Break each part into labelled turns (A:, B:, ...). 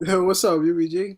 A: What's up, UBG?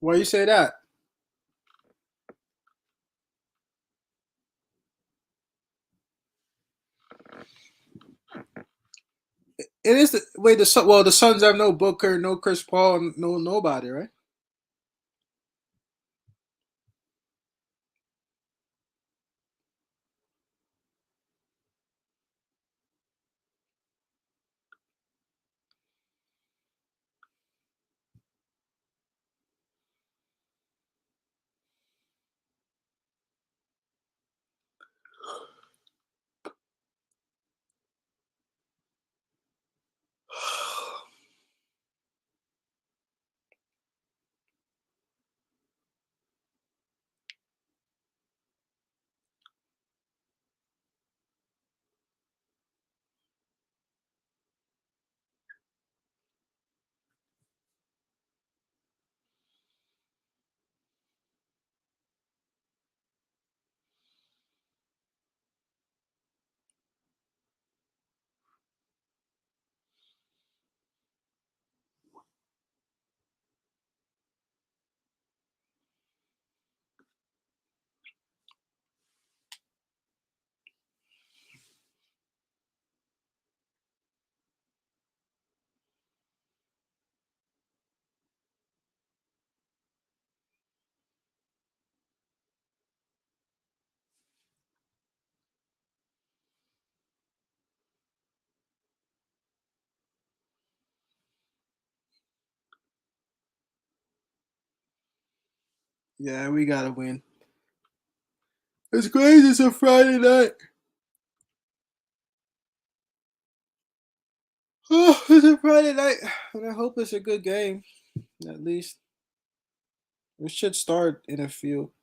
A: Why you say that? It is the wait. The Suns have no Booker, no Chris Paul, no nobody, right? Yeah, we gotta win. It's crazy. It's a Friday night. Oh, it's a Friday night, and I hope it's a good game. At least we should start in a few.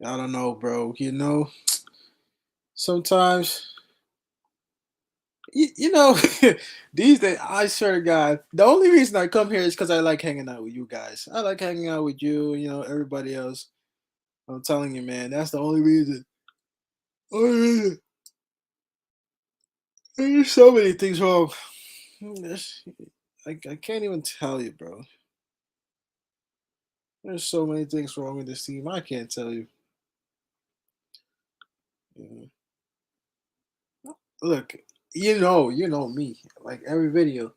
A: I don't know, bro. Sometimes you know, these days, I swear to God, the only reason I come here is because I like hanging out with you guys. I like hanging out with you, everybody else. I'm telling you, man, that's the only reason. Only reason. There's so many things wrong. I can't even tell you, bro. There's so many things wrong with this team. I can't tell you. Yeah. Look, you know me. Like every video,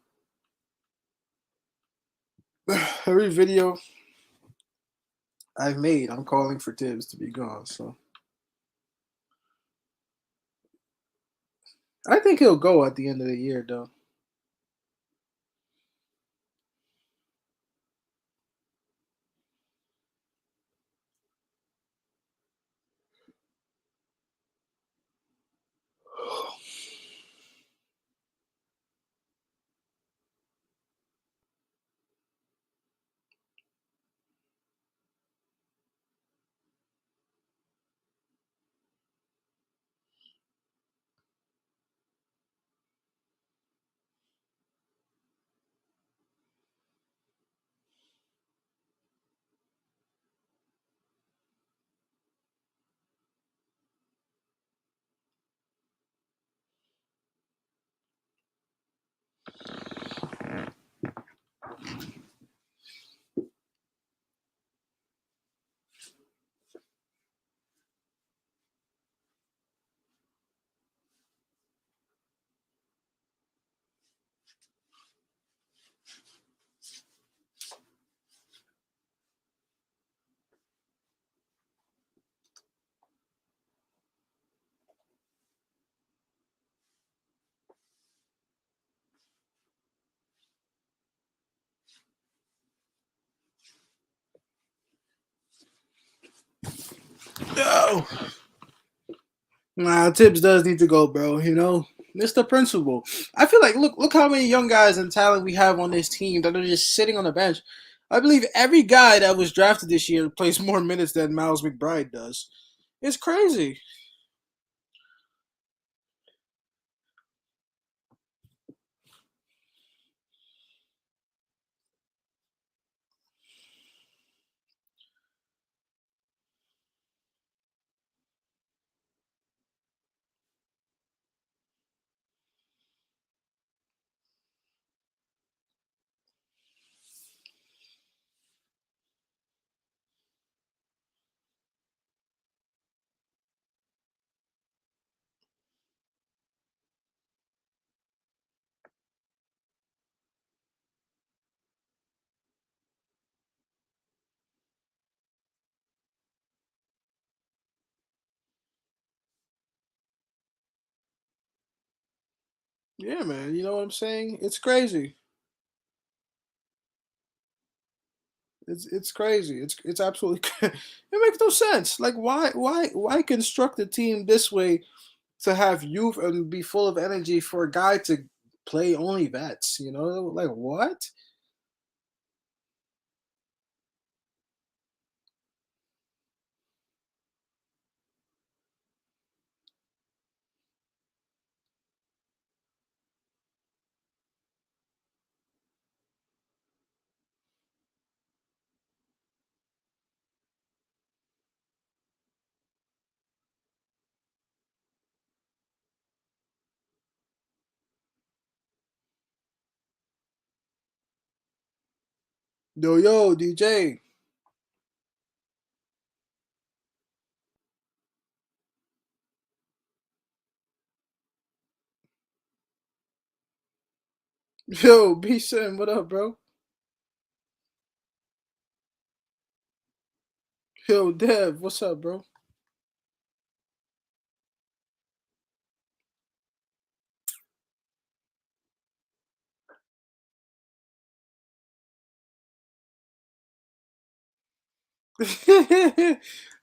A: every video I've made, I'm calling for Tibbs to be gone. So I think he'll go at the end of the year, though. go. Nah, Tibbs does need to go, bro. It's the principle. I feel like look how many young guys and talent we have on this team that are just sitting on the bench. I believe every guy that was drafted this year plays more minutes than Miles McBride does. It's crazy. Yeah, man. You know what I'm saying? It's crazy. It's crazy. It's absolutely. It makes no sense. Like why construct a team this way to have youth and be full of energy for a guy to play only vets? Like what? Yo, DJ. Yo, B Sim, what up, bro? Yo, Dev, what's up, bro?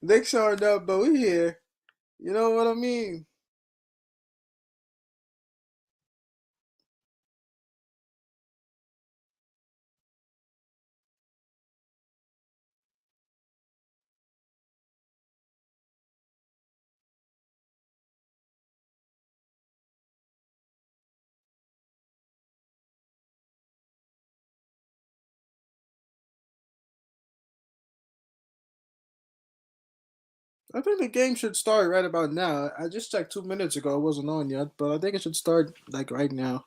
A: Knicks aren't up, but we here. You know what I mean? I think the game should start right about now. I just checked 2 minutes ago. It wasn't on yet, but I think it should start like right now.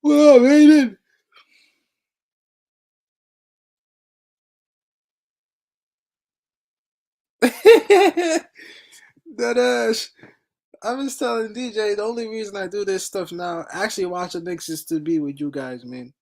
A: Well, Aiden. That ass. I was telling DJ the only reason I do this stuff now, actually watching Knicks, is to be with you guys, man.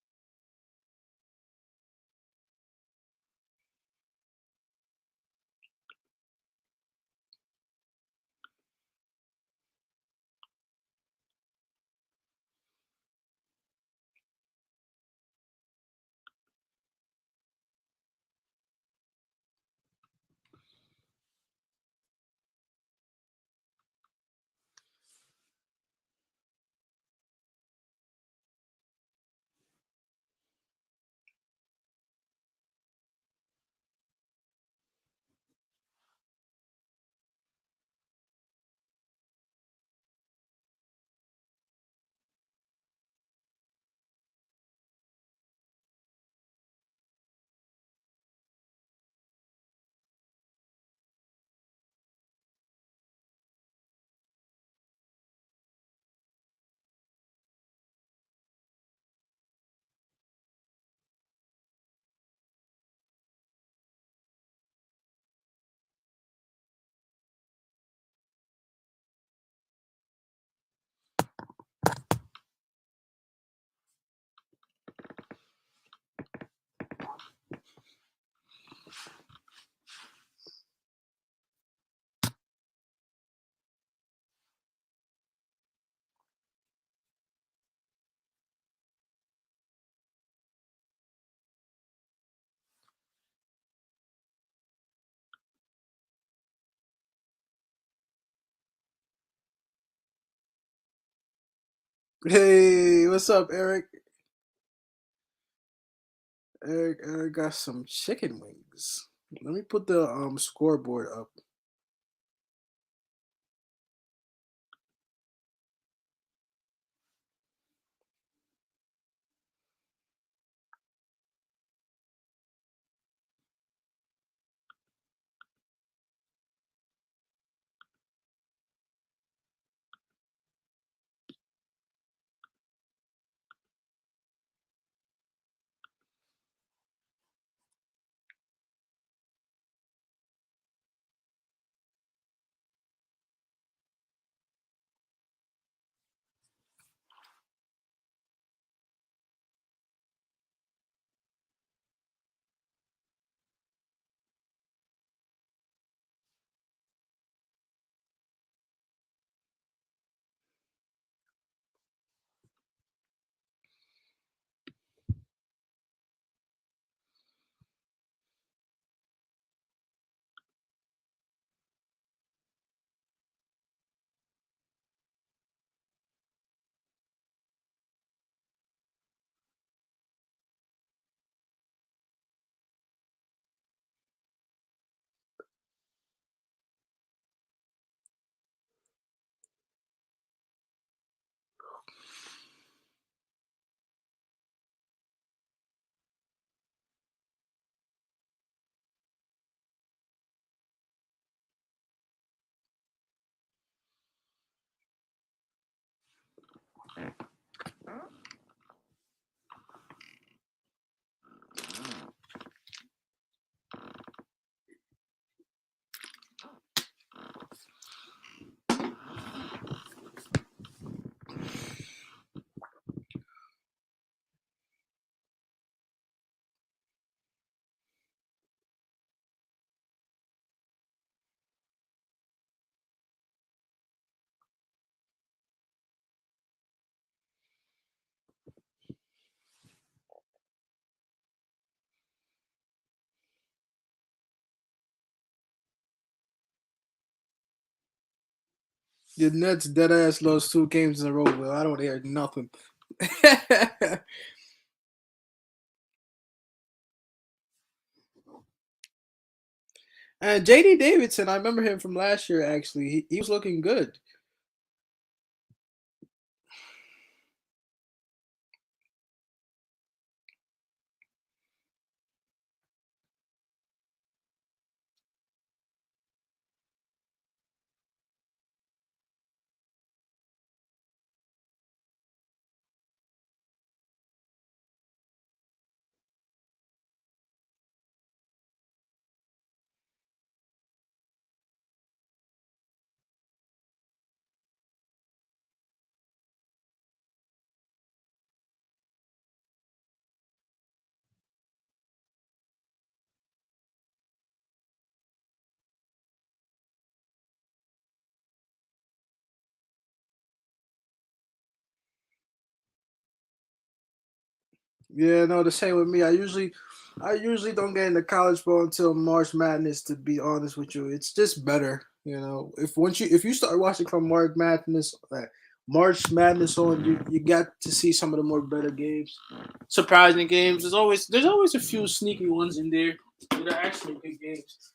A: Hey, what's up, Eric? Eric got some chicken wings. Let me put the scoreboard up. The Nets dead ass lost 2 games in a row. Well, I don't hear nothing. And JD Davidson, I remember him from last year. Actually, he was looking good. Yeah, no, the same with me. I usually don't get into college ball until March Madness. To be honest with you, it's just better. If you start watching from March Madness on, you got to see some of the more better games, surprising games. There's always a few sneaky ones in there that are actually good games.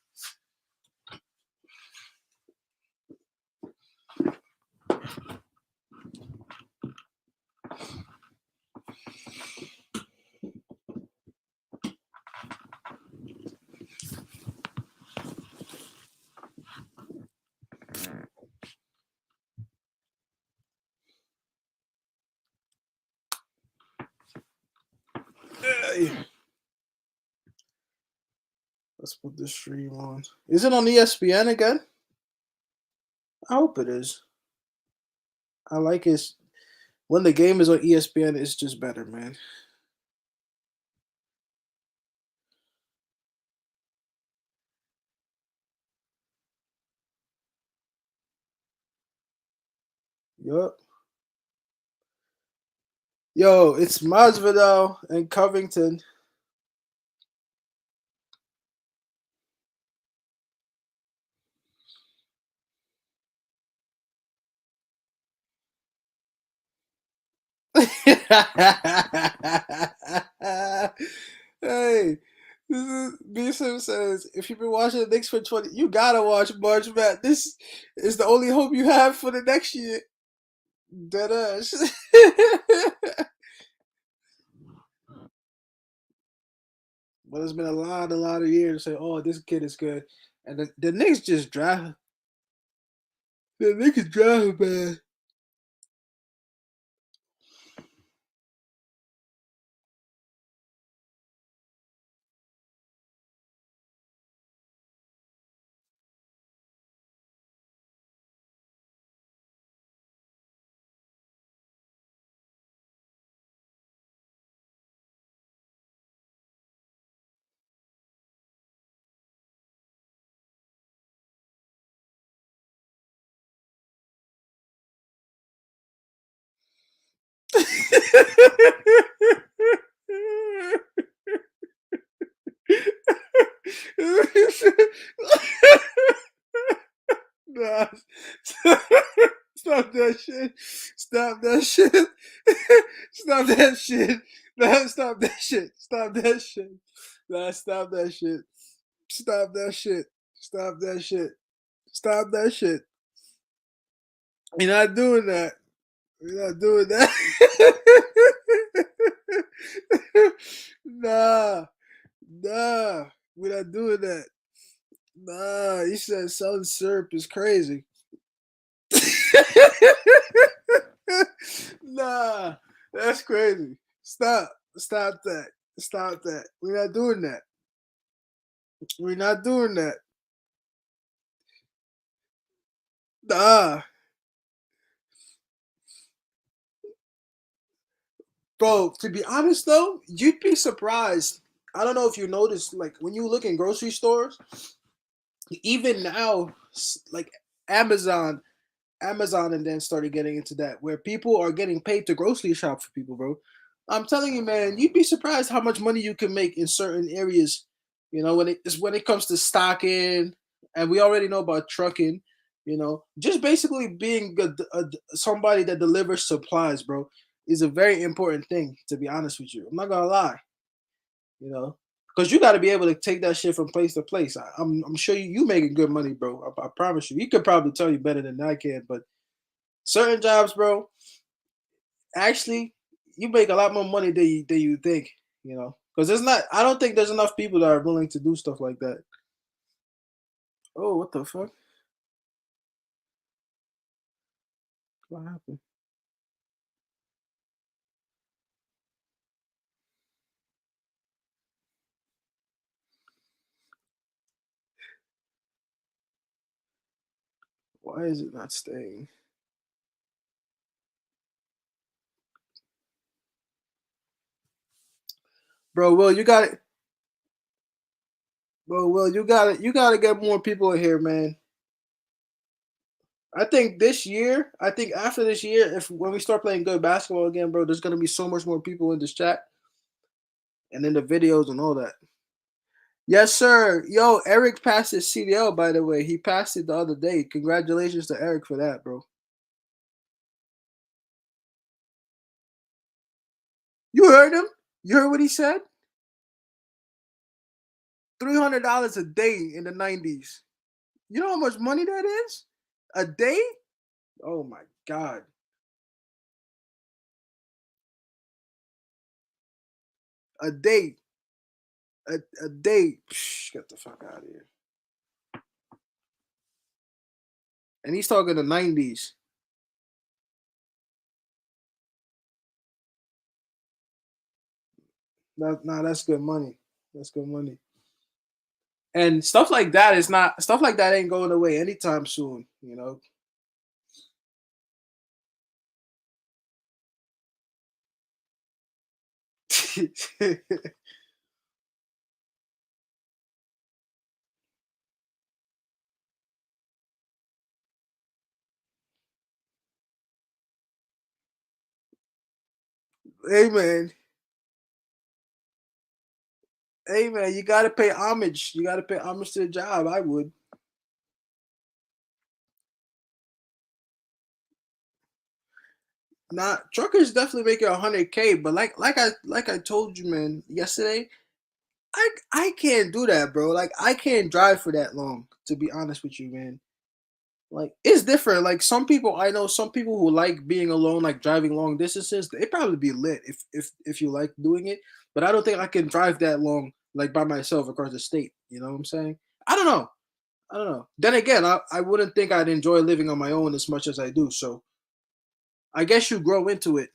A: Hey, let's put the stream on. Is it on ESPN again? I hope it is. I like it when the game is on ESPN. It's just better, man. Yup. Yo, it's Masvidal and Covington. Hey, this is B Sim says if you've been watching the Knicks for 20, you gotta watch March Madness. This is the only hope you have for the next year. Dead ass. But it's been a lot of years say, oh, this kid is good. And the Knicks just draft. The Knicks draft, man. Nah. Stop that shit. Stop that shit. Stop that shit. Nah, stop that shit. Stop that shit. Nah, stop that shit. Stop that shit. Stop that shit. Stop that shit. You're not doing that. You're not doing that. Nah. Nah. We're not doing that. Nah. He said selling syrup is crazy. Nah, that's crazy. Stop. Stop that. Stop that. We're not doing that. We're not doing that. Nah. Bro, to be honest though, you'd be surprised. I don't know if you noticed, like when you look in grocery stores, even now, like Amazon, Amazon and then started getting into that where people are getting paid to grocery shop for people, bro. I'm telling you, man, you'd be surprised how much money you can make in certain areas. You know, when it comes to stocking, and we already know about trucking. You know, just basically being somebody that delivers supplies, bro, is a very important thing. To be honest with you, I'm not gonna lie. You know, because you got to be able to take that shit from place to place. I'm sure you making good money, bro. I promise you. He could probably tell you better than I can, but certain jobs, bro, actually, you make a lot more money than you think. You know, because there's not. I don't think there's enough people that are willing to do stuff like that. Oh, what the fuck? What happened? Why is it not staying, bro? Well, you got it, bro. Well, you got it. You got to get more people in here, man. I think this year, I think after this year, if when we start playing good basketball again, bro, there's gonna be so much more people in this chat and in the videos and all that. Yes, sir. Yo, Eric passed his CDL, by the way. He passed it the other day. Congratulations to Eric for that, bro. You heard him? You heard what he said? $300 a day in the 90s. You know how much money that is? A day? Oh my God. A day. A day. Psh, get the fuck out of here. And he's talking the 90s. Nah, that's good money. That's good money. And stuff like that is not stuff like that ain't going away anytime soon, you know. Hey man, hey man, you gotta pay homage. You gotta pay homage to the job. I would. Nah, truckers definitely make it 100K, but like I told you, man, yesterday, I can't do that, bro. Like I can't drive for that long, to be honest with you, man. Like it's different. Like some people I know, some people who like being alone, like driving long distances, they probably be lit if you like doing it. But I don't think I can drive that long, like by myself across the state. You know what I'm saying? I don't know. I don't know. Then again, I wouldn't think I'd enjoy living on my own as much as I do. So I guess you grow into it.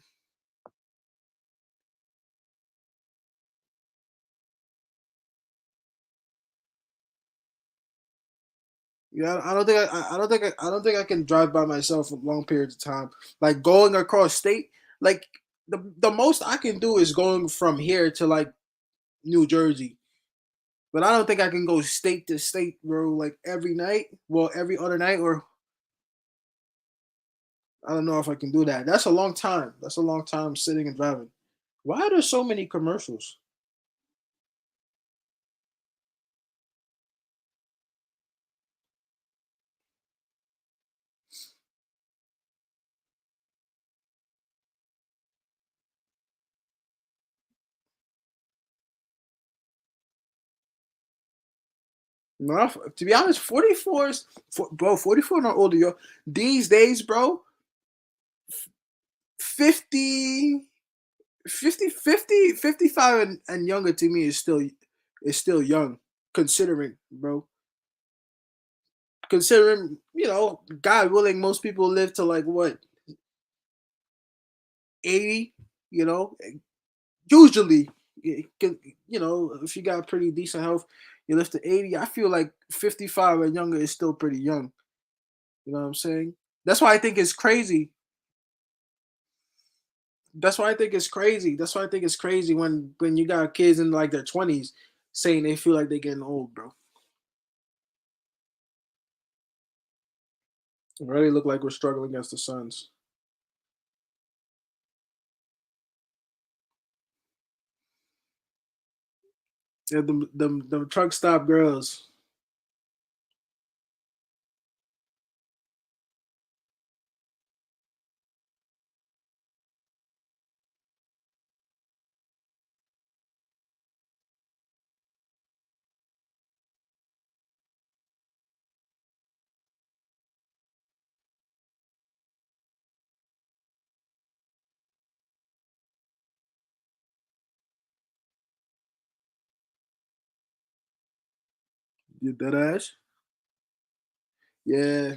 A: Yeah, I don't think I can drive by myself for long periods of time. Like going across state, like the most I can do is going from here to like New Jersey. But I don't think I can go state to state, bro, like every night. Well, every other night, or I don't know if I can do that. That's a long time. That's a long time sitting and driving. Why are there so many commercials? No, to be honest, 44 is, bro, 44 not older, yo. These days, bro, 50, 55 and younger to me is still young, considering, bro. Considering, God willing, most people live to like what, 80, you know, usually, if you got pretty decent health, you live to 80. I feel like 55 and younger is still pretty young. You know what I'm saying? That's why I think it's crazy. That's why I think it's crazy. That's why I think it's crazy when you got kids in like their 20s saying they feel like they're getting old, bro. It really look like we're struggling against the Suns. Yeah, them truck stop girls. You dead ass? Yeah.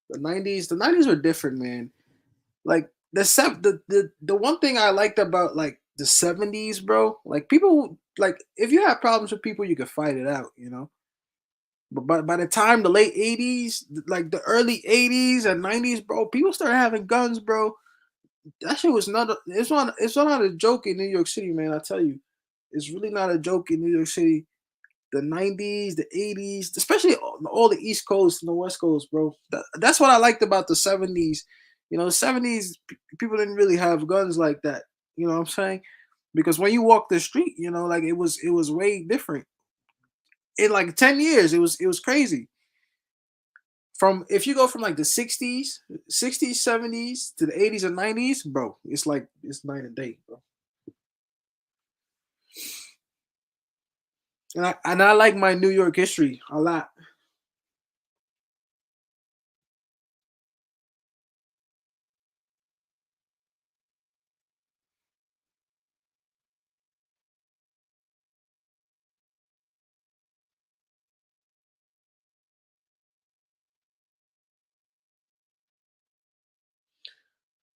A: The nineties were different, man. Like the one thing I liked about like the 70s, bro, like people like if you have problems with people, you could fight it out, you know. But by the time the late 80s, like the early 80s and 90s, bro, people started having guns, bro. That shit was not it's not a joke in New York City, man. I tell you. It's really not a joke in New York City. The 90s, the 80s, especially all the East Coast and the West Coast, bro. That's what I liked about the 70s. The 70s, people didn't really have guns like that. You know what I'm saying? Because when you walk the street, like it was way different. In like 10 years, it was crazy. From if you go from like the 60s, 70s to the 80s and 90s, bro, it's like it's night and day, bro. And I like my New York history a lot.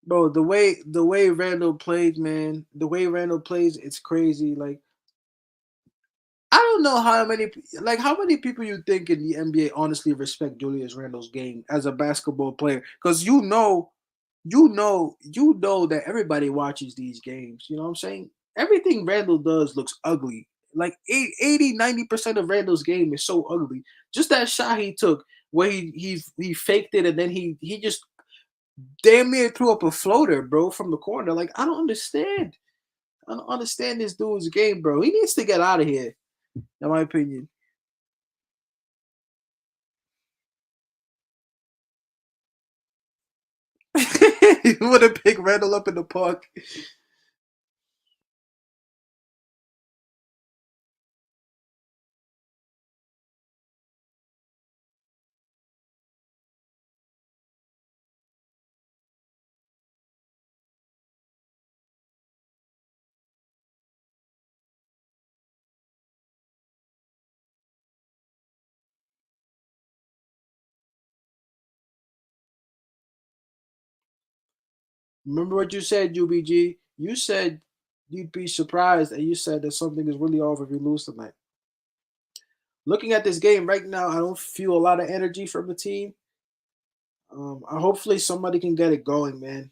A: Bro, the way Randall played, man, the way Randall plays, it's crazy. Like I don't know how many people you think in the NBA honestly respect Julius Randle's game as a basketball player? Because you know that everybody watches these games. You know what I'm saying? Everything Randall does looks ugly. Like 80, 90% of Randall's game is so ugly. Just that shot he took where he faked it and then he just damn near threw up a floater, bro, from the corner. Like I don't understand. I don't understand this dude's game, bro. He needs to get out of here, in my opinion. You would have picked Randall up in the park. Remember what you said, UBG? You said you'd be surprised, and you said that something is really off if you lose tonight. Looking at this game right now, I don't feel a lot of energy from the team. Hopefully somebody can get it going, man.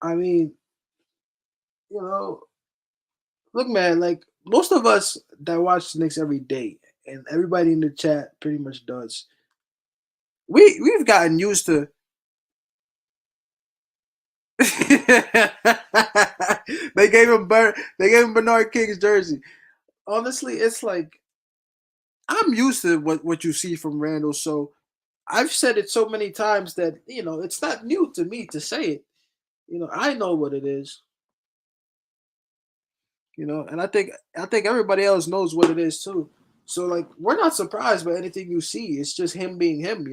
A: I mean, you know, look, man, like most of us that watch the Knicks every day, and everybody in the chat pretty much does. We've gotten used to. They gave him Bernard King's jersey. Honestly, it's like I'm used to what you see from Randall, so I've said it so many times that it's not new to me to say it. I know what it is. And I think everybody else knows what it is too. So like we're not surprised by anything you see. It's just him being him.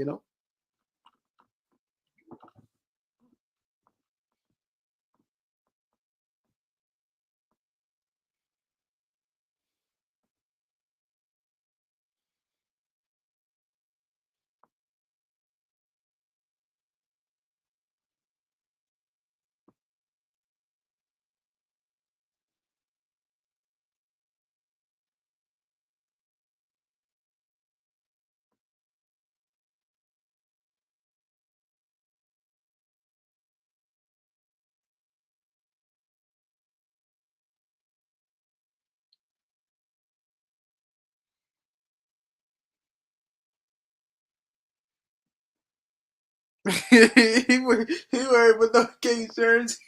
A: He wearing with no King shirts.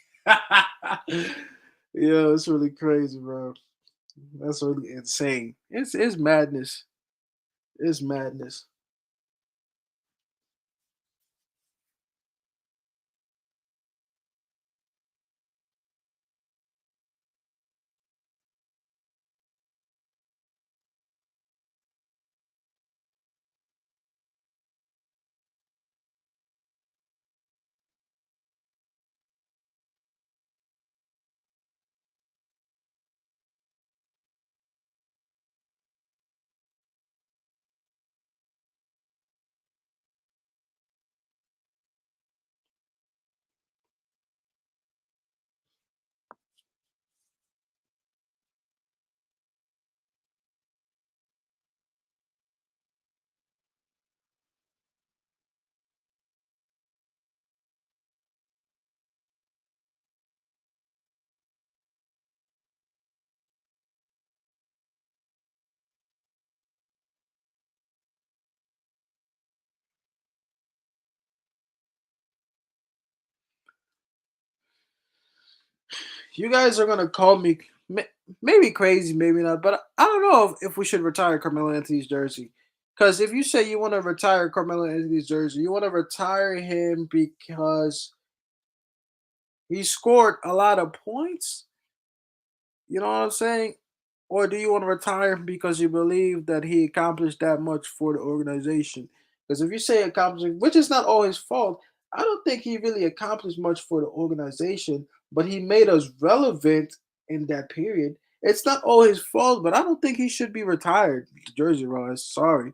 A: Yo, it's really crazy, bro. That's really insane. It's madness. It's madness. You guys are gonna call me maybe crazy, maybe not, but I don't know if we should retire Carmelo Anthony's jersey. Because if you say you want to retire Carmelo Anthony's jersey, you want to retire him because he scored a lot of points. You know what I'm saying? or do you want to retire because you believe that he accomplished that much for the organization? Because if you say accomplished, which is not all his fault, I don't think he really accomplished much for the organization, but he made us relevant in that period. It's not all his fault, but I don't think he should be retired, Jersey Ross. Sorry.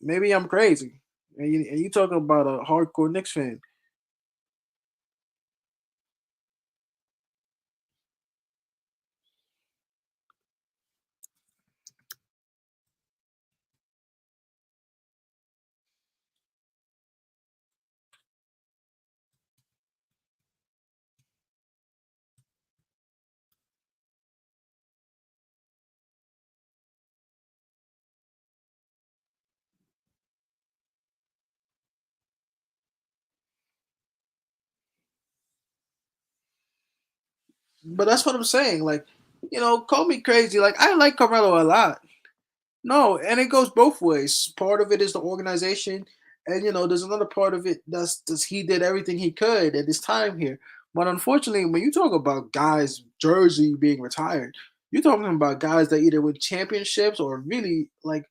A: Maybe I'm crazy. And you talking about a hardcore Knicks fan. But that's what I'm saying. Like, call me crazy. Like, I like Carmelo a lot. No, and it goes both ways. Part of it is the organization, and there's another part of it that's he did everything he could at his time here. But unfortunately, when you talk about guys' jersey being retired, you're talking about guys that either win championships or really like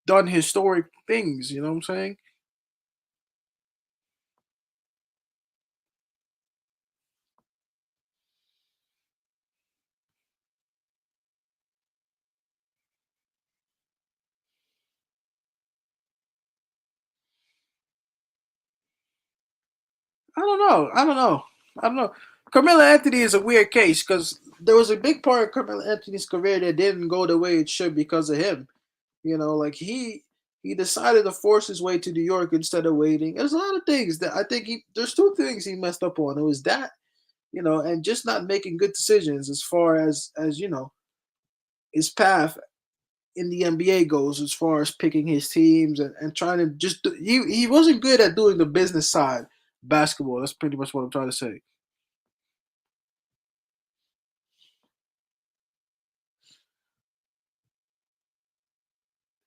A: done historic things. You know what I'm saying? I don't know. I don't know. I don't know. Carmelo Anthony is a weird case because there was a big part of Carmelo Anthony's career that didn't go the way it should because of him. Like he decided to force his way to New York instead of waiting. There's a lot of things that I think there's two things he messed up on. It was that, and just not making good decisions as far as his path in the NBA goes, as far as picking his teams and trying to he wasn't good at doing the business side basketball. That's pretty much what I'm trying to say.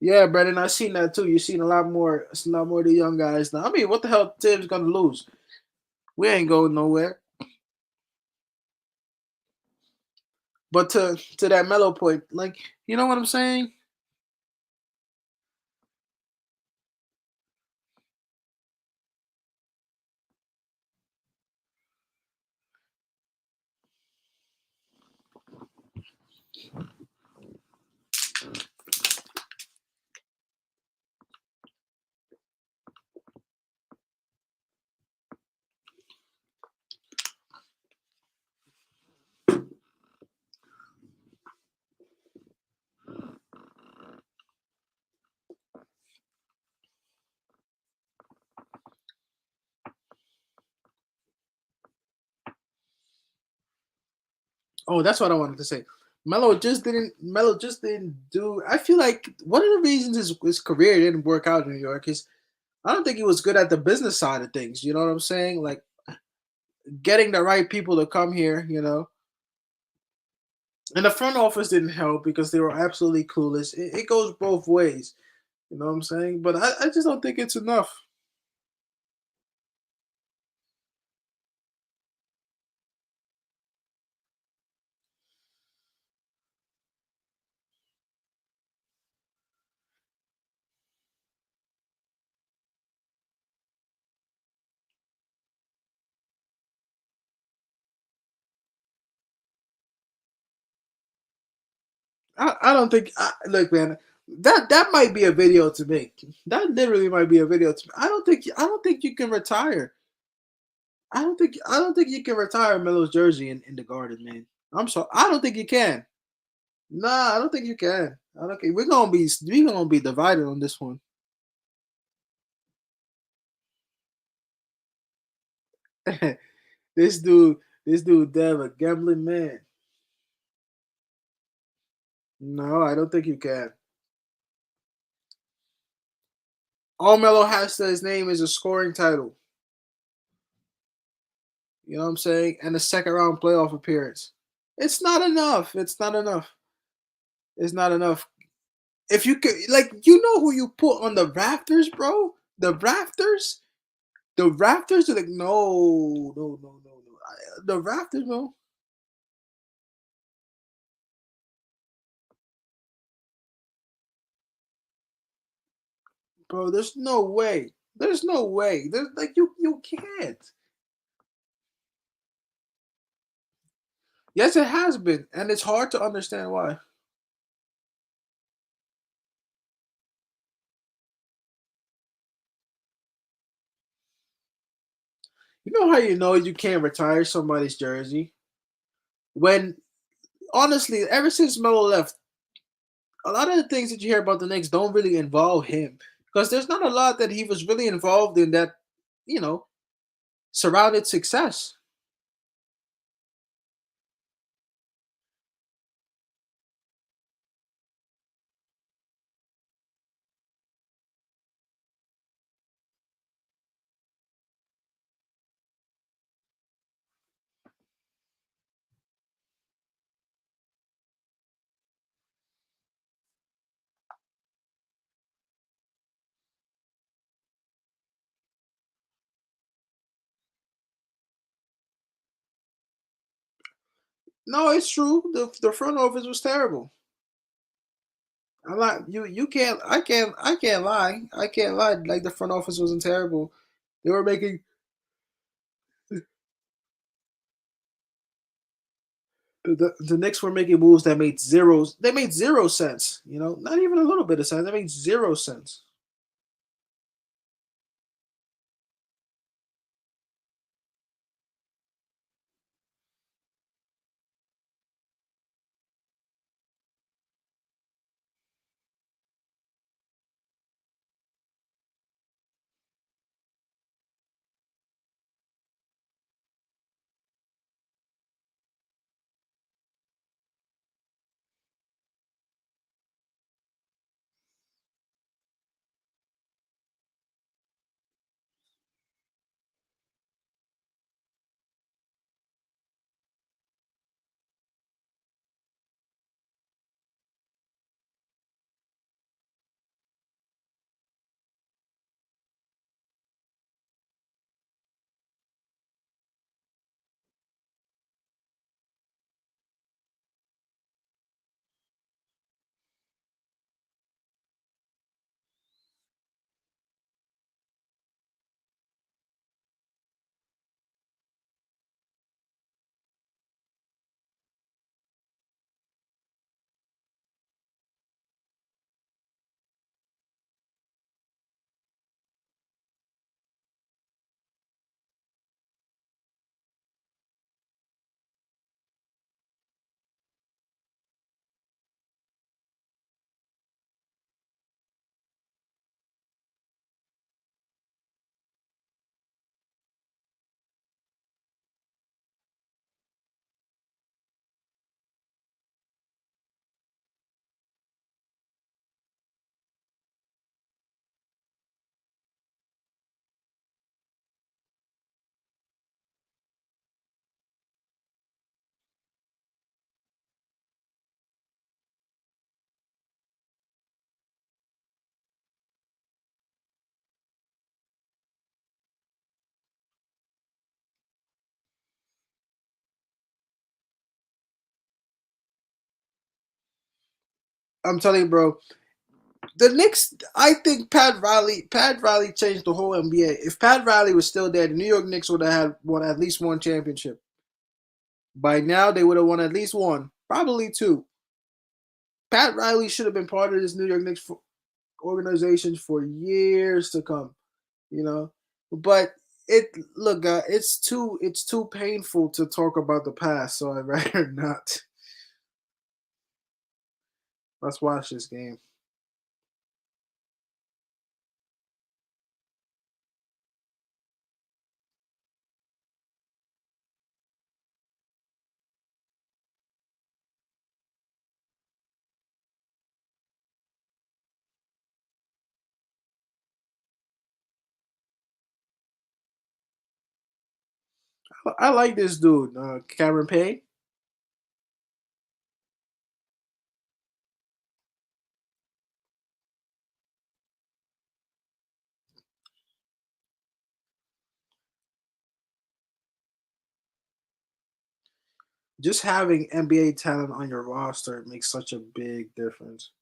A: Yeah, Brandon, I seen that too. You've seen a lot more of the young guys now. I mean, what the hell Tim's gonna lose? We ain't going nowhere. But to that mellow point, like, you know what I'm saying? Oh, that's what I wanted to say. Melo just didn't do. I feel like one of the reasons his career didn't work out in New York is I don't think he was good at the business side of things. You know what I'm saying? Like getting the right people to come here. And the front office didn't help because they were absolutely clueless. It goes both ways. You know what I'm saying? But I just don't think it's enough. I don't think. Look, man, that might be a video to make. That literally might be a video to. I don't think you can retire. I don't think you can retire Melo's jersey in the Garden, man. I'm sorry. I don't think you can. Nah, I don't think you can. I don't think we're gonna be divided on this one. this dude, this dude, Dev, a gambling man. No, I don't think you can. All Melo has to his name is a scoring title. You know what I'm saying? And a second round playoff appearance. It's not enough. It's not enough. It's not enough. If you could, like, who you put on the rafters, bro? The rafters. The rafters are like no, no, no, no, no. The rafters, bro. bro. There's no way. There's no way. There's like you can't. Yes, it has been, and it's hard to understand why. You know how you know you can't retire somebody's jersey when honestly, ever since Melo left, a lot of the things that you hear about the Knicks don't really involve him because there's not a lot that he was really involved in that you know surrounded success. No, it's true. The front office was terrible. I like you can't I can't lie. I can't lie. Like the front office wasn't terrible. They were making the Knicks were making moves that made zeros. They made 0 cents. You know, not even a little bit of sense. They made 0 cents. I'm telling you, bro. The Knicks, I think Pat Riley changed the whole NBA. If Pat Riley was still there, the New York Knicks would have had won at least one championship. By now, they would have won at least one, probably two. Pat Riley should have been part of this New York Knicks organization for years to come. You know, but it look, it's too painful to talk about the past, so I'd rather not. Let's watch this game. I like this dude, Cameron Payne. Just having NBA talent on your roster makes such a big difference.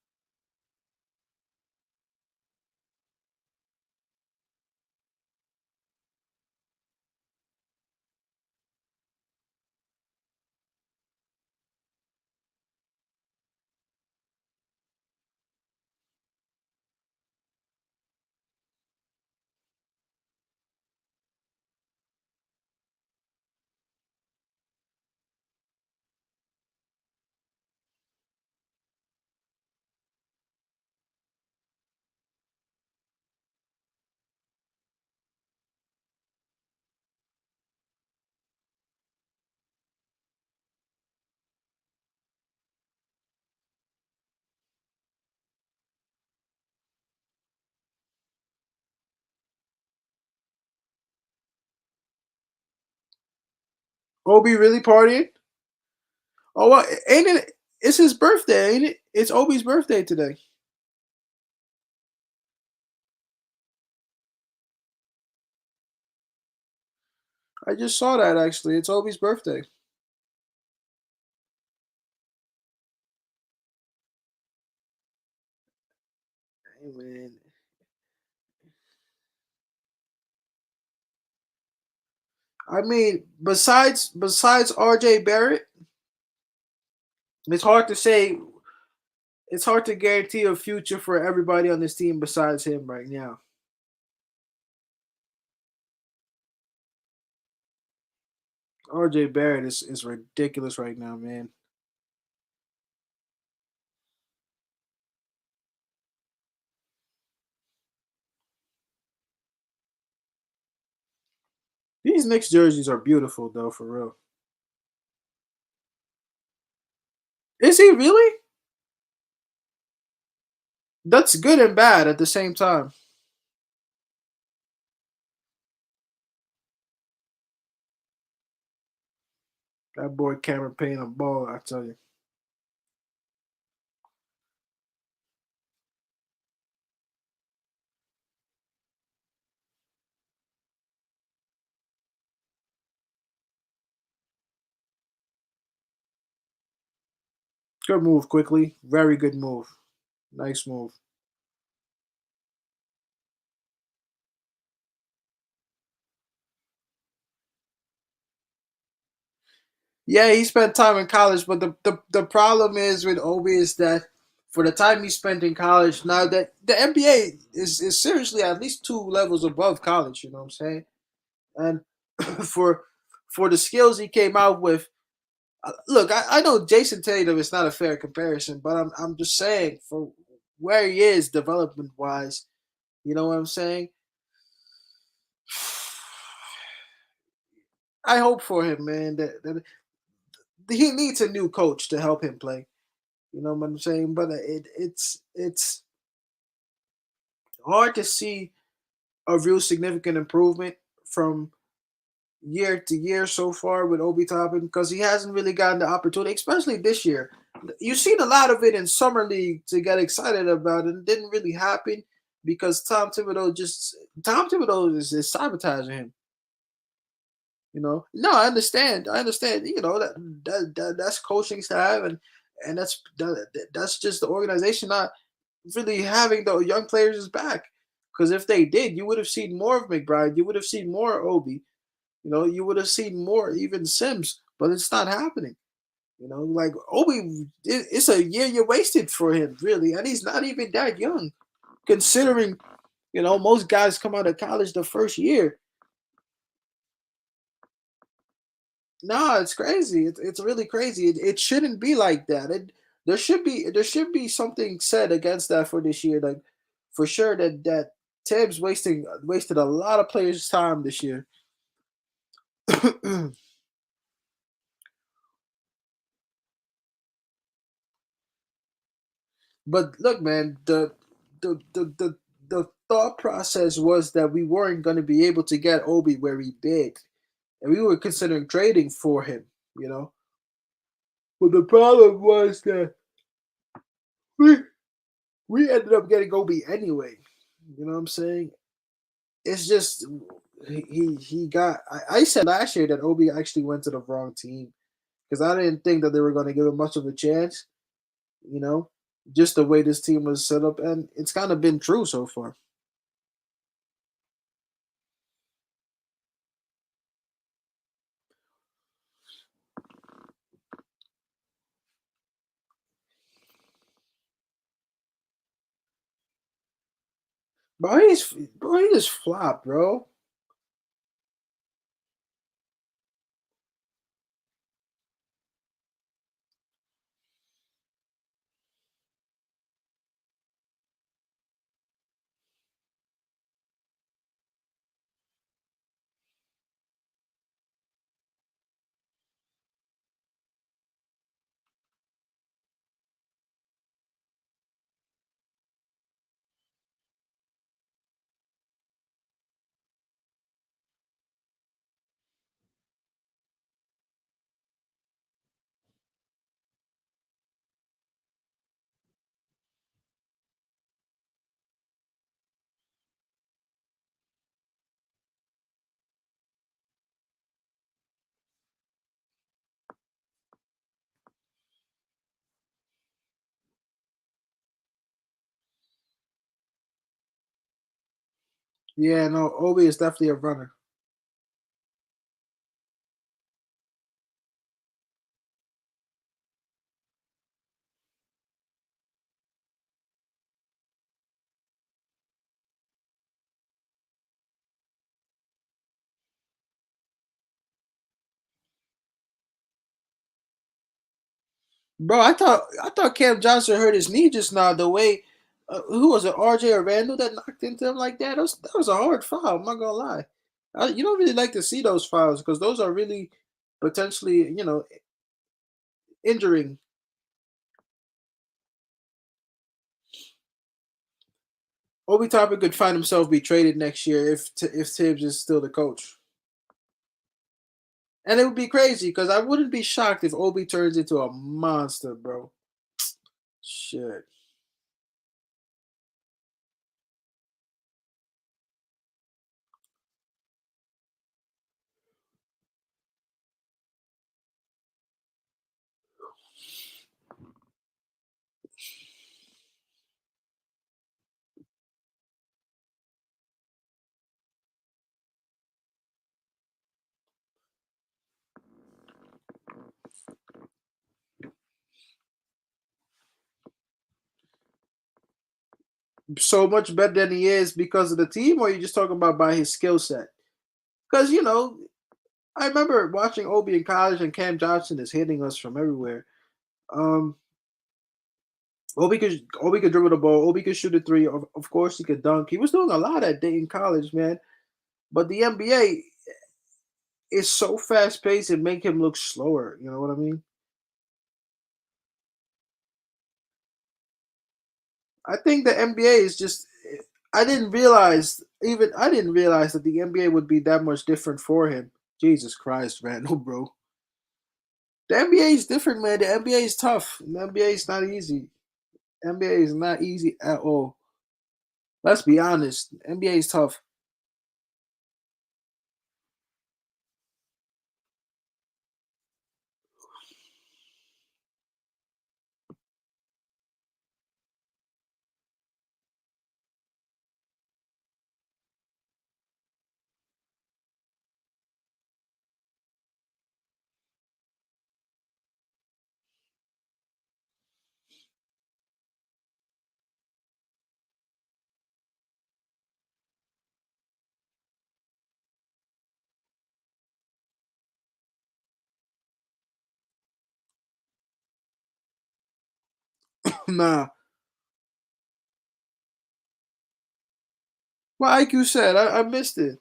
A: Obi really partying? Oh, what? Ain't it? It's his birthday, ain't it? It's Obi's birthday today. I just saw that actually. It's Obi's birthday. Hey, man. I mean, besides RJ Barrett, it's hard to say. It's hard to guarantee a future for everybody on this team besides him right now. RJ Barrett is ridiculous right now, man. These Knicks jerseys are beautiful though, for real. Is he really? That's good and bad at the same time. That boy Cameron Payne a ball, I tell you. Good move, quickly. Very good move. Nice move. Yeah, he spent time in college, but the problem is with Obi is that for the time he spent in college, now that the NBA is seriously at least two levels above college, you know what I'm saying? And for for the skills he came out with, look, I know Jason Tatum is not a fair comparison, but I'm just saying for where he is development wise, you know what I'm saying? I hope for him, man, that he needs a new coach to help him play. You know what I'm saying? But it's hard to see a real significant improvement from year to year so far with Obi Toppin because he hasn't really gotten the opportunity, especially this year. You've seen a lot of it in summer league to get excited about it. It didn't really happen because Tom Thibodeau is sabotaging him. You know, no, I understand. I understand. You know that's coaching staff and that's just the organization not really having the young players back. Because if they did, you would have seen more of McBride. You would have seen more Obi. You know, you would have seen more even Sims. But it's not happening. You know, like Obi, it's a year you wasted for him, really, and he's not even that young, considering most guys come out of college the first year. No, it's crazy. It's really crazy. It shouldn't be like that. There should be something said against that for this year. Like for sure that Tibbs wasted a lot of players' time this year. But look, man, the thought process was that we weren't going to be able to get Obi where he bid, and we were considering trading for him. You know, but the problem was that we we ended up getting Obi anyway. You know what I'm saying? It's just he got. I said last year that Obi actually went to the wrong team because I didn't think that they were going to give him much of a chance. You know, just the way this team was set up, and it's kind of been true so far. He just flopped, bro. Yeah, no, Obi is definitely a runner. Bro, I thought Cam Johnson hurt his knee just now. The way who was it, RJ or Randall that knocked into him like that? That was a hard foul. I'm not gonna lie. You don't really like to see those fouls because those are really potentially injuring. Obi Toppin could find himself be traded next year if Tibbs is still the coach, and it would be crazy because I wouldn't be shocked if Obi turns into a monster, bro. Shit. So much better than he is because of the team, or you just talking about by his skill set? Because I remember watching Obi in college, and Cam Johnson is hitting us from everywhere. Um, Obi could dribble the ball. Obi could shoot a three. Of course, he could dunk. He was doing a lot at day in college, man. But the NBA is so fast paced, it make him look slower. You know what I mean? I think the NBA is just. I didn't realize that the NBA would be that much different for him. Jesus Christ, Randall, bro. The NBA is different, man. The NBA is tough. The NBA is not easy. NBA is not easy at all. Let's be honest. NBA is tough. Nah. What IQ said, I missed it.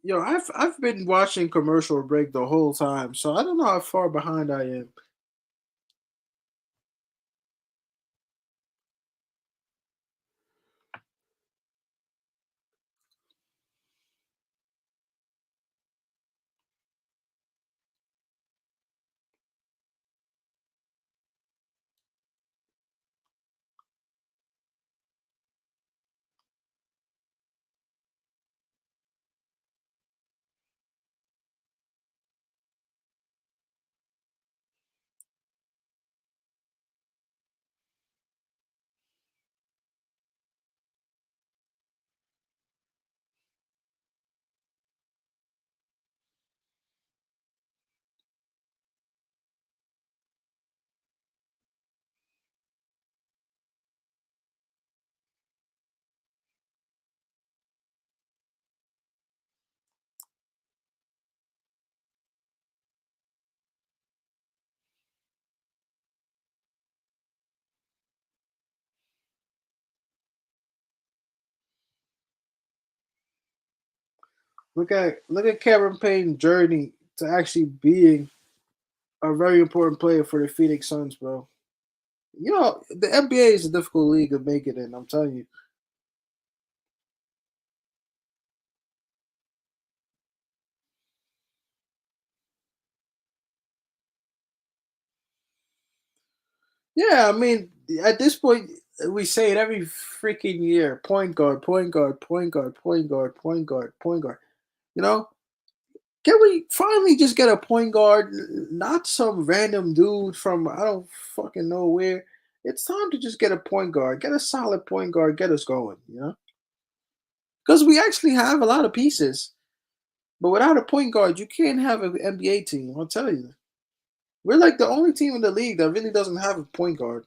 A: Yo, I've been watching commercial break the whole time, so I don't know how far behind I am. Look at Cameron Payne's journey to actually being a very important player for the Phoenix Suns, bro. You know, the NBA is a difficult league to make it in. I'm telling you. Yeah, I mean, at this point, we say it every freaking year: point guard, point guard, point guard, point guard, point guard, point guard. You know, can we finally just get a point guard, not some random dude from I don't fucking know where? It's time to just get a point guard, get a solid point guard, get us going. You know, because we actually have a lot of pieces, but without a point guard, you can't have an NBA team. I'll tell you, we're like the only team in the league that really doesn't have a point guard,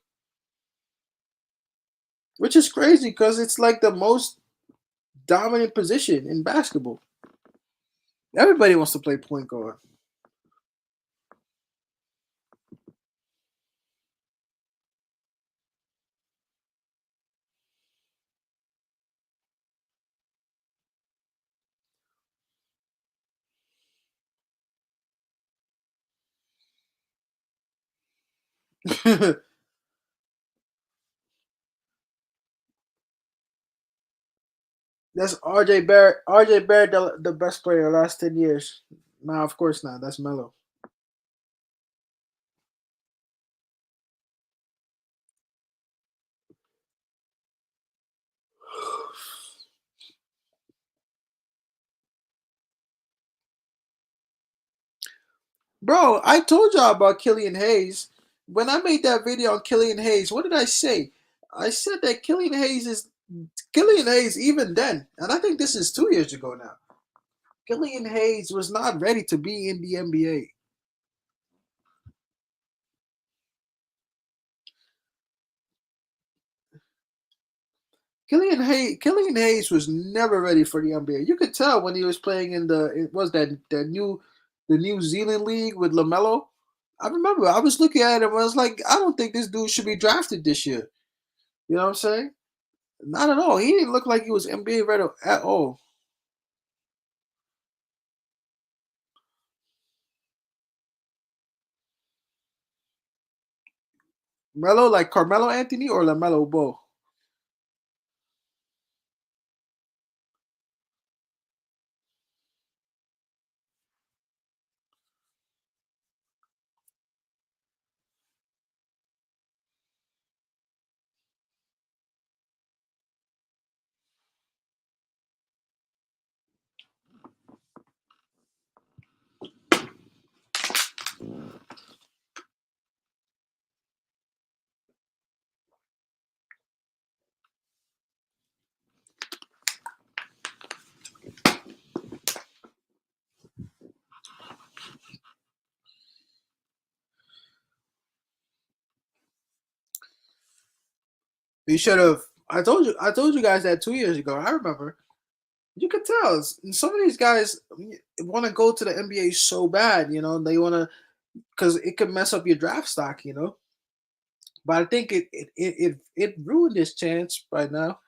A: which is crazy because it's like the most dominant position in basketball. Everybody wants to play point guard. That's RJ Barrett. RJ Barrett, the best player the last 10 years. Nah, of course not. That's Melo. Bro, I told y'all about Killian Hayes. When I made that video on Killian Hayes, what did I say? I said that Killian Hayes even then, and I think this is 2 years ago now. Killian Hayes was not ready to be in the NBA. Killian Hayes was never ready for the NBA. You could tell when he was playing in it was the New Zealand league with Lamelo. I remember I was looking at him. I was like, I don't think this dude should be drafted this year. You know what I'm saying? Not at all. He didn't look like he was NBA ready at all. Melo like Carmelo Anthony or Lamelo Ball. He should have. I told you guys that 2 years ago. I remember. You could tell some of these guys want to go to the NBA so bad. You know, they want to because it could mess up your draft stock. You know, but I think it ruined his chance right now.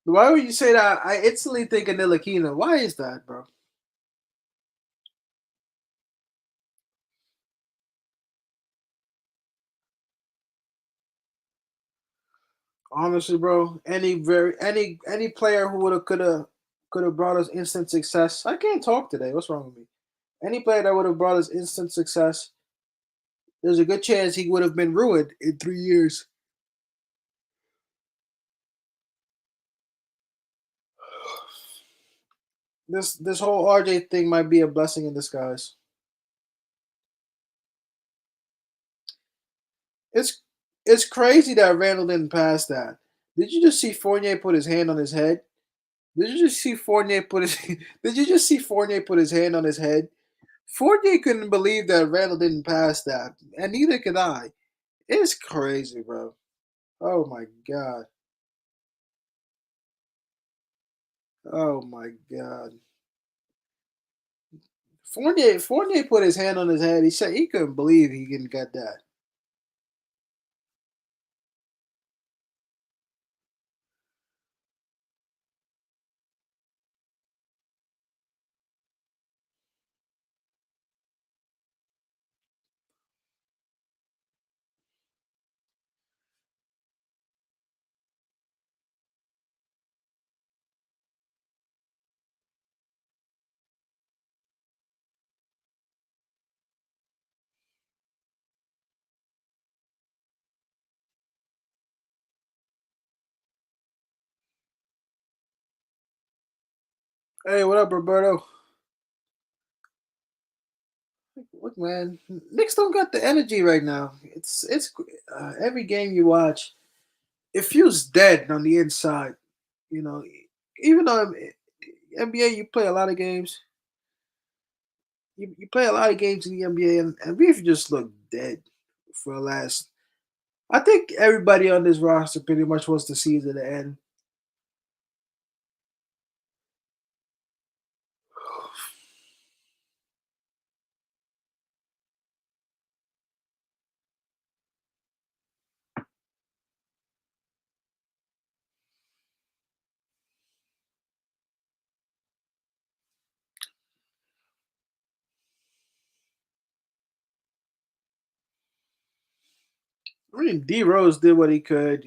A: Why would you say that? I instantly think of Nilakina. Why is that, bro? Honestly, bro, any player who would have could have brought us instant success. I can't talk today. What's wrong with me? Any player that would have brought us instant success, there's a good chance he would have been ruined in 3 years. This whole RJ thing might be a blessing in disguise. It's it's crazy that Randall didn't pass that. Did you just see Fournier put his hand on his head? Did you just see Fournier put his Did you just see Fournier put his hand on his head? Fournier couldn't believe that Randall didn't pass that, and neither could I. It's crazy, bro. Oh my god. Oh my god. Fournier put his hand on his head. He said he couldn't believe he didn't get that. Hey, what up, Roberto? Look, man, Knicks don't got the energy right now. It's every game you watch, it feels dead on the inside. You know, even though NBA, you play a lot of games. You play a lot of games in the NBA, and we've just looked dead for the last. I think everybody on this roster pretty much wants the season to end. I mean, D Rose did what he could.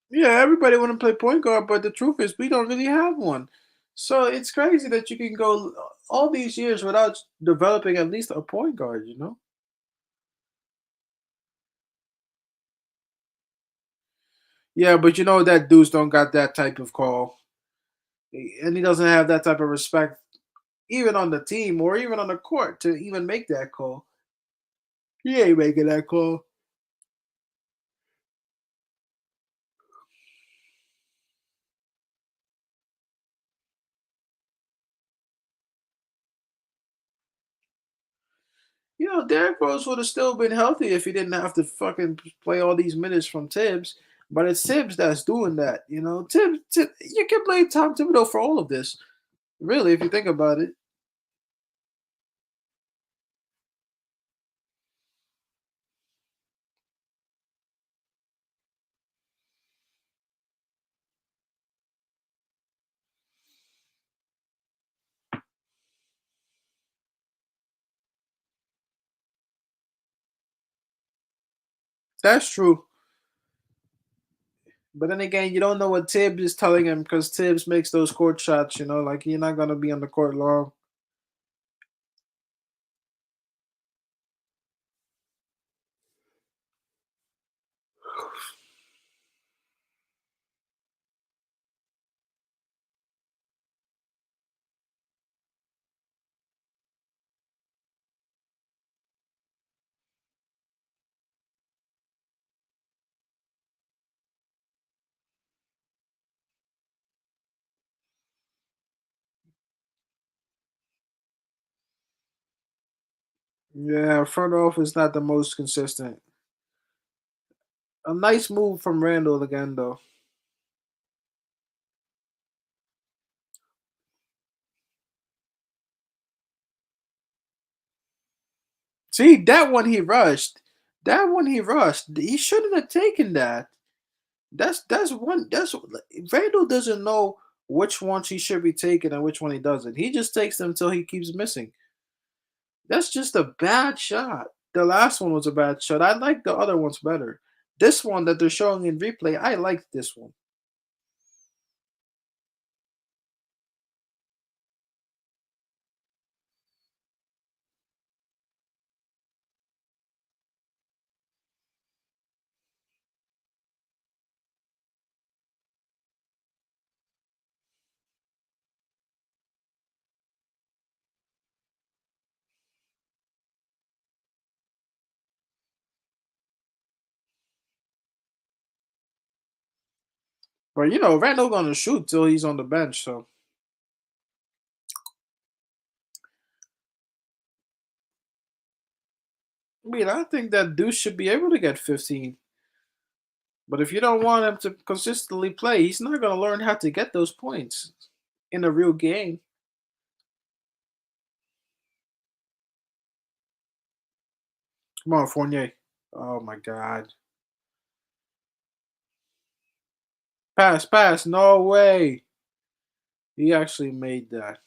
A: Yeah, everybody want to play point guard, but the truth is we don't really have one. So it's crazy that you can go all these years without developing at least a point guard. Yeah, but you know that Deuce don't got that type of call, and he doesn't have that type of respect, even on the team or even on the court, to even make that call. He ain't making that call. Derrick Rose would have still been healthy if he didn't have to fucking play all these minutes from Tibbs. But it's Tibbs that's doing that. Tibbs, you can blame Tom Thibodeau for all of this. Really, if you think about it. That's true. But then again, you don't know what Tibbs is telling him because Tibbs makes those court shots. Like you're not gonna be on the court long. Yeah, front office not the most consistent. A nice move from Randall again, though. See, that one he rushed. That one he rushed. He shouldn't have taken that. That's one. That's Randall doesn't know which ones he should be taking and which one he doesn't. He just takes them until he keeps missing. That's just a bad shot. The last one was a bad shot. I like the other ones better. This one that they're showing in replay, I like this one. But Randall gonna shoot till he's on the bench. So I mean, I think that Deuce should be able to get 15. But if you don't want him to consistently play, he's not gonna learn how to get those points in a real game. Come on, Fournier. Oh my God. Pass, pass. No way. He actually made that.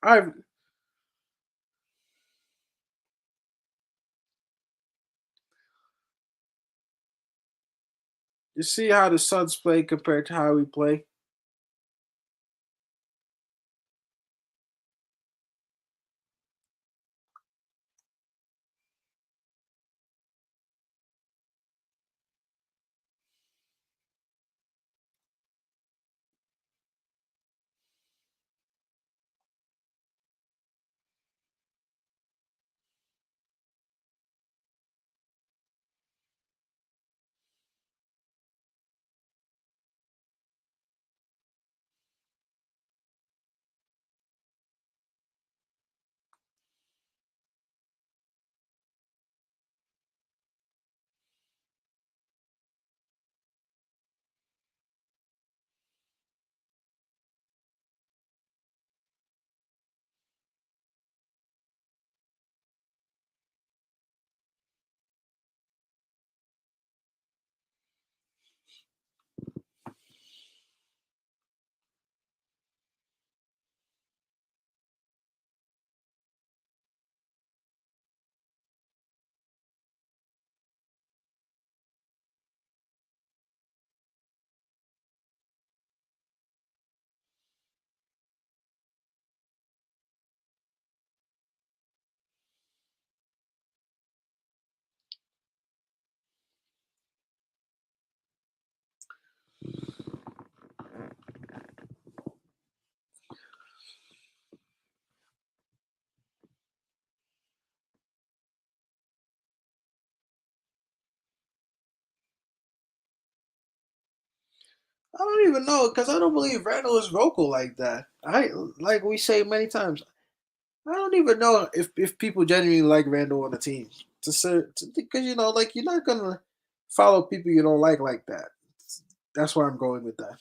A: I You see how the Suns play compared to how we play? I don't even know because I don't believe Randall is vocal like that. I like we say many times. I don't even know if people genuinely like Randall on the team. Because like you're not gonna follow people you don't like that. That's why I'm going with that.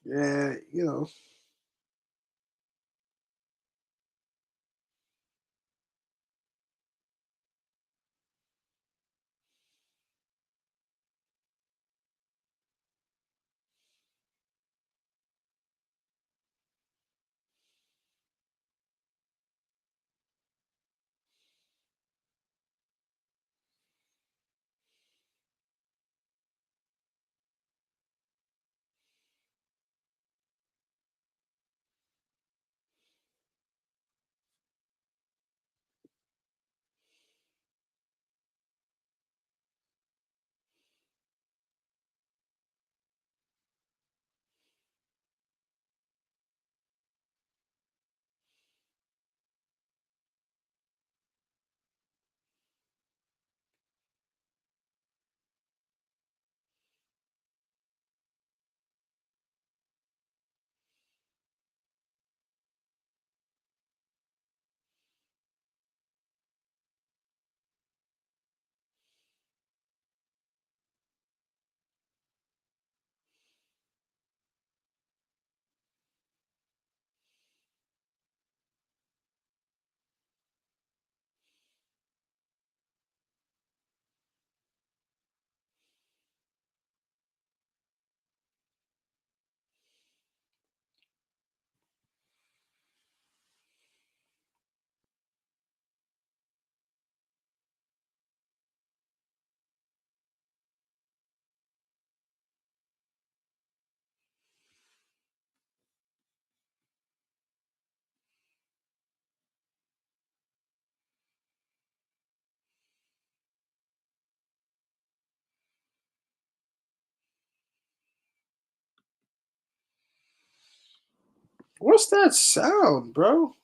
A: Yeah, What's that sound, bro?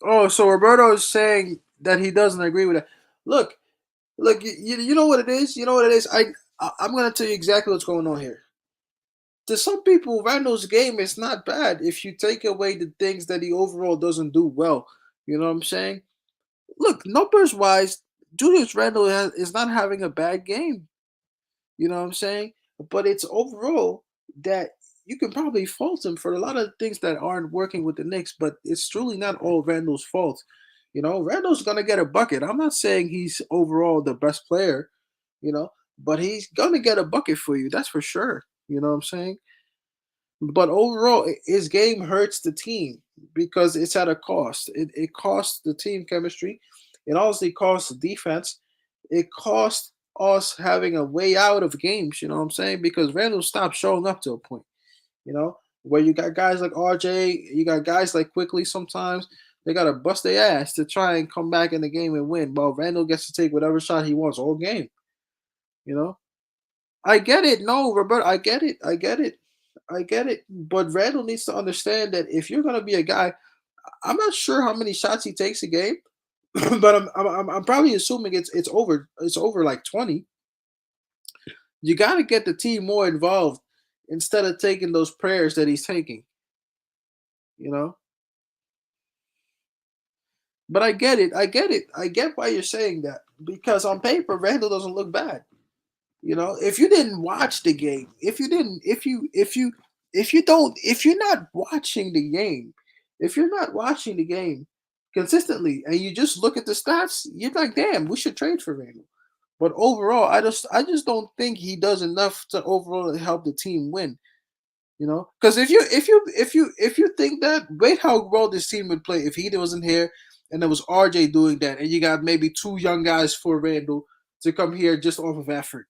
A: Oh, so Roberto is saying that he doesn't agree with that. Look, look, you know what it is. You know what it is. I'm gonna tell you exactly what's going on here. To some people, Randall's game is not bad if you take away the things that he overall doesn't do well. You know what I'm saying? Look, numbers wise, Julius Randle is not having a bad game. You know what I'm saying? But it's overall that you can probably fault him for a lot of things that aren't working with the Knicks, but it's truly not all Randall's fault. You know, Randall's gonna get a bucket. I'm not saying he's overall the best player, you know, but he's gonna get a bucket for you. That's for sure. You know what I'm saying? But overall, his game hurts the team because it's at a cost. It costs the team chemistry. It also costs the defense. It costs us having a way out of games. You know what I'm saying? Because Randall stopped showing up to a point. You know where you got guys like RJ, you got guys like Quickly. Sometimes they gotta bust their ass to try and come back in the game and win. While Randall gets to take whatever shot he wants all game. You know, I get it. No, Roberto, I get it. I get it. I get it. But Randall needs to understand that if you're gonna be a guy, I'm not sure how many shots he takes a game, but I'm probably assuming it's over like 20. You got to get the team more involved instead of taking those prayers that he's taking. You know. But I get it. I get it. I get why you're saying that because on paper Randall doesn't look bad. You know, if you didn't watch the game, if you're not watching the game, if you're not watching the game consistently and you just look at the stats, you're like, damn, we should trade for Randall. But overall, I just don't think he does enough to overall help the team win. You know, because if you think that, wait how well this team would play if he wasn't here and there was RJ doing that, and you got maybe two young guys for Randall to come here just off of effort.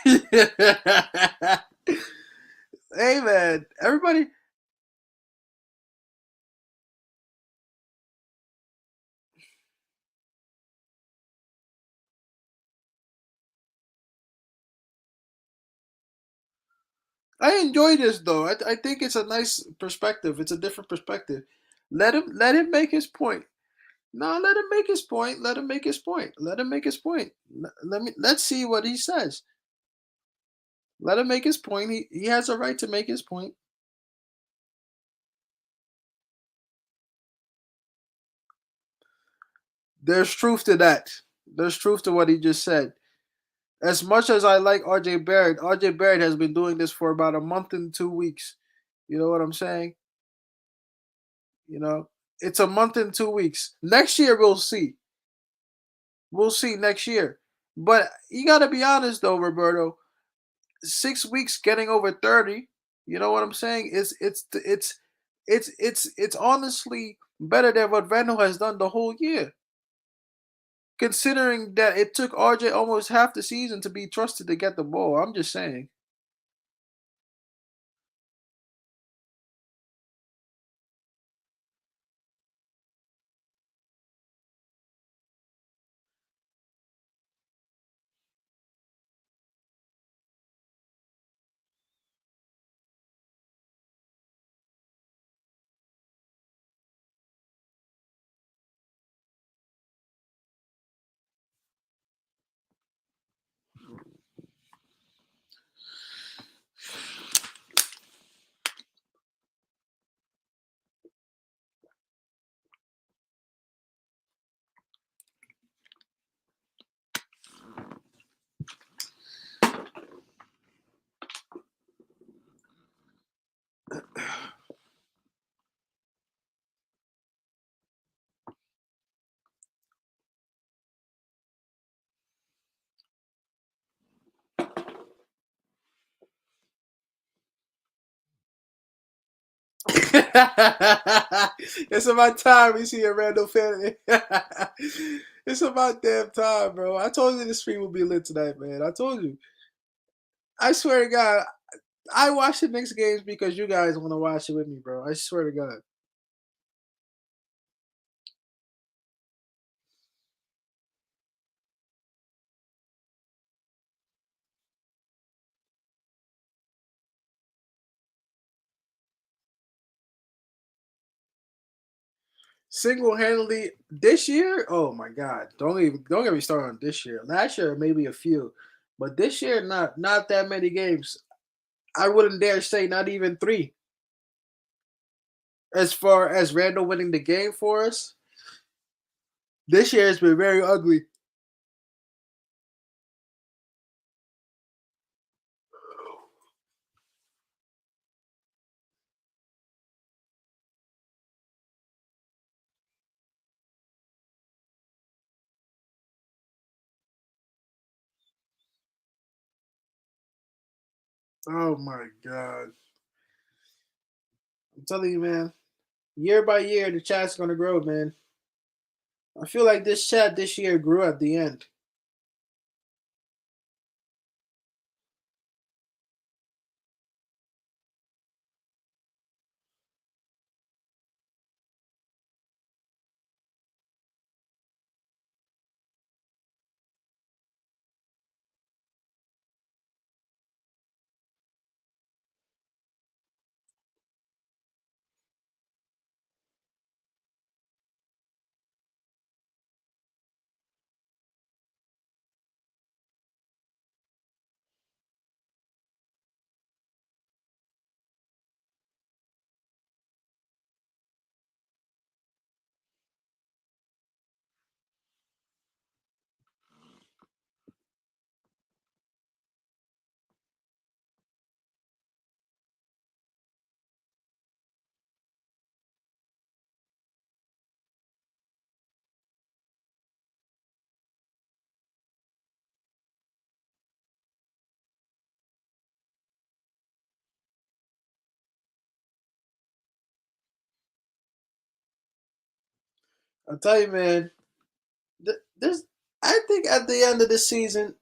A: Hey man, everybody. I enjoy this though. I think it's a nice perspective. It's a different perspective. Let him make his point. No, let him make his point. Let him make his point. Let him make his point. Let's see what he says. Let him make his point. He has a right to make his point. There's truth to that. There's truth to what he just said. As much as I like RJ Barrett has been doing this for about a month and 2 weeks. You know what I'm saying? You know, it's a month and 2 weeks. Next year we'll see. We'll see next year. But you got to be honest though, Roberto. 6 weeks getting over 30. You know what I'm saying? It's honestly better than what Randall has done the whole year. Considering that it took RJ almost half the season to be trusted to get the ball. I'm just saying. It's about time we see a Randall fan. It's about damn time, bro. I told you the stream will be lit tonight, man. I told you. I swear to God, I watch the Knicks games because you guys want to watch it with me, bro. I swear to God. Single handedly this year. Oh my God! Don't get me started on this year. Last year maybe a few, but this year not that many games. I wouldn't dare say not even three. As far as Randall winning the game for us, this year has been very ugly. Oh my God! I'm telling you, man. Year by year, the chat's gonna grow, man. I feel like this chat this year grew at the end. I'll tell you, man. There's, I think at the end of the season,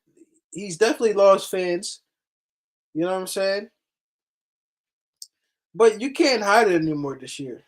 A: He's definitely lost fans. You know what I'm saying? But you can't hide it anymore this year.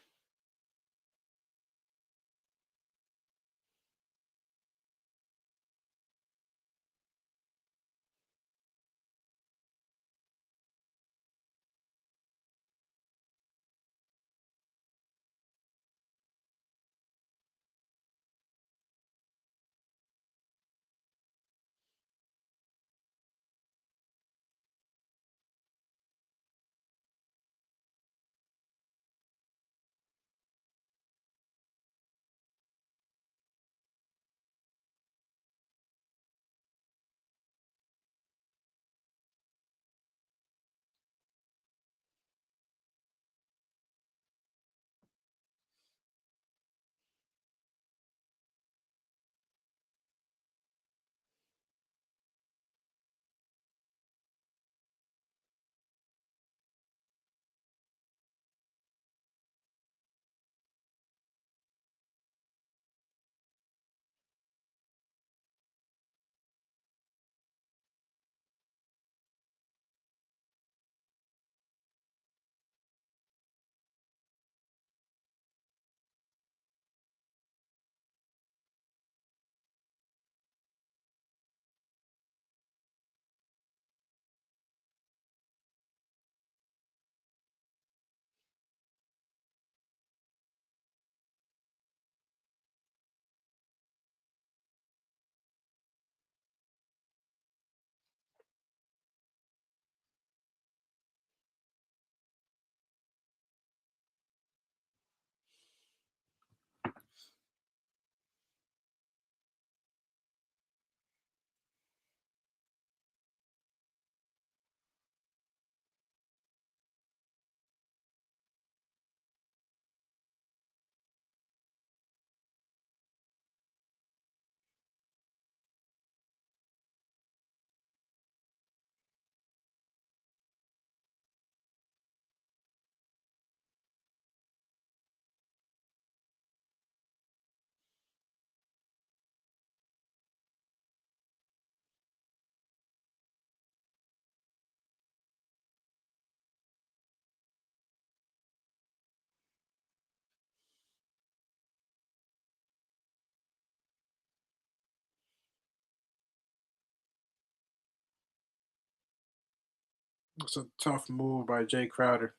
A: It's a tough move by Jay Crowder.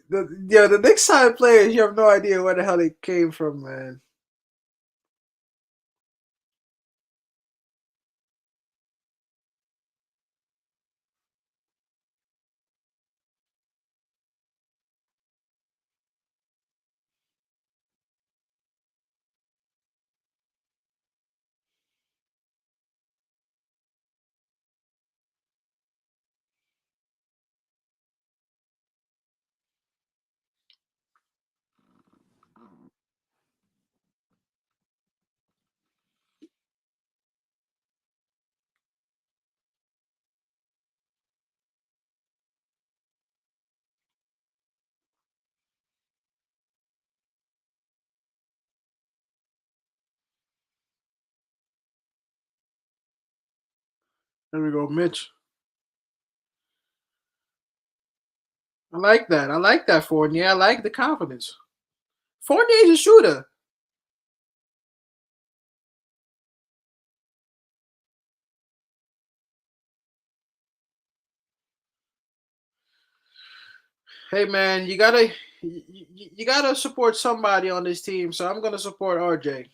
A: The Knicks side players, you have no idea where the hell they came from, man. There we go, Mitch. I like that. I like that, Fournier. I like the confidence. Fournier's a shooter. Hey, man, you gotta support somebody on this team. So I'm gonna support RJ.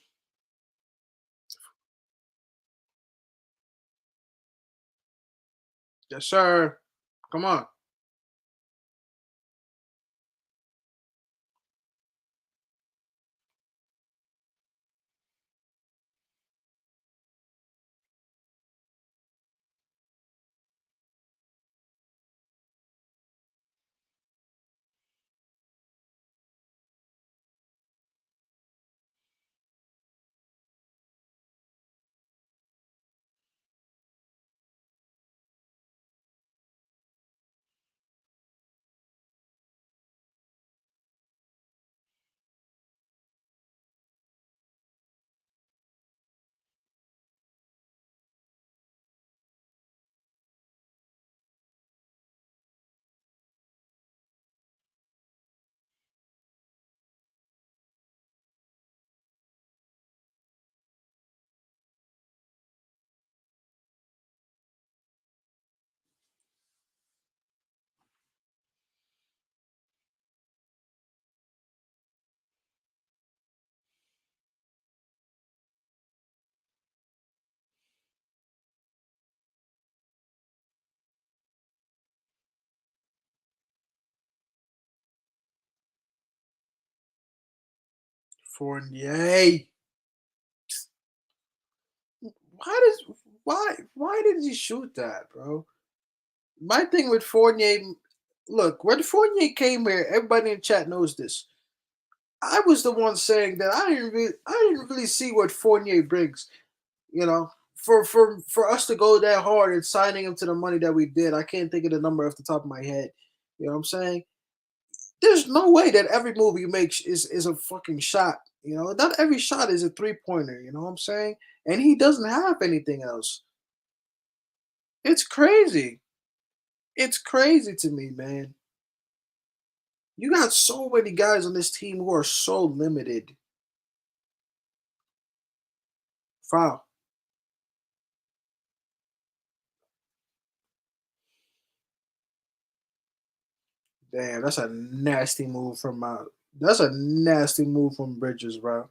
A: Yes, sir. Come on. Fournier. Why did he shoot that, bro? My thing with Fournier, look, when Fournier came here, everybody in chat knows this. I was the one saying that I didn't really see what Fournier brings. You know, for us to go that hard and signing him to the money that we did, I can't think of the number off the top of my head. You know what I'm saying? There's no way that every move you make is a fucking shot. You know, not every shot is a 3-pointer. You know what I'm saying? And he doesn't have anything else. It's crazy. It's crazy to me, man. You got so many guys on this team who are so limited. Foul. Damn, that's a nasty move from my. That's a nasty move from Bridges, bro.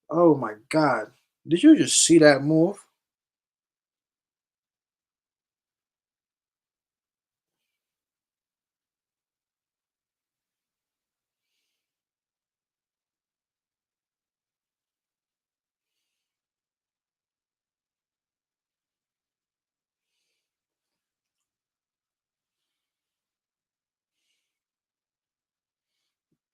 A: Oh my god. Did you just see that move?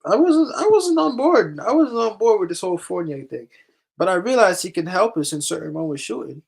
A: I wasn't on board. I wasn't on board with this whole Fournier thing. But I realized he can help us in certain moments shooting.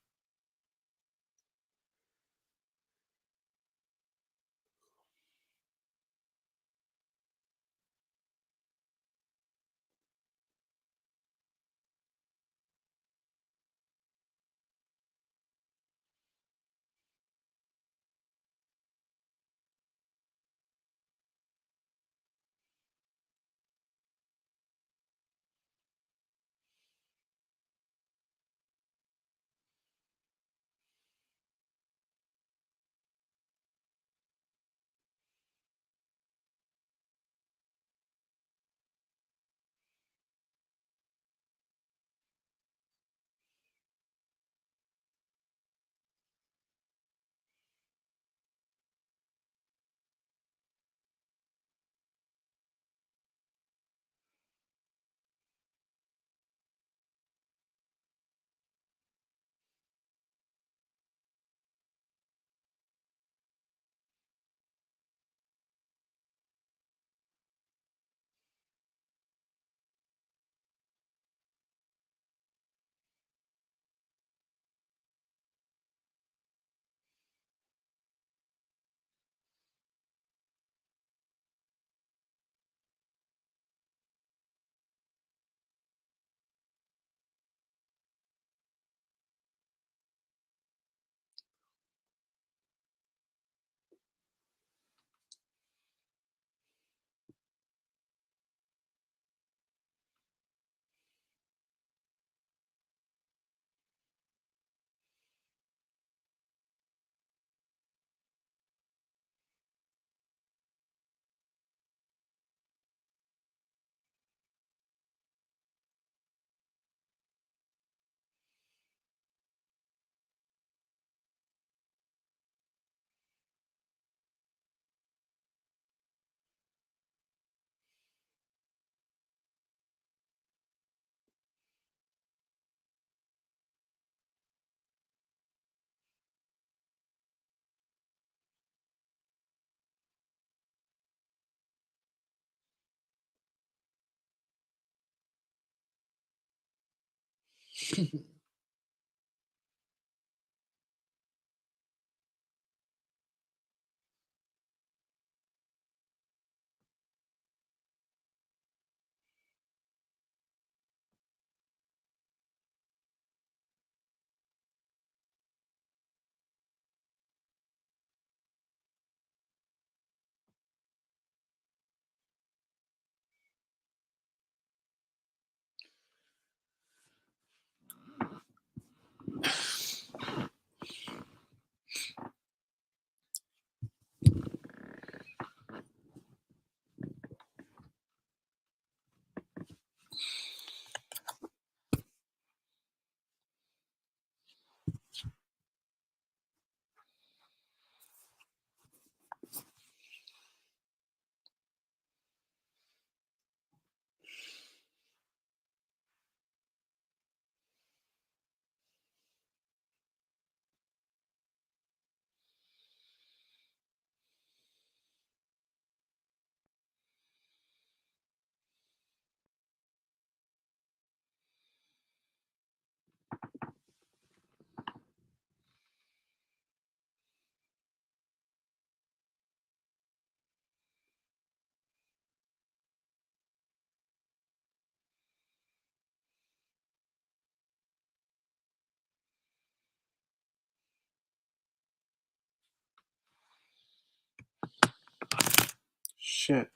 A: Shit.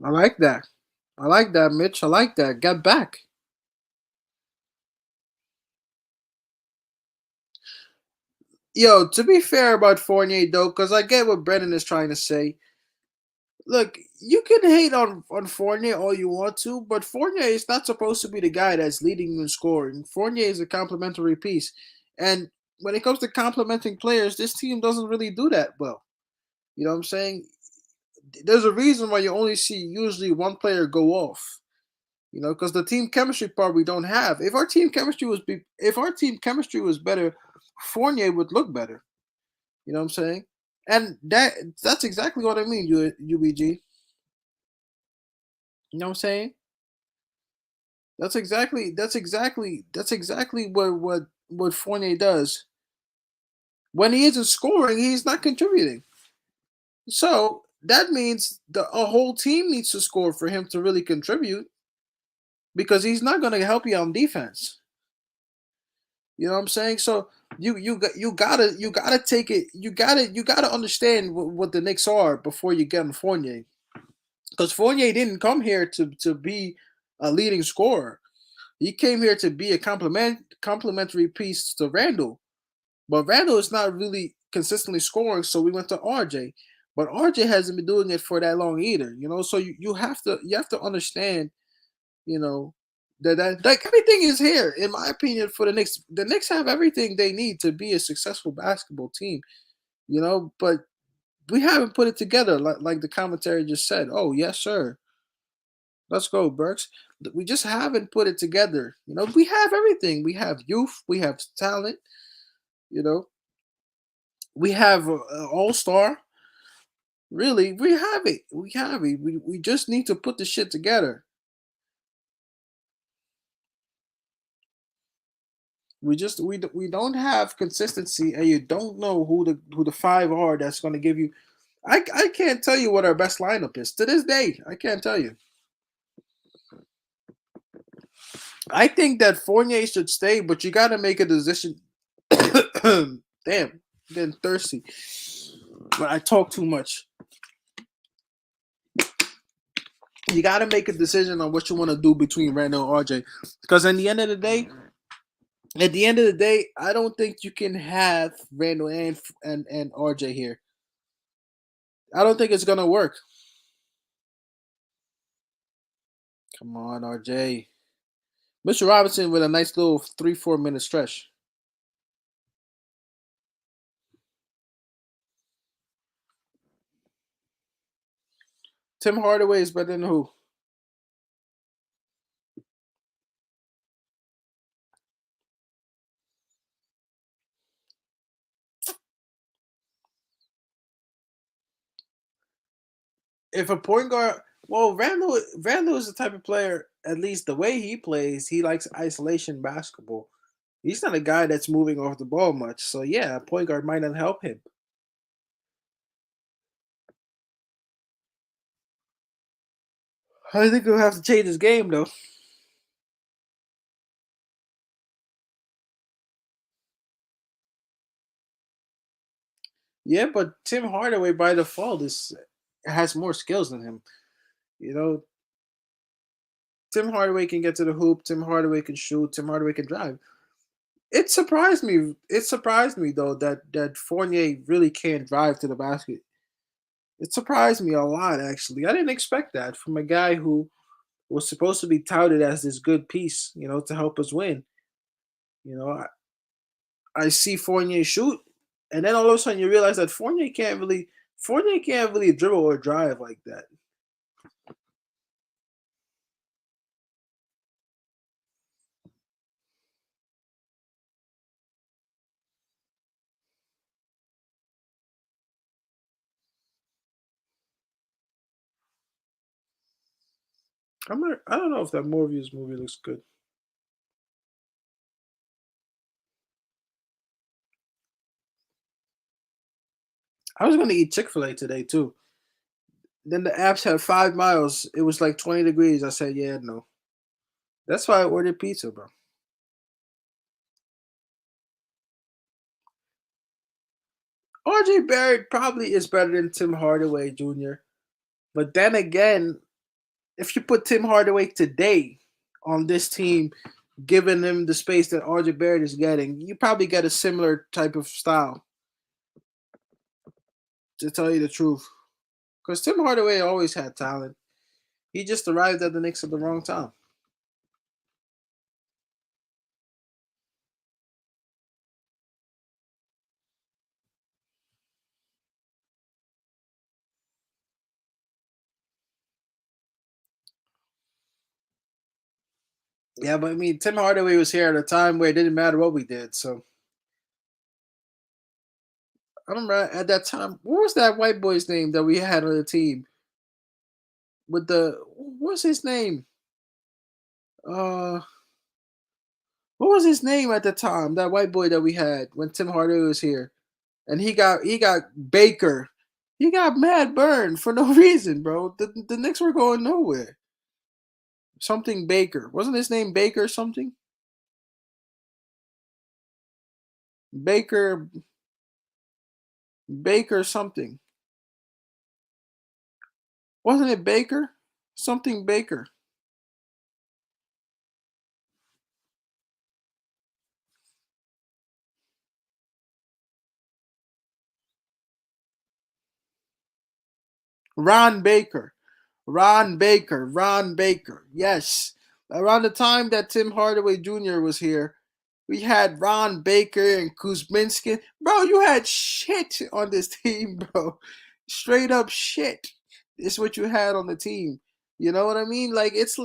A: I like that. I like that, Mitch. I like that. Get back. Yo, to be fair about Fournier though, because I get what Brennan is trying to say. Look, you can hate on Fournier all you want to, but Fournier is not supposed to be the guy that's leading you in scoring. Fournier is a complementary piece, and when it comes to complementing players, this team doesn't really do that well. You know what I'm saying? There's a reason why you only see usually one player go off. You know, because the team chemistry part we don't have. If our team chemistry was better, Fournier would look better. You know what I'm saying? And that's exactly what I mean, UBG. You know what I'm saying? That's exactly what Fournier does. When he isn't scoring, he's not contributing. So that means a whole team needs to score for him to really contribute because he's not going to help you on defense. You know what I'm saying? So you gotta take it. You gotta understand what the Knicks are before you get on Fournier, because Fournier didn't come here to be a leading scorer. He came here to be a complementary piece to Randall. But Randall is not really consistently scoring, so we went to RJ. But RJ hasn't been doing it for that long either, you know. So you have to understand, you know, that like everything is here, in my opinion, for the Knicks. The Knicks have everything they need to be a successful basketball team, you know, but we haven't put it together like the commentary just said. Oh, yes, sir. Let's go, Burks. We just haven't put it together. You know, we have everything. We have youth, we have talent, you know, we have an all-star. Really, we have it. We have it. We just need to put the shit together. We don't have consistency, and you don't know who the five are that's going to give you. I can't tell you what our best lineup is to this day. I can't tell you. I think that Fournier should stay, but you got to make a decision. Damn, I'm getting thirsty. But I talk too much. You got to make a decision on what you want to do between Randall and RJ, because at the end of the day, I don't think you can have Randall and RJ here. I don't think it's gonna work. Come on, RJ. Mr. Robinson with a nice little 3-4 minute stretch. Tim Hardaway is better than who? If a point guard, well, Randall is the type of player. At least the way he plays, he likes isolation basketball. He's not a guy that's moving off the ball much. So yeah, a point guard might not help him. I think he'll have to change his game though. Yeah, but Tim Hardaway by default is has more skills than him. You know, Tim Hardaway can get to the hoop. Tim Hardaway can shoot. Tim Hardaway can drive. It surprised me. It surprised me though that Fournier really can't drive to the basket. It surprised me a lot actually. I didn't expect that from a guy who was supposed to be touted as this good piece, you know, to help us win. You know, I see Fournier shoot, and then all of a sudden you realize that Fournier can't really dribble or drive like that. I don't know if that Morbius movie looks good. I was gonna eat Chick-fil-A today too. Then the apps had 5 miles. It was like 20 degrees. I said, yeah, no. That's why I ordered pizza, bro. RJ Barrett probably is better than Tim Hardaway Jr. But then again, if you put Tim Hardaway today on this team, giving him the space that RJ Barrett is getting, you probably get a similar type of style, to tell you the truth. Because Tim Hardaway always had talent. He just arrived at the Knicks at the wrong time. Yeah, but I mean, Tim Hardaway was here at a time where it didn't matter what we did. So I remember at that time, what was that white boy's name that we had on the team with the what's his name? Uh, what was his name at the time? That white boy that we had when Tim Hardaway was here, and he got Baker. He got mad burned for no reason, bro. The Knicks were going nowhere. Something Baker, wasn't his name Baker something? Baker Baker something. Wasn't it Baker? Something Baker. Ron Baker. Ron Baker. Ron Baker. Yes. Around the time that Tim Hardaway Jr. was here, we had Ron Baker and Kuzminski. Bro, you had shit on this team, bro. Straight up shit. It's what you had on the team. You know what I mean? Like it's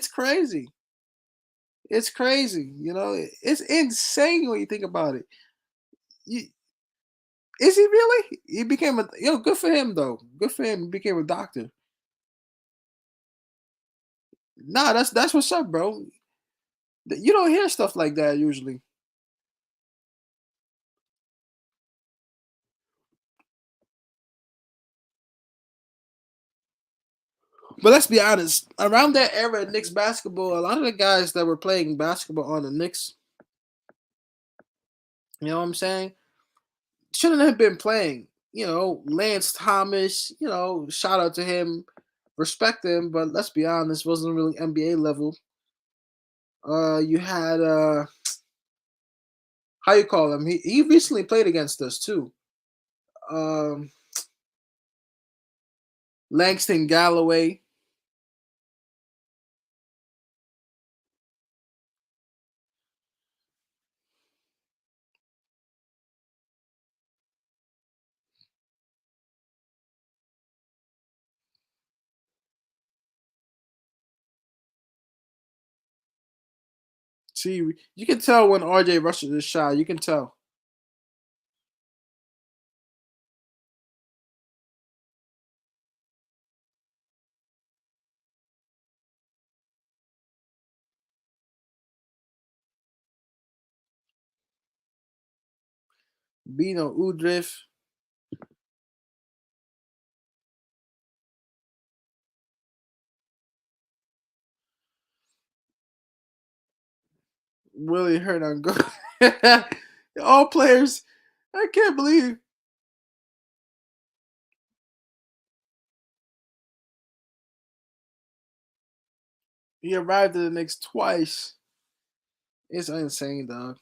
A: crazy. It's crazy. You know, it's insane when you think about it. You, is he really? He became a good for him though. Good for him. He became a doctor. Nah, that's what's up, bro. You don't hear stuff like that usually. But let's be honest. Around that era of Knicks basketball, a lot of the guys that were playing basketball on the Knicks, you know what I'm saying, shouldn't have been playing. You know, Lance Thomas. You know, shout out to him, respect him. But let's be honest, wasn't really NBA level. You had how you call him? He recently played against us too. Um, Langston Galloway. See, you can tell when RJ rushes his shot. You can tell. Bino Udrif. Willie hurt on go. All players. I can't believe he arrived at the Knicks twice. It's insane, dog.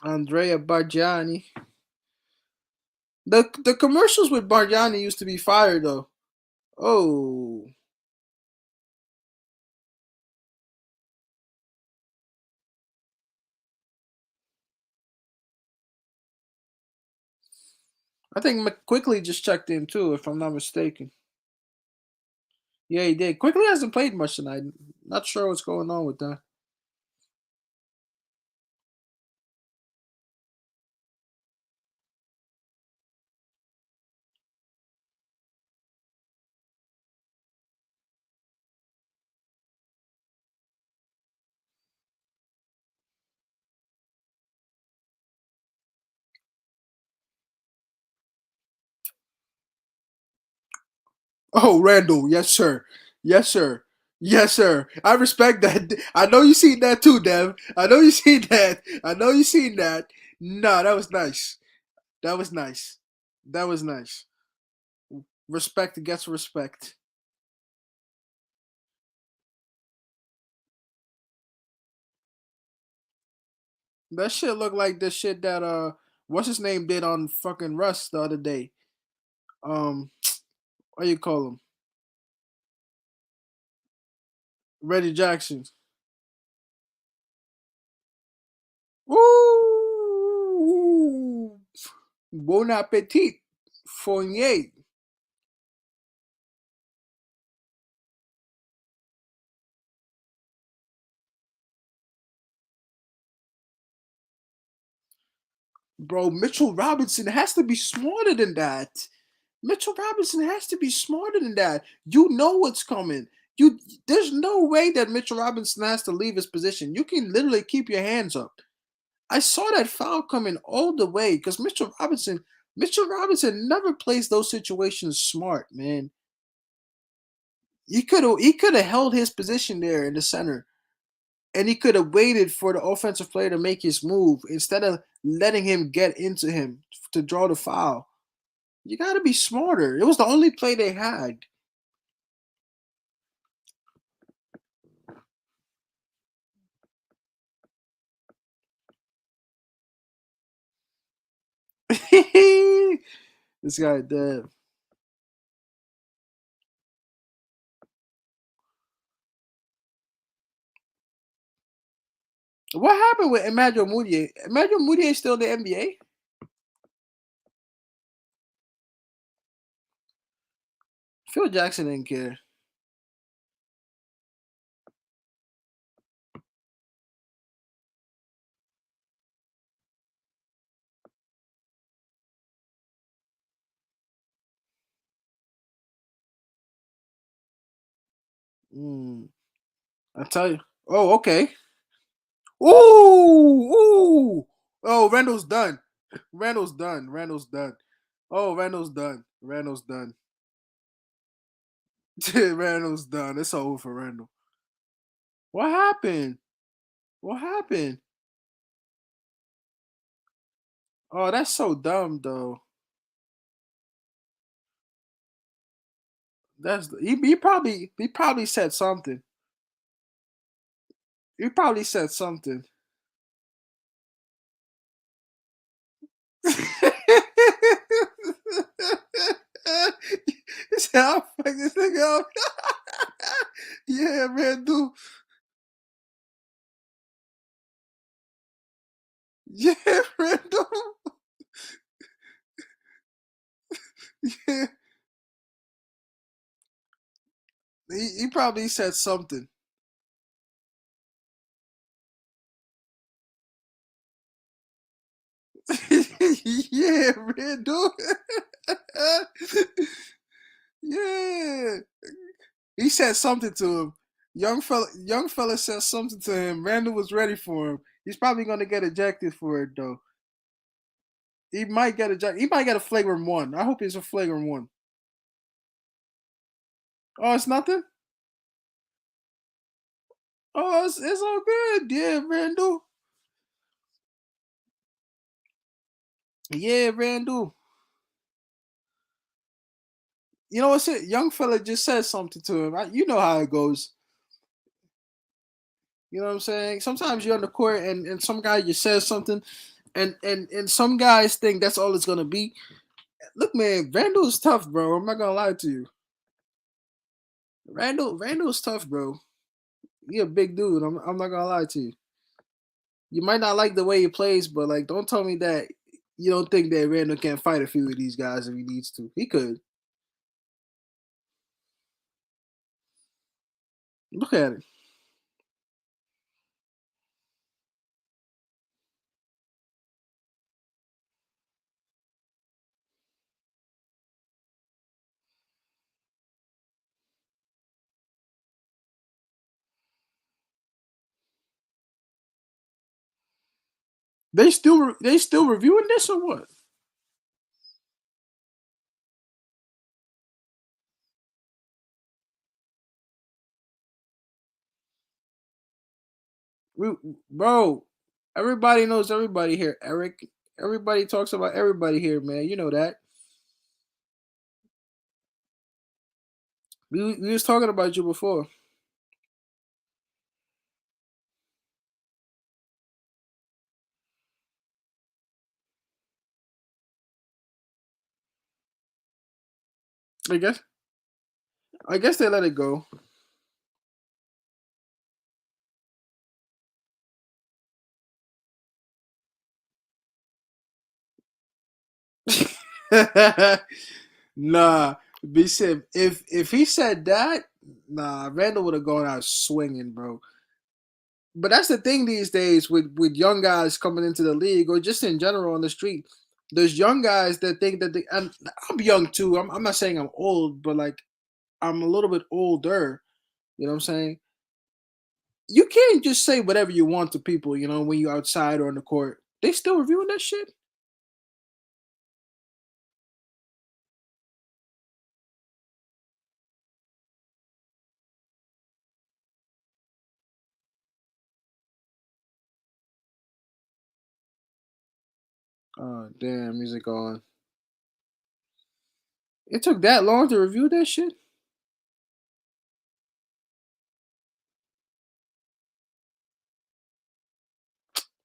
A: Andrea Bargiani. The commercials with Bargiani used to be fire though. Oh, I think Quickly just checked in too, if I'm not mistaken. Yeah, he did. Quickly hasn't played much tonight. Not sure what's going on with that. Oh, Randall, yes sir, yes sir, yes sir. I respect that. I know you seen that too, Dev. I know you seen that. I know you seen that. No, that was nice. That was nice. That was nice. Respect gets respect. That shit looked like the shit that what's his name did on fucking Rust the other day. Um, what do you call him? Reggie Jackson. Woo! Bon appetit, Fournier. Bro, Mitchell Robinson has to be smarter than that. Mitchell Robinson has to be smarter than that. You know what's coming. You There's no way that Mitchell Robinson has to leave his position. You can literally keep your hands up. I saw that foul coming all the way because Mitchell Robinson never plays those situations smart, man. He could have held his position there in the center, and he could have waited for the offensive player to make his move instead of letting him get into him to draw the foul. You got to be smarter. It was the only play they had. This guy dead. What happened with Emmanuel Mudiay? Emmanuel Mudiay is still in the NBA? Phil Jackson didn't care. Mm, I tell you. Oh, okay. Ooh, ooh. Oh, Randall's done. Randall's done. Randall's done. Oh, Randall's done. Randall's done. Randall's done. It's over for Randall. What happened? What happened? Oh, that's so dumb, though. He probably said something. He probably said something. He said, "I'll fuck this nigga up." Yeah, man, dude. Yeah, Randall. Yeah, he probably said something. Yeah, Randall. Yeah, he said something to him. Young fella said something to him. Randall was ready for him. He's probably gonna get ejected for it though. He might get ejected. He might get a flagrant one. I hope it's a flagrant one. Oh, it's nothing. Oh, it's all good. Yeah, Randall. Yeah, Randall. You know what's it? Young fella just said something to him. You know how it goes. You know what I'm saying? Sometimes you're on the court and some guy just says something and some guys think that's all it's gonna be. Look, man, Randall's tough, bro. I'm not gonna lie to you. Randall's tough, bro. He a big dude. I'm not gonna lie to you. You might not like the way he plays, but like, don't tell me that You don't think that Randall can't fight a few of these guys if he needs to? He could. Look at it. They still reviewing this or what? We, bro, everybody knows everybody here. Eric, everybody talks about everybody here, man. You know that. We was talking about you before. I guess. I guess they let it go. Nah, be said if he said that, nah, Randall would have gone out swinging, bro. But that's the thing these days with young guys coming into the league or just in general on the street. There's young guys that think that I'm young too. I'm not saying I'm old, but like I'm a little bit older. You know what I'm saying? You can't just say whatever you want to people. You know when you're outside or on the court. They still reviewing that shit. Oh damn, music on. It took that long to review that shit.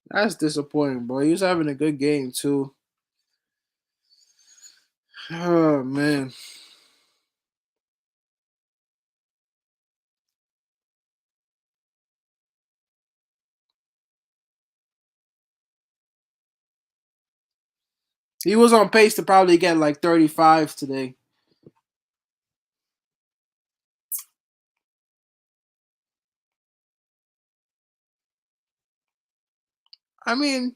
A: That's disappointing, bro. He was having a good game too. Oh man, he was on pace to probably get like 35 today. I mean,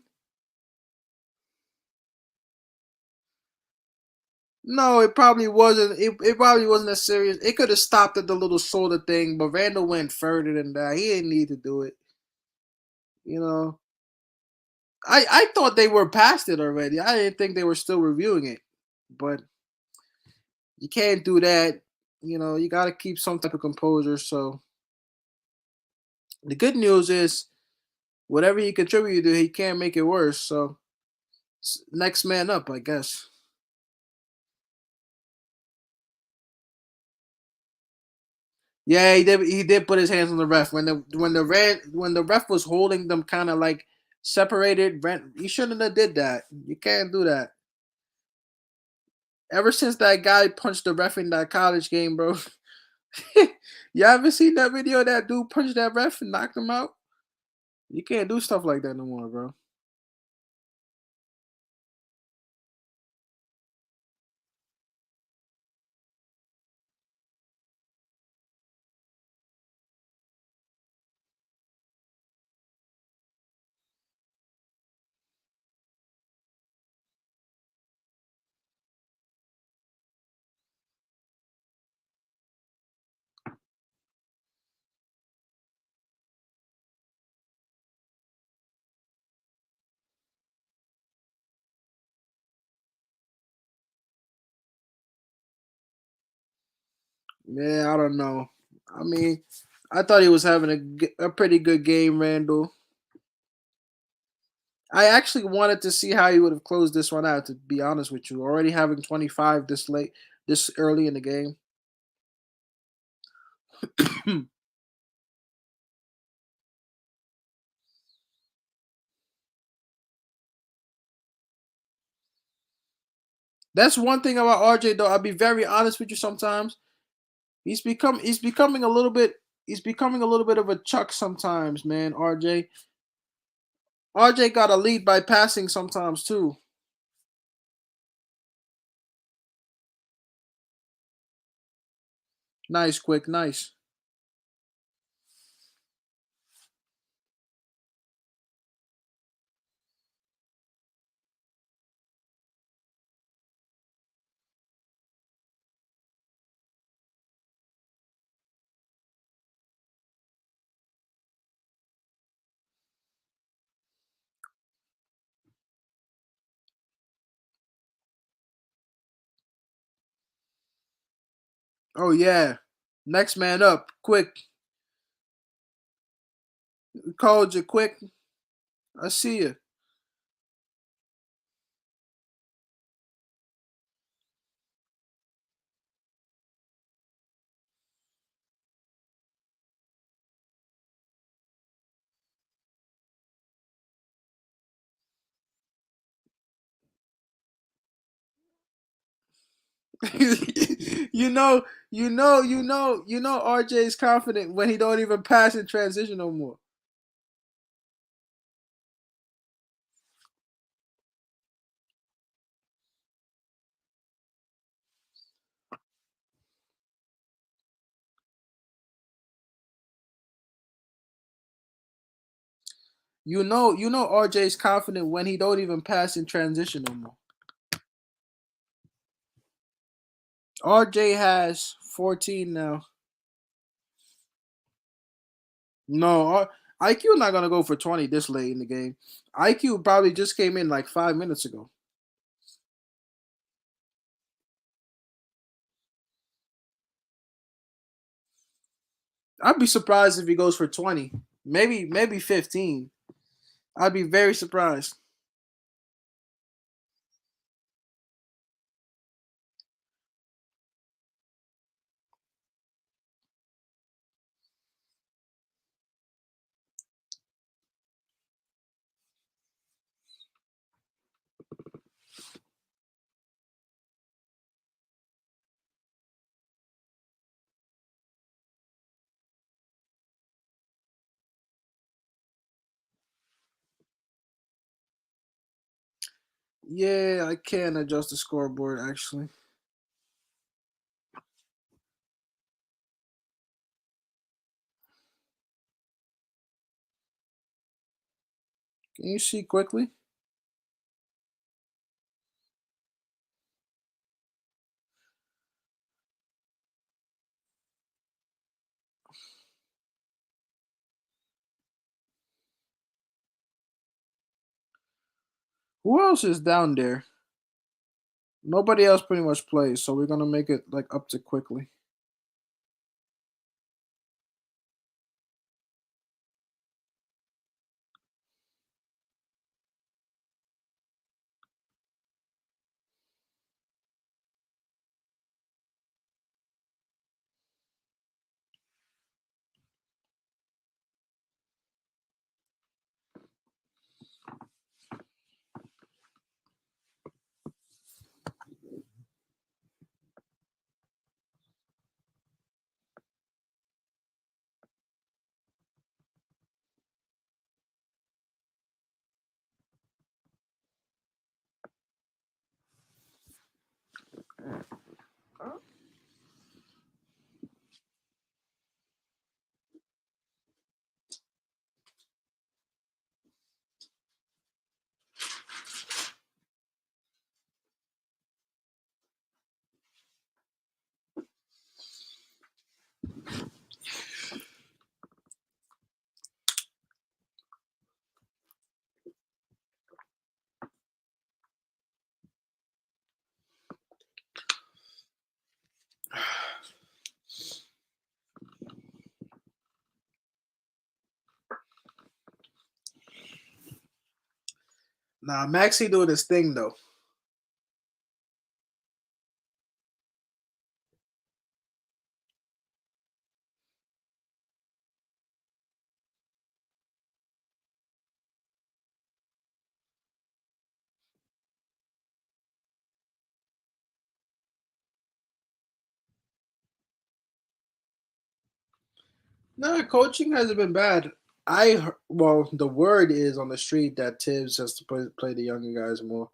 A: no, it probably wasn't. It probably wasn't as serious. It could have stopped at the little shoulder thing, but Randall went further than that. He didn't need to do it. You know, I thought they were past it already. I didn't think they were still reviewing it, but you can't do that. You know, you got to keep some type of composure. So the good news is, whatever he contributed, he can't make it worse. So next man up, I guess. Yeah, he did. He did put his hands on the ref when the ref was holding them kind of like separated. He shouldn't have did that. You can't do that. Ever since that guy punched the ref in that college game, bro. You haven't seen that video? That dude punched that ref and knocked him out. You can't do stuff like that no more, bro. Yeah, I don't know. I mean, I thought he was having a pretty good game, Randall. I actually wanted to see how he would have closed this one out. To be honest with you, already having 25 this late, this early in the game. That's one thing about RJ though. I'll be very honest with you. Sometimes he's becoming a little bit of a chuck sometimes, man. RJ got a lead by passing sometimes too. Nice, quick, nice. Oh yeah. Next man up, quick. Called you quick. I see you. RJ is confident when he don't even pass in transition no more. RJ is confident when he don't even pass in transition no more. RJ has 14 now. No, IQ not gonna go for 20 this late in the game. IQ probably just came in like 5 minutes ago. I'd be surprised if he goes for 20. Maybe 15. I'd be very surprised. Yeah, I can adjust the scoreboard actually. Can you see quickly? Who else is down there? Nobody else pretty much plays, so we're gonna make it like up to quickly. Nah, Maxi doing his thing though. No, coaching hasn't been bad. Well, the word is on the street that Tibbs has to play the younger guys more.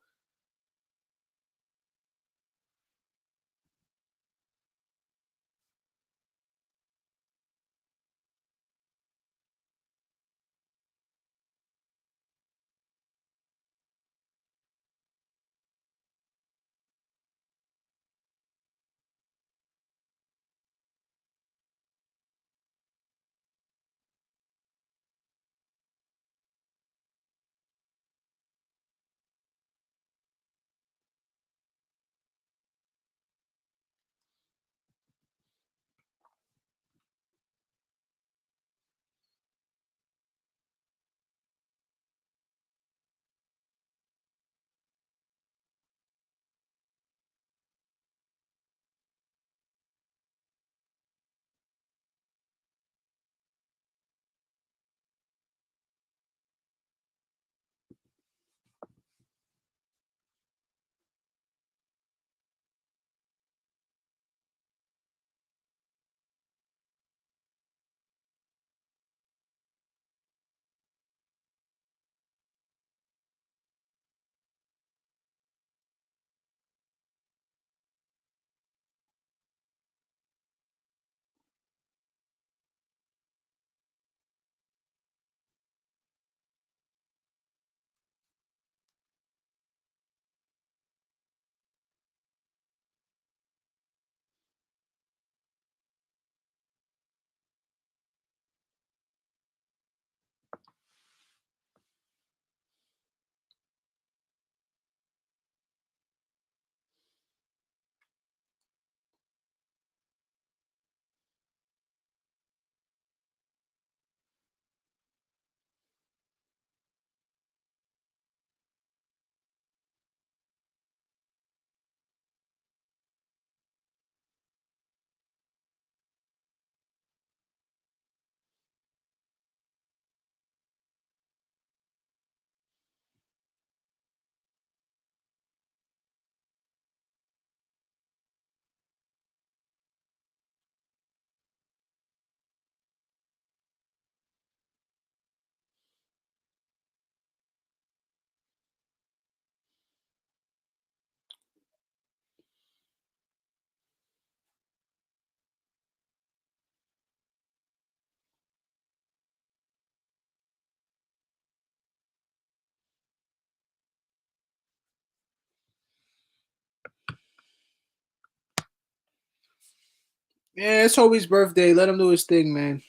A: Yeah, it's Hobie's birthday. Let him do his thing, man.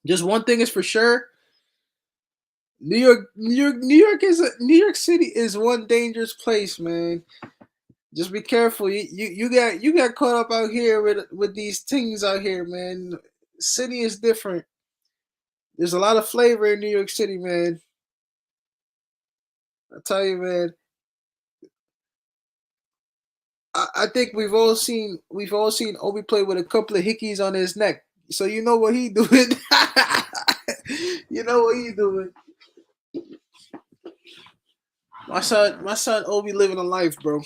A: Just one thing is for sure. New York City is one dangerous place, man. Just be careful. You got caught up out here with these things out here, man. City is different. There's a lot of flavor in New York City, man. I tell you, man. I think we've all seen Obi play with a couple of hickeys on his neck. So you know what he doing. You know what he doing. My son Obi living a life, bro.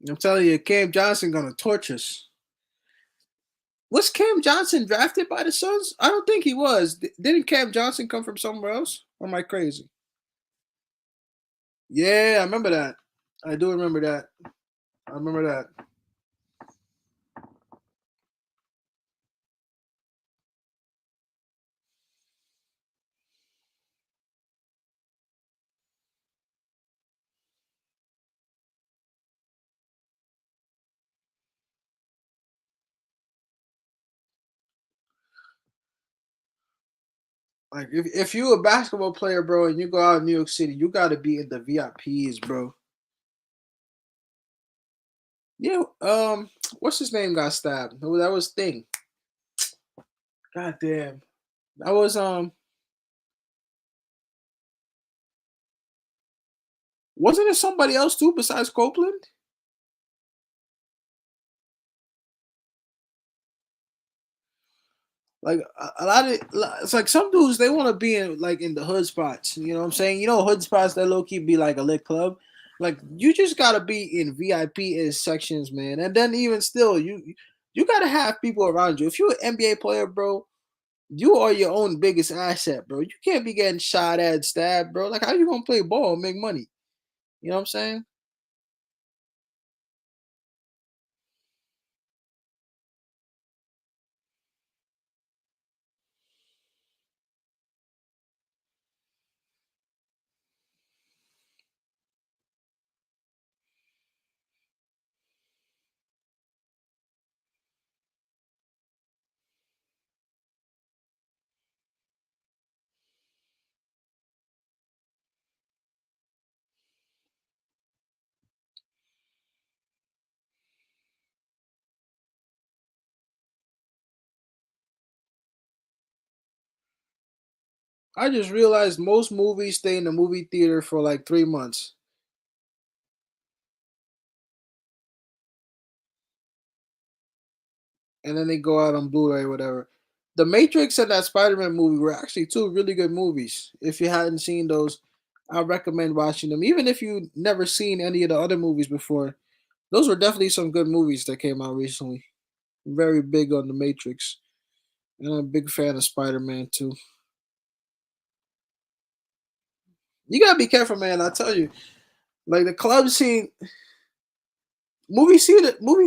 A: I'm telling you, Cam Johnson gonna torch us. Was Cam Johnson drafted by the Suns? I don't think he was. Didn't Cam Johnson come from somewhere else? Or am I crazy? Yeah, I remember that. I do remember that. I remember that. Like if you a basketball player, bro, and you go out in New York City, you got to be in the VIPs, bro. Yeah. What's his name got stabbed? Oh, that was Thing. God damn. That was Wasn't it somebody else too besides Copeland? Like a lot of it's like some dudes they want to be in like in the hood spots. You know what I'm saying? You know hood spots that low key be like a lit club. Like you just gotta be in VIP is sections, man. And then even still, you gotta have people around you. If you're an NBA player, bro, you are your own biggest asset, bro. You can't be getting shot at, stabbed, bro. Like how you gonna play ball and make money? You know what I'm saying? I just realized most movies stay in the movie theater for like 3 months. And then they go out on Blu-ray, or whatever. The Matrix and that Spider-Man movie were actually two really good movies. If you hadn't seen those, I recommend watching them. Even if you never seen any of the other movies before, those were definitely some good movies that came out recently. I'm very big on the Matrix, and I'm a big fan of Spider-Man too. You gotta be careful, man. I tell you, like the club scene, movie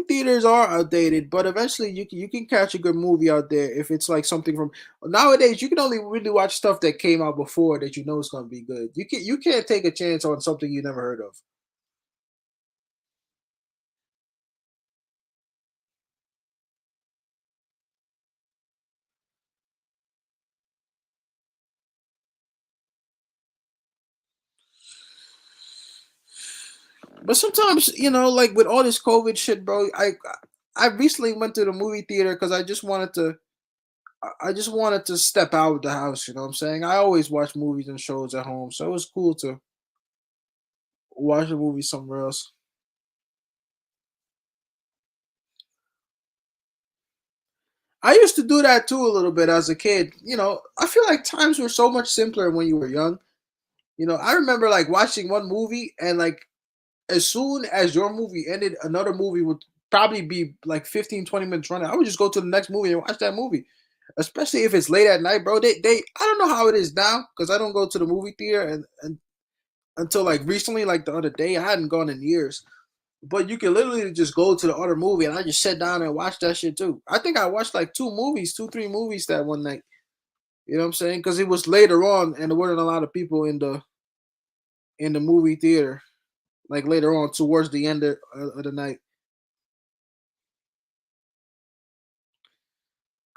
A: theaters are outdated, but eventually you can catch a good movie out there if it's like something from nowadays. You can only really watch stuff that came out before that you know is going to be good. You can't take a chance on something you never heard of. But sometimes like with all this COVID shit, bro. I recently went to the movie theater because I just wanted to step out of the house. You know what I'm saying? I always watch movies and shows at home, so it was cool to watch a movie somewhere else. I used to do that too a little bit as a kid. I feel like times were so much simpler when you were young. I remember like watching one movie and like as soon as your movie ended, another movie would probably be like 15, 20 minutes running. I would just go to the next movie and watch that movie. Especially if it's late at night, bro. They I don't know how it is now because I don't go to the movie theater and until like recently, like the other day. I hadn't gone in years. But you can literally just go to the other movie and I just sat down and watched that shit too. I think I watched like three movies that one night. You know what I'm saying? Because it was later on and there weren't a lot of people in the in the movie theater, like later on towards the end of the night.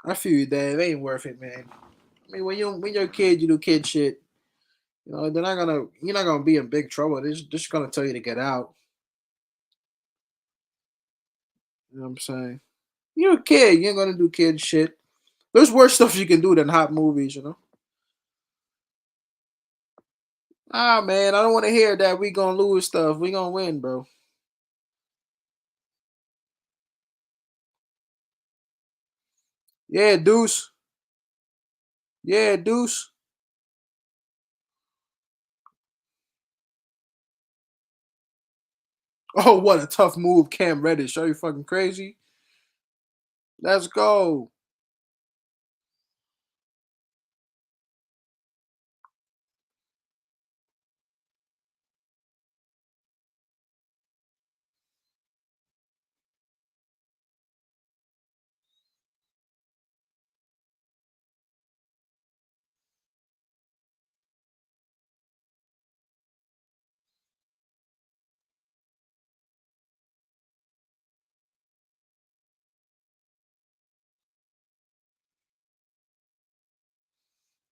A: I feel you, Dave. It ain't worth it, man. I mean, when you're a kid, you do kid shit. You know, you're not gonna be in big trouble. They're just gonna tell you to get out. You know what I'm saying? You're a kid. You ain't gonna do kid shit. There's worse stuff you can do than hot movies. You know? Ah, man, I don't want to hear that we gonna lose stuff. We gonna win, bro. Yeah, Deuce. Yeah, Deuce. Oh, what a tough move, Cam Reddish. Are you fucking crazy? Let's go.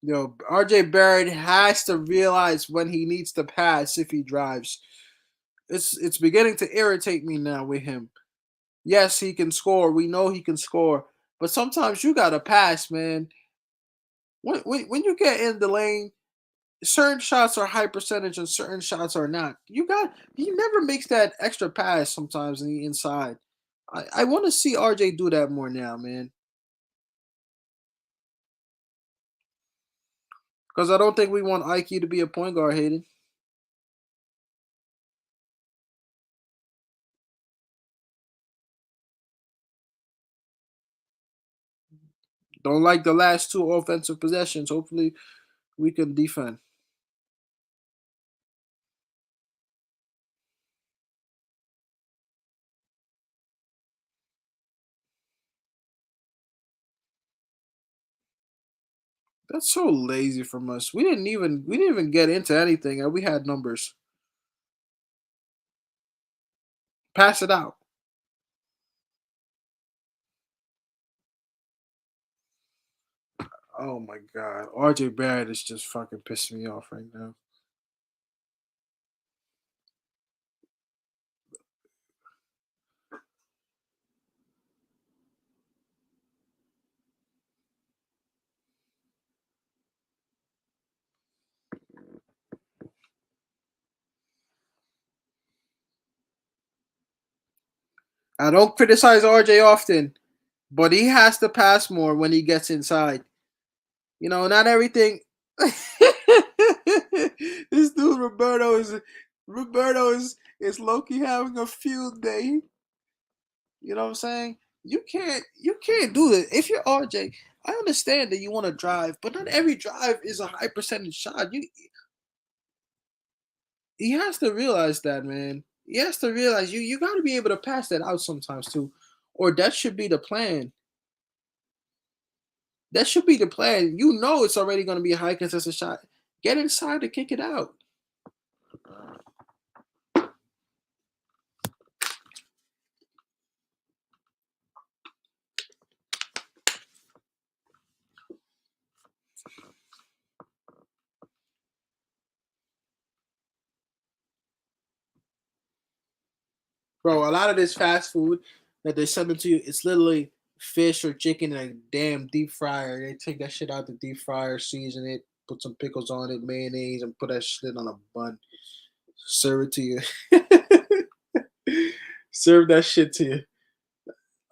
A: Yo, RJ Barrett has to realize when he needs to pass if he drives. It's beginning to irritate me now with him. Yes, he can score. We know he can score, but sometimes you gotta pass, man. When you get in the lane, certain shots are high percentage and certain shots are not. He never makes that extra pass sometimes in the inside. I want to see RJ do that more now, man. Because I don't think we want IQ to be a point guard, Hayden. Don't like the last two offensive possessions. Hopefully, we can defend. That's so lazy from us. We didn't even get into anything, and we had numbers. Pass it out. Oh my god, RJ Barrett is just fucking pissing me off right now. I don't criticize RJ often, but he has to pass more when he gets inside. You know, not everything. This dude Roberto is Loki having a field day. You know what I'm saying? You can't do this. If you're RJ, I understand that you want to drive, but not every drive is a high percentage shot. He has to realize that, man. He has to realize you got to be able to pass that out sometimes too, or that should be the plan. That should be the plan. You know it's already going to be a high contested shot. Get inside to kick it out. Bro, a lot of this fast food that they send it to you, it's literally fish or chicken in a damn deep fryer. They take that shit out the deep fryer, season it, put some pickles on it, mayonnaise, and put that shit on a bun. Serve it to you. Serve that shit to you.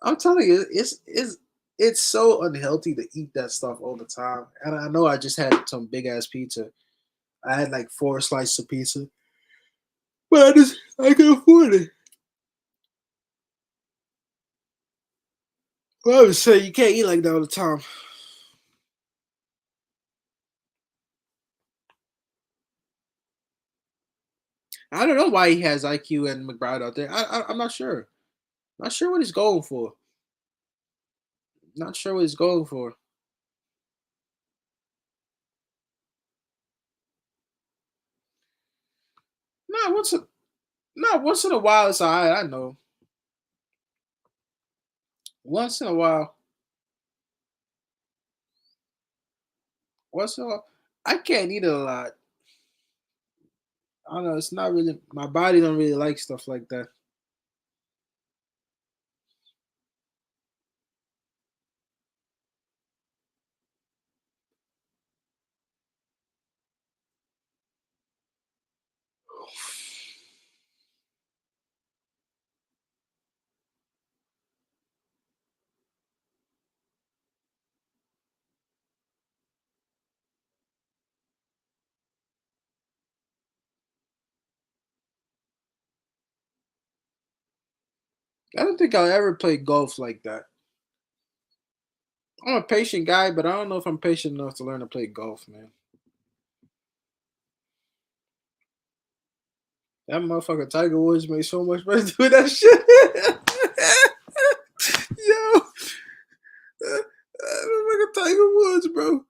A: I'm telling you, it's so unhealthy to eat that stuff all the time. And I know I just had some big ass pizza. I had like four slices of pizza, but I can afford it. Well, I would say you can't eat like that all the time. I don't know why he has IQ and McBride out there. I'm not sure. Not sure what he's going for. Not sure what he's going for. Not once. Not once in a while. It's alright. I know. Once in a while. Once in a while. I can't eat it a lot. I don't know. It's not really. My body don't really like stuff like that. I don't think I'll ever play golf like that. I'm a patient guy, but I don't know if I'm patient enough to learn to play golf, man. That motherfucker Tiger Woods made so much money doing that shit. Yo, motherfucker Tiger Woods, bro.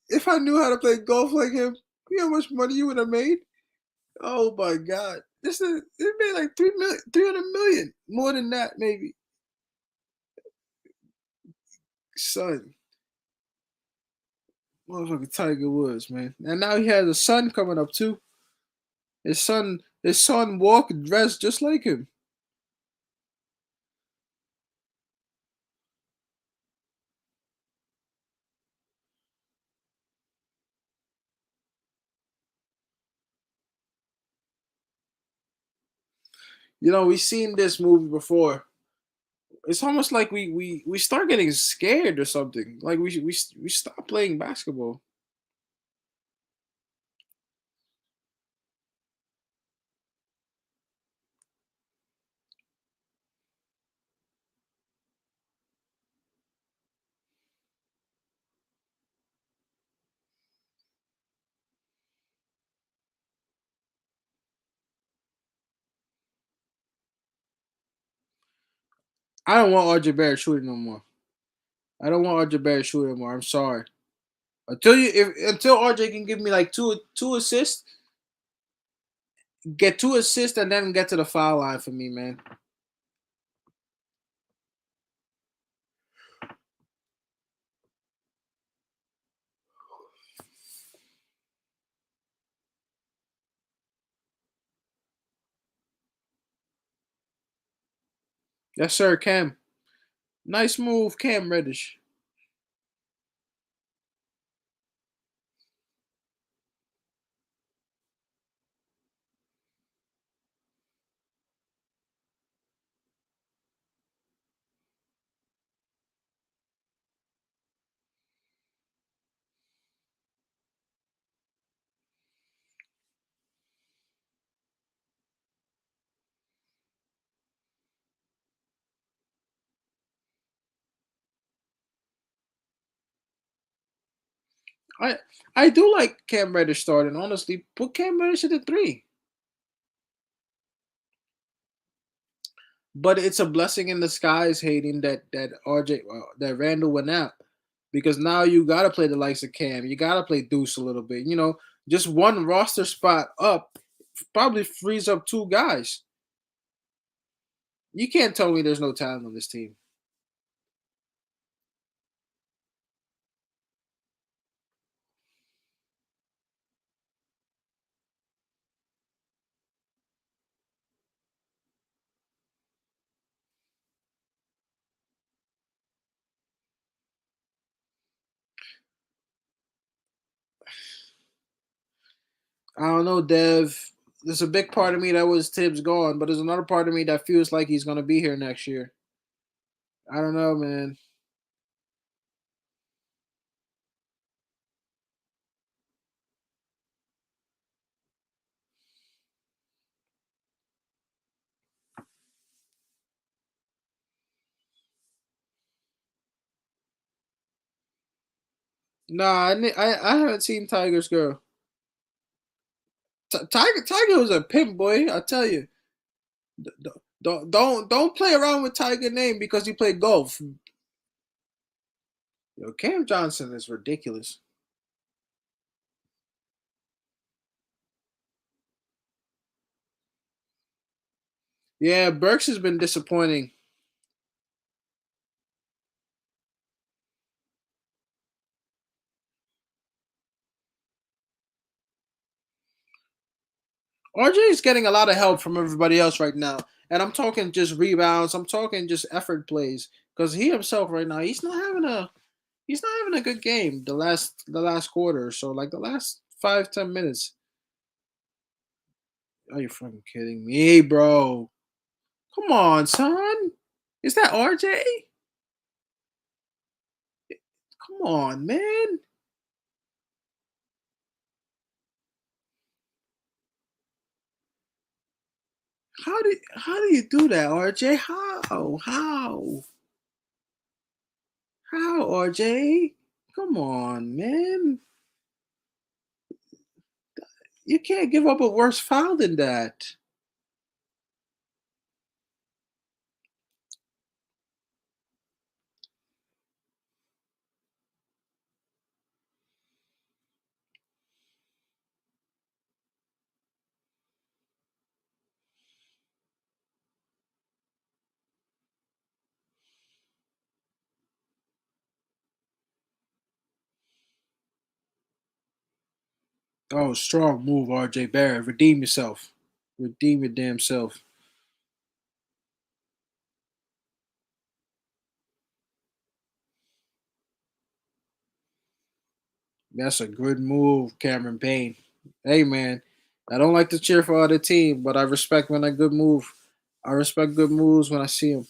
A: If I knew how to play golf like him, you know how much money you would have made? Oh my god. This is it made like 3 million, 300 million. More than that, maybe. Son. Motherfucker Tiger Woods, man. And now he has a son coming up too. His son walk dressed just like him. You know, we've seen this movie before. It's almost like we start getting scared or something. Like we stop playing basketball. I don't want RJ Barrett shooting no more. I don't want RJ Barrett shooting no more. I'm sorry. Until RJ can give me like two assists, get 2 assists, and then get to the foul line for me, man. Yes, sir, Cam. Nice move, Cam Reddish. I I do like Cam Reddish starting. Honestly, put Cam Reddish at the three. But it's a blessing in disguise, hating that RJ that Randall went out because now you got to play the likes of Cam. You got to play Deuce a little bit. You know, just one roster spot up probably frees up two guys. You can't tell me there's no talent on this team. I don't know, Dev. There's a big part of me that was Tibbs gone, but there's another part of me that feels like he's gonna be here next year. I don't know, man. Nah, I haven't seen Tiger's girl. Tiger was a pimp boy. I tell you. Don't play around with Tiger name because he played golf. Yo, Cam Johnson is ridiculous. Yeah, Burks has been disappointing. RJ is getting a lot of help from everybody else right now, and I'm talking just rebounds. I'm talking just effort plays because he himself right now he's not having a good game the last quarter. So like the last 5-10 minutes. Are you fucking kidding me, bro? Come on, son. Is that RJ? Come on, man. How do you do that, RJ? How, RJ? Come on, man. You can't give up a worse foul than that. Oh, strong move, RJ Barrett. Redeem yourself. Redeem your damn self. That's a good move, Cameron Payne. Hey, man. I don't like to cheer for other team, but I respect when a good move. I respect good moves when I see them.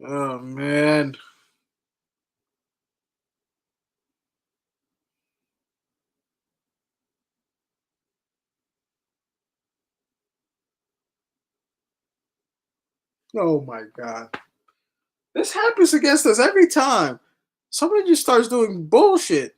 A: Oh man. Oh my god. This happens against us every time. Somebody just starts doing bullshit.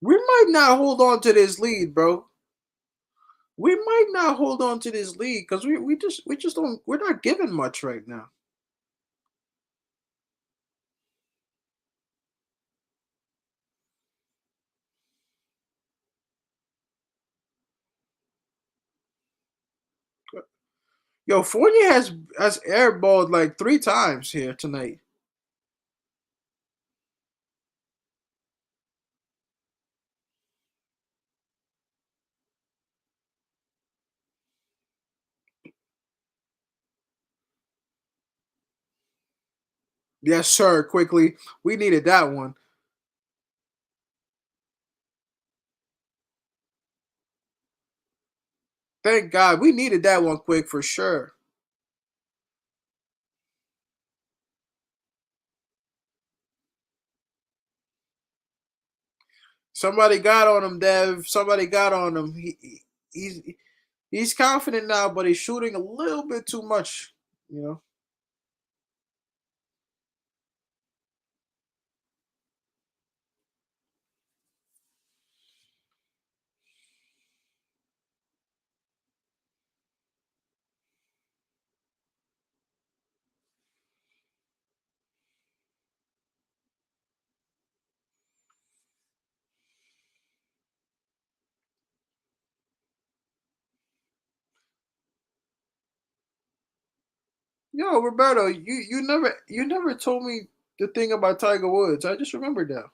A: We might not hold on to this lead, bro. We might not hold on to this lead because we just don't we're not giving much right now. Yo, Fournier has airballed like 3 times here tonight. Yes, sir. Quickly, we needed that one. Thank God, we needed that one quick for sure. Somebody got on him, Dev. Somebody got on him. He's he's confident now, but he's shooting a little bit too much. You know. Yo, Roberto, you never told me the thing about Tiger Woods. I just remembered that.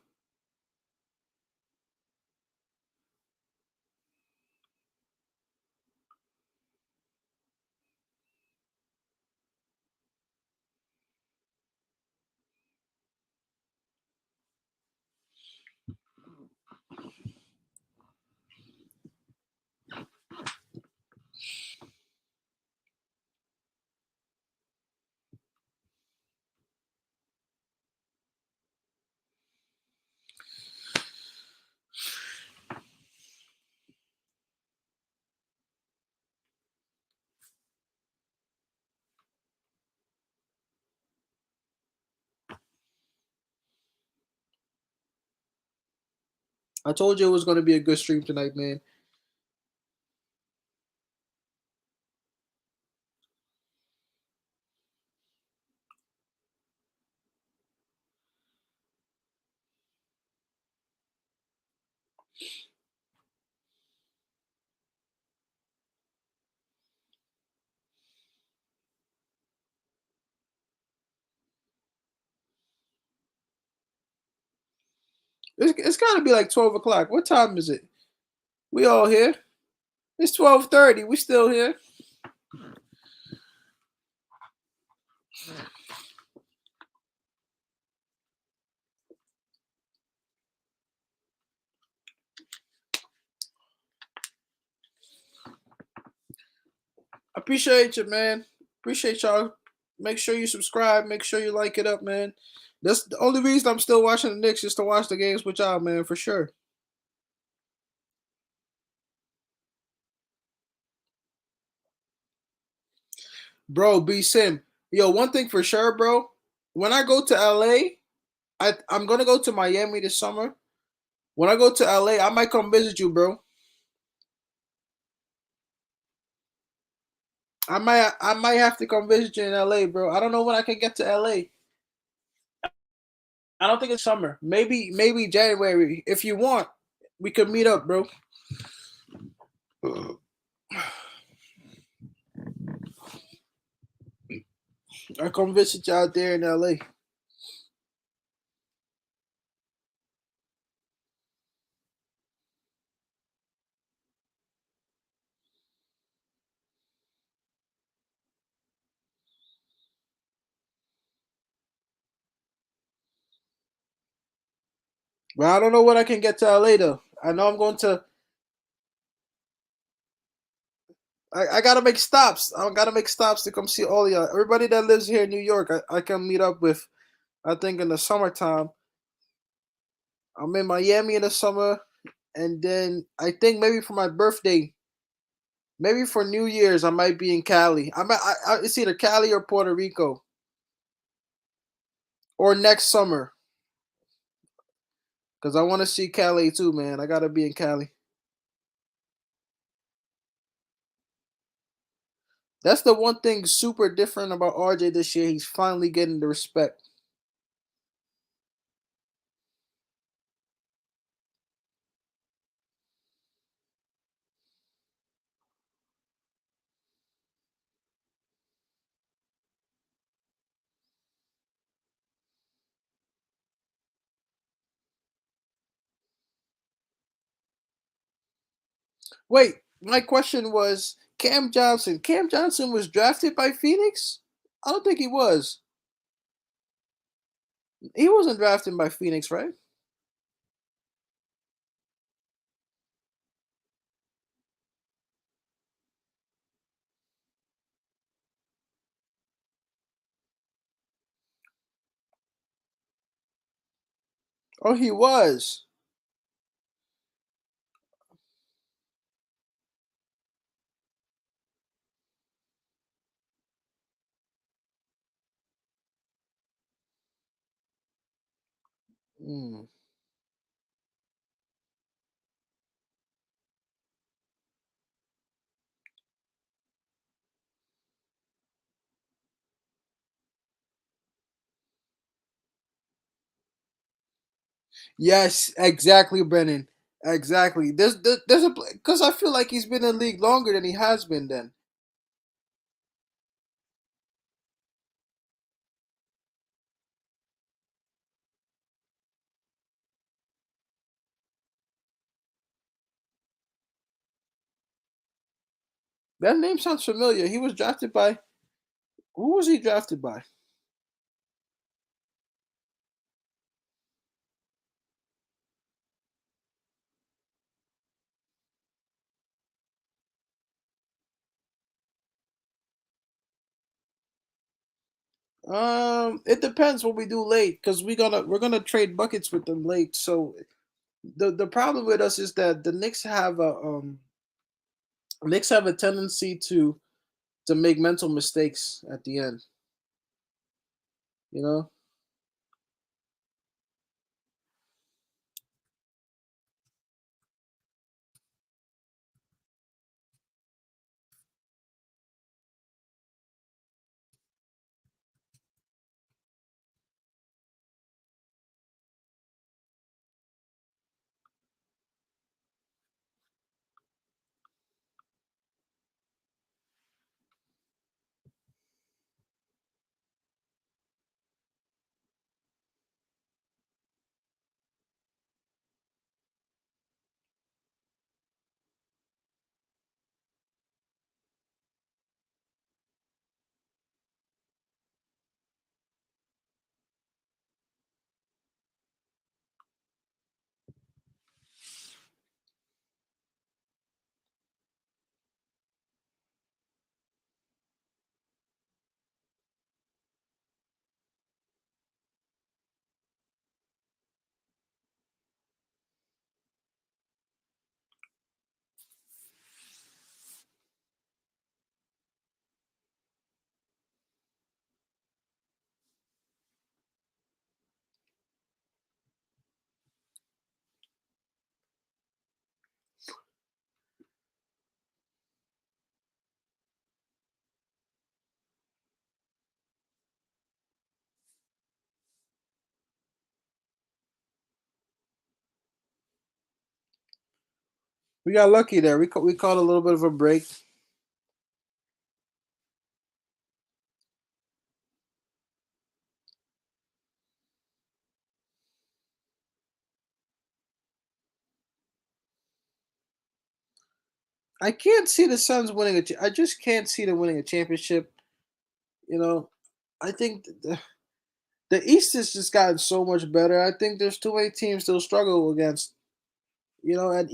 A: I told you it was going to be a good stream tonight, man. It's got to be like 12 o'clock. What time is it? We all here? It's 12:30. We still here. Appreciate you, man. Appreciate y'all. Make sure you subscribe. Make sure you like it up, man. That's the only reason I'm still watching the Knicks is to watch the games with y'all, man, for sure. Bro, B Sim. Yo, one thing for sure, bro. When I go to LA, I'm gonna go to Miami this summer. When I go to LA, I might come visit you, bro. I might have to come visit you in LA, bro. I don't know when I can get to LA. I don't think it's summer. Maybe January. If you want, we could meet up, bro. I come visit you out there in LA. But I don't know when I can get to LA though. I know I'm going to. I gotta make stops. I gotta make stops to come see all of y'all. Everybody that lives here in New York, I can meet up with. I think in the summertime. I'm in Miami in the summer, and then I think maybe for my birthday, maybe for New Year's, I might be in Cali. It's either Cali or Puerto Rico, or next summer, because I want to see Cali too, man. I gotta be in Cali. That's the one thing super different about RJ this year. He's finally getting the respect. Wait, my question was Cam Johnson. Cam Johnson was drafted by Phoenix? I don't think he was. He wasn't drafted by Phoenix, right? Oh, he was. Hmm. Yes, exactly, Brennan. Exactly. There's a because I feel like he's been in the league longer than he has been. Then that name sounds familiar. He was drafted by who was he drafted by? It depends what we do late because we're gonna trade buckets with them late. So the problem with us is that the Knicks have a tendency to make mental mistakes at the end. You know. We got lucky there. We caught a little bit of a break. I can't see the Suns winning I just can't see them winning a championship. You know, I think the East has just gotten so much better. I think there's too many teams to struggle against. And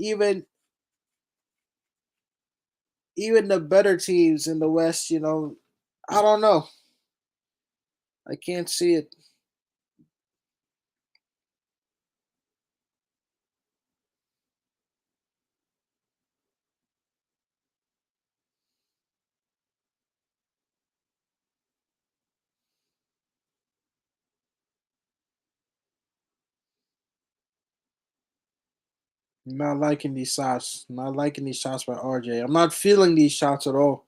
A: even the better teams in the West. I don't know. I can't see it. Not liking these shots. Not liking these shots by RJ. I'm not feeling these shots at all.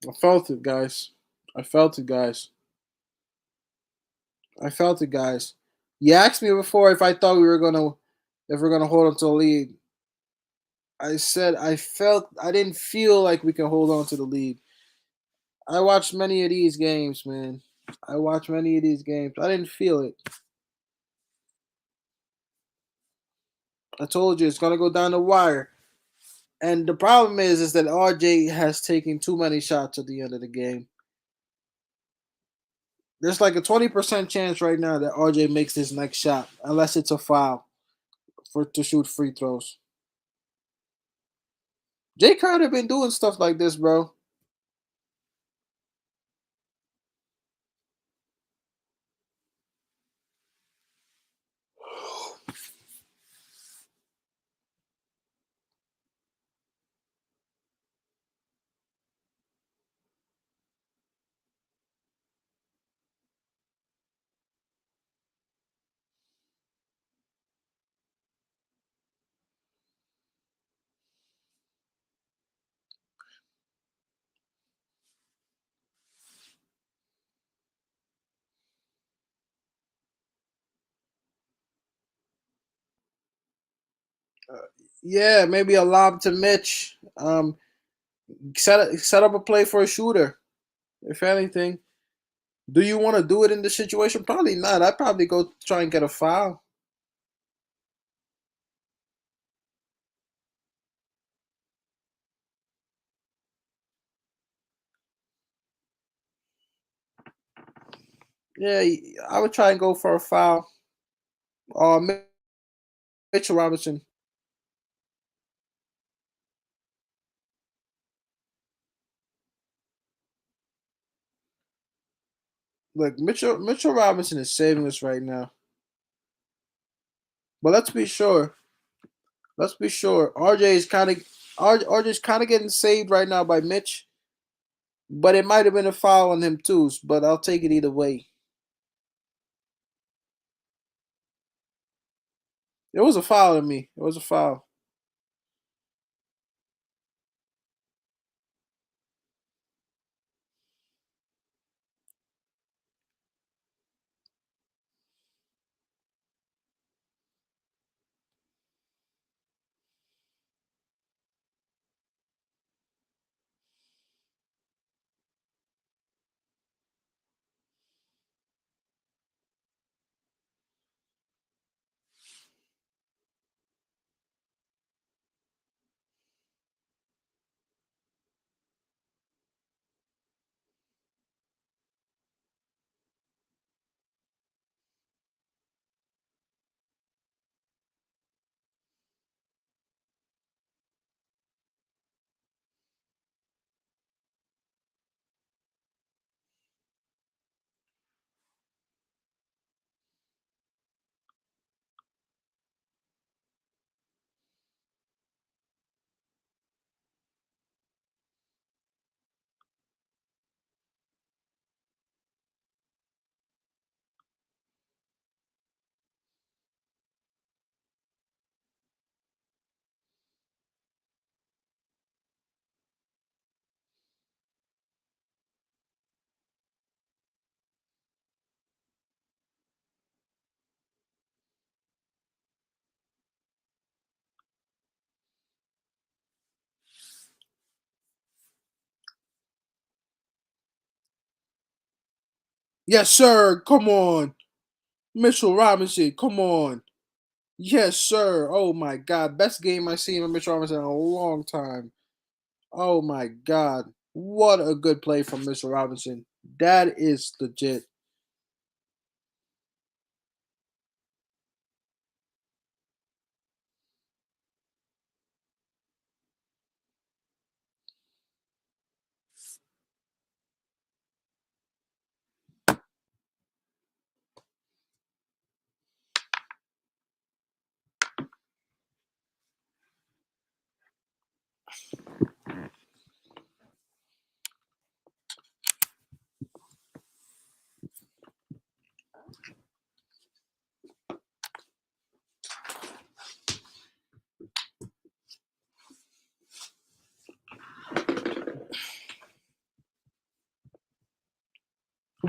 A: I felt it, guys. I felt it, guys. I felt it, guys. You asked me before if I thought we were gonna if we're gonna hold on to the lead. I said I didn't feel like we can hold on to the lead. I watched many of these games, man. I watched many of these games. I didn't feel it. I told you it's gonna go down the wire. And the problem is that RJ has taken too many shots at the end of the game. There's like a 20% chance right now that RJ makes this next shot, unless it's a foul for to shoot free throws. Jay Crowder been doing stuff like this, bro. Uh, yeah, maybe a lob to Mitch. Set up a play for a shooter. If anything, do you want to do it in this situation? Probably not. I'd probably go try and get a foul. Yeah, I would try and go for a foul. Mitchell Robinson. Look, Mitchell Robinson is saving us right now. But let's be sure. Let's be sure. RJ's kind of getting saved right now by Mitch, but it might have been a foul on him too. But I'll take it either way. It was a foul on me. It was a foul. Yes, sir. Come on, Mitchell Robinson. Come on. Yes, sir. Oh my God, best game I've seen of Mitchell Robinson in a long time. Oh my God, what a good play from Mitchell Robinson. That is legit.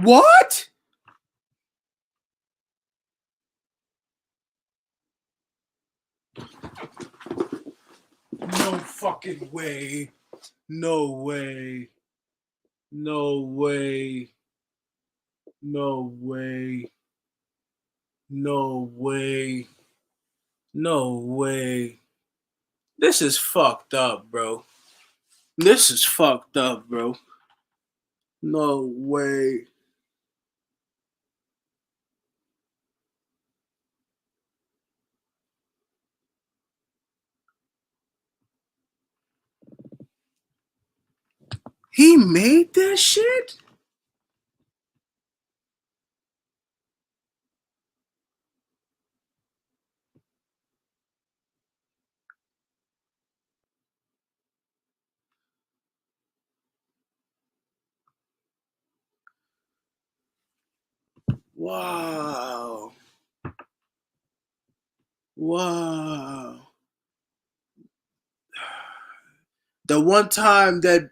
A: What? No fucking way. No way. No way. No way. No way. No way. This is fucked up, bro. This is fucked up, bro. No way. He made that shit? Wow. Wow. The one time the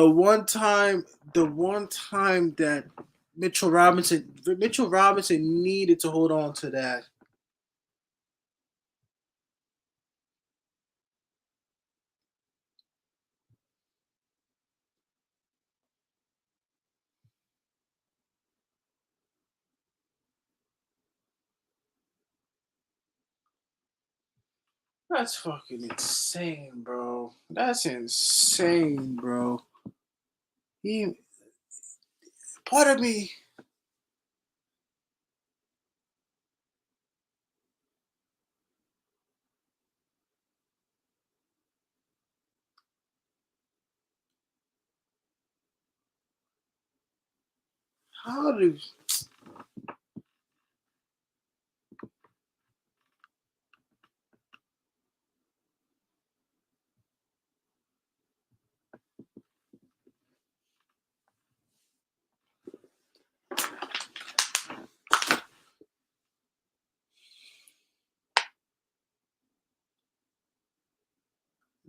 A: one time the one time that Mitchell Robinson needed to hold on to that. That's fucking insane, bro. That's insane, bro. He part of me. How do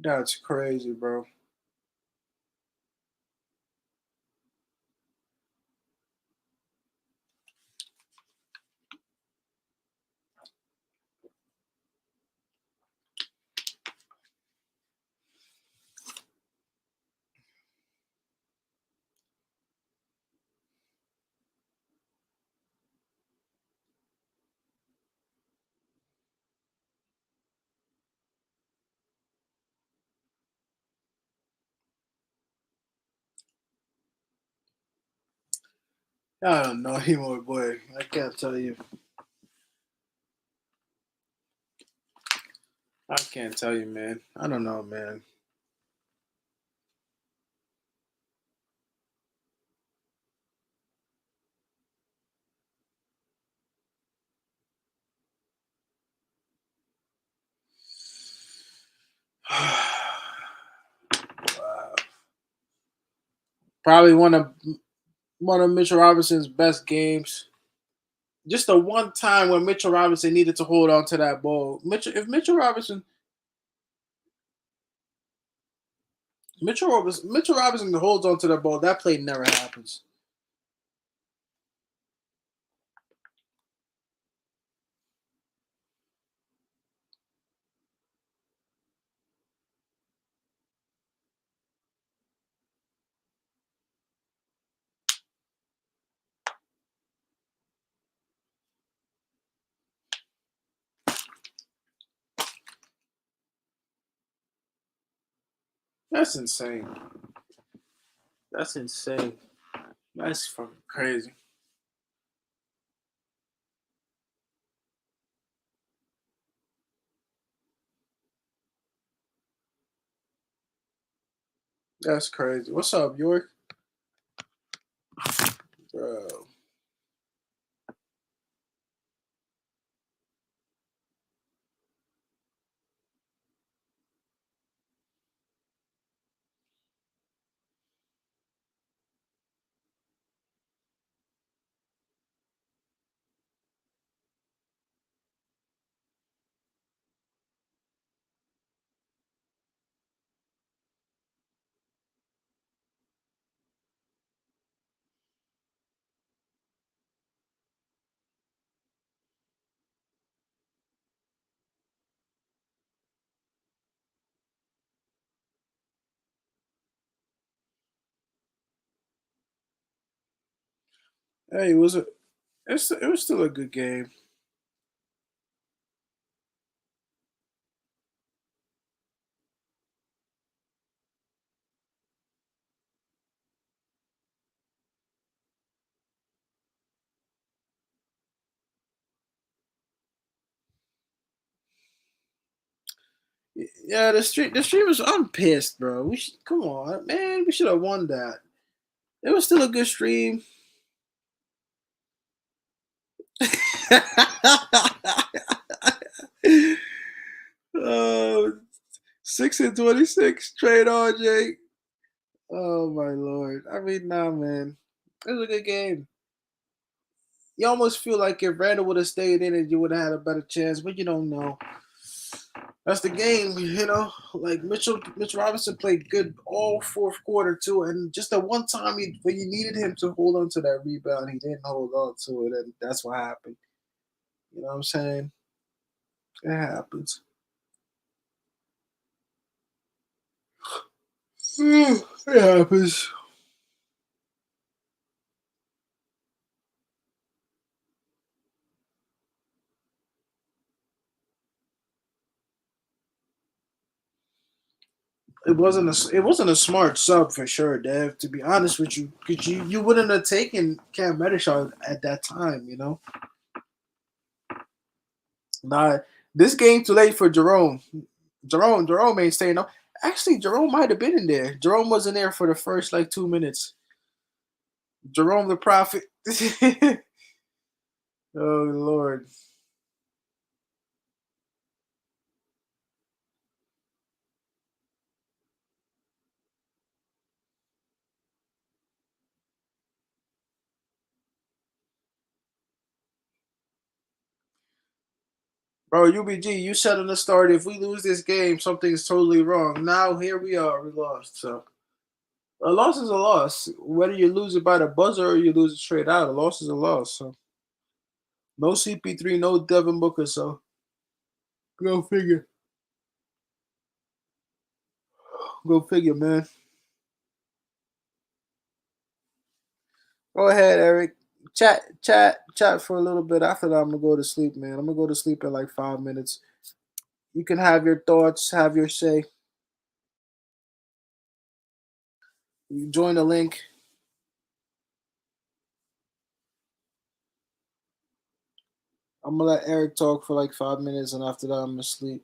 A: that's crazy, bro. I don't know anymore, boy. I can't tell you. I can't tell you, man. I don't know, man. Wow. Probably one of Mitchell Robinson's best games. Just the one time when Mitchell Robinson needed to hold on to that ball. If Mitchell Robinson holds on to the ball, that play never happens. That's insane. That's insane. That's fucking crazy. That's crazy. What's up, York? Bro. Hey, it was still a good game. Yeah, the stream was. I'm pissed, bro. We should come on, man. We should have won that. It was still a good stream. Oh, 6 and 26 trade on Jake. Oh my lord. I mean, nah, man. It was a good game. You almost feel like if Randall would have stayed in it, you would have had a better chance, but you don't know. That's the game, you know. Like Mitch Robinson played good all fourth quarter too, and just the one time when you needed him to hold on to that rebound, he didn't hold on to it, and that's what happened. You know what I'm saying? It happens. It happens. It wasn't a smart sub for sure, Dev. To be honest with you, because you wouldn't have taken Cam Reddish at that time, you know. Nah, this game too late for Jerome. Jerome ain't staying up. Actually, Jerome might have been in there. Jerome wasn't there for the first like 2 minutes. Jerome the Prophet. Oh Lord, bro, UBG, you said in the start if we lose this game, something's totally wrong. Now here we are, we lost. So a loss is a loss. Whether you lose it by the buzzer or you lose it straight out, a loss is a loss. So no CP3, no Devin Booker. So go figure. Go figure, man. Go ahead, Eric. Chat for a little bit. After that, I'm gonna go to sleep, man. I'm gonna go to sleep in like 5 minutes. You can have your thoughts, have your say. You join the link. I'm gonna let Eric talk for like 5 minutes, and after that, I'm gonna sleep.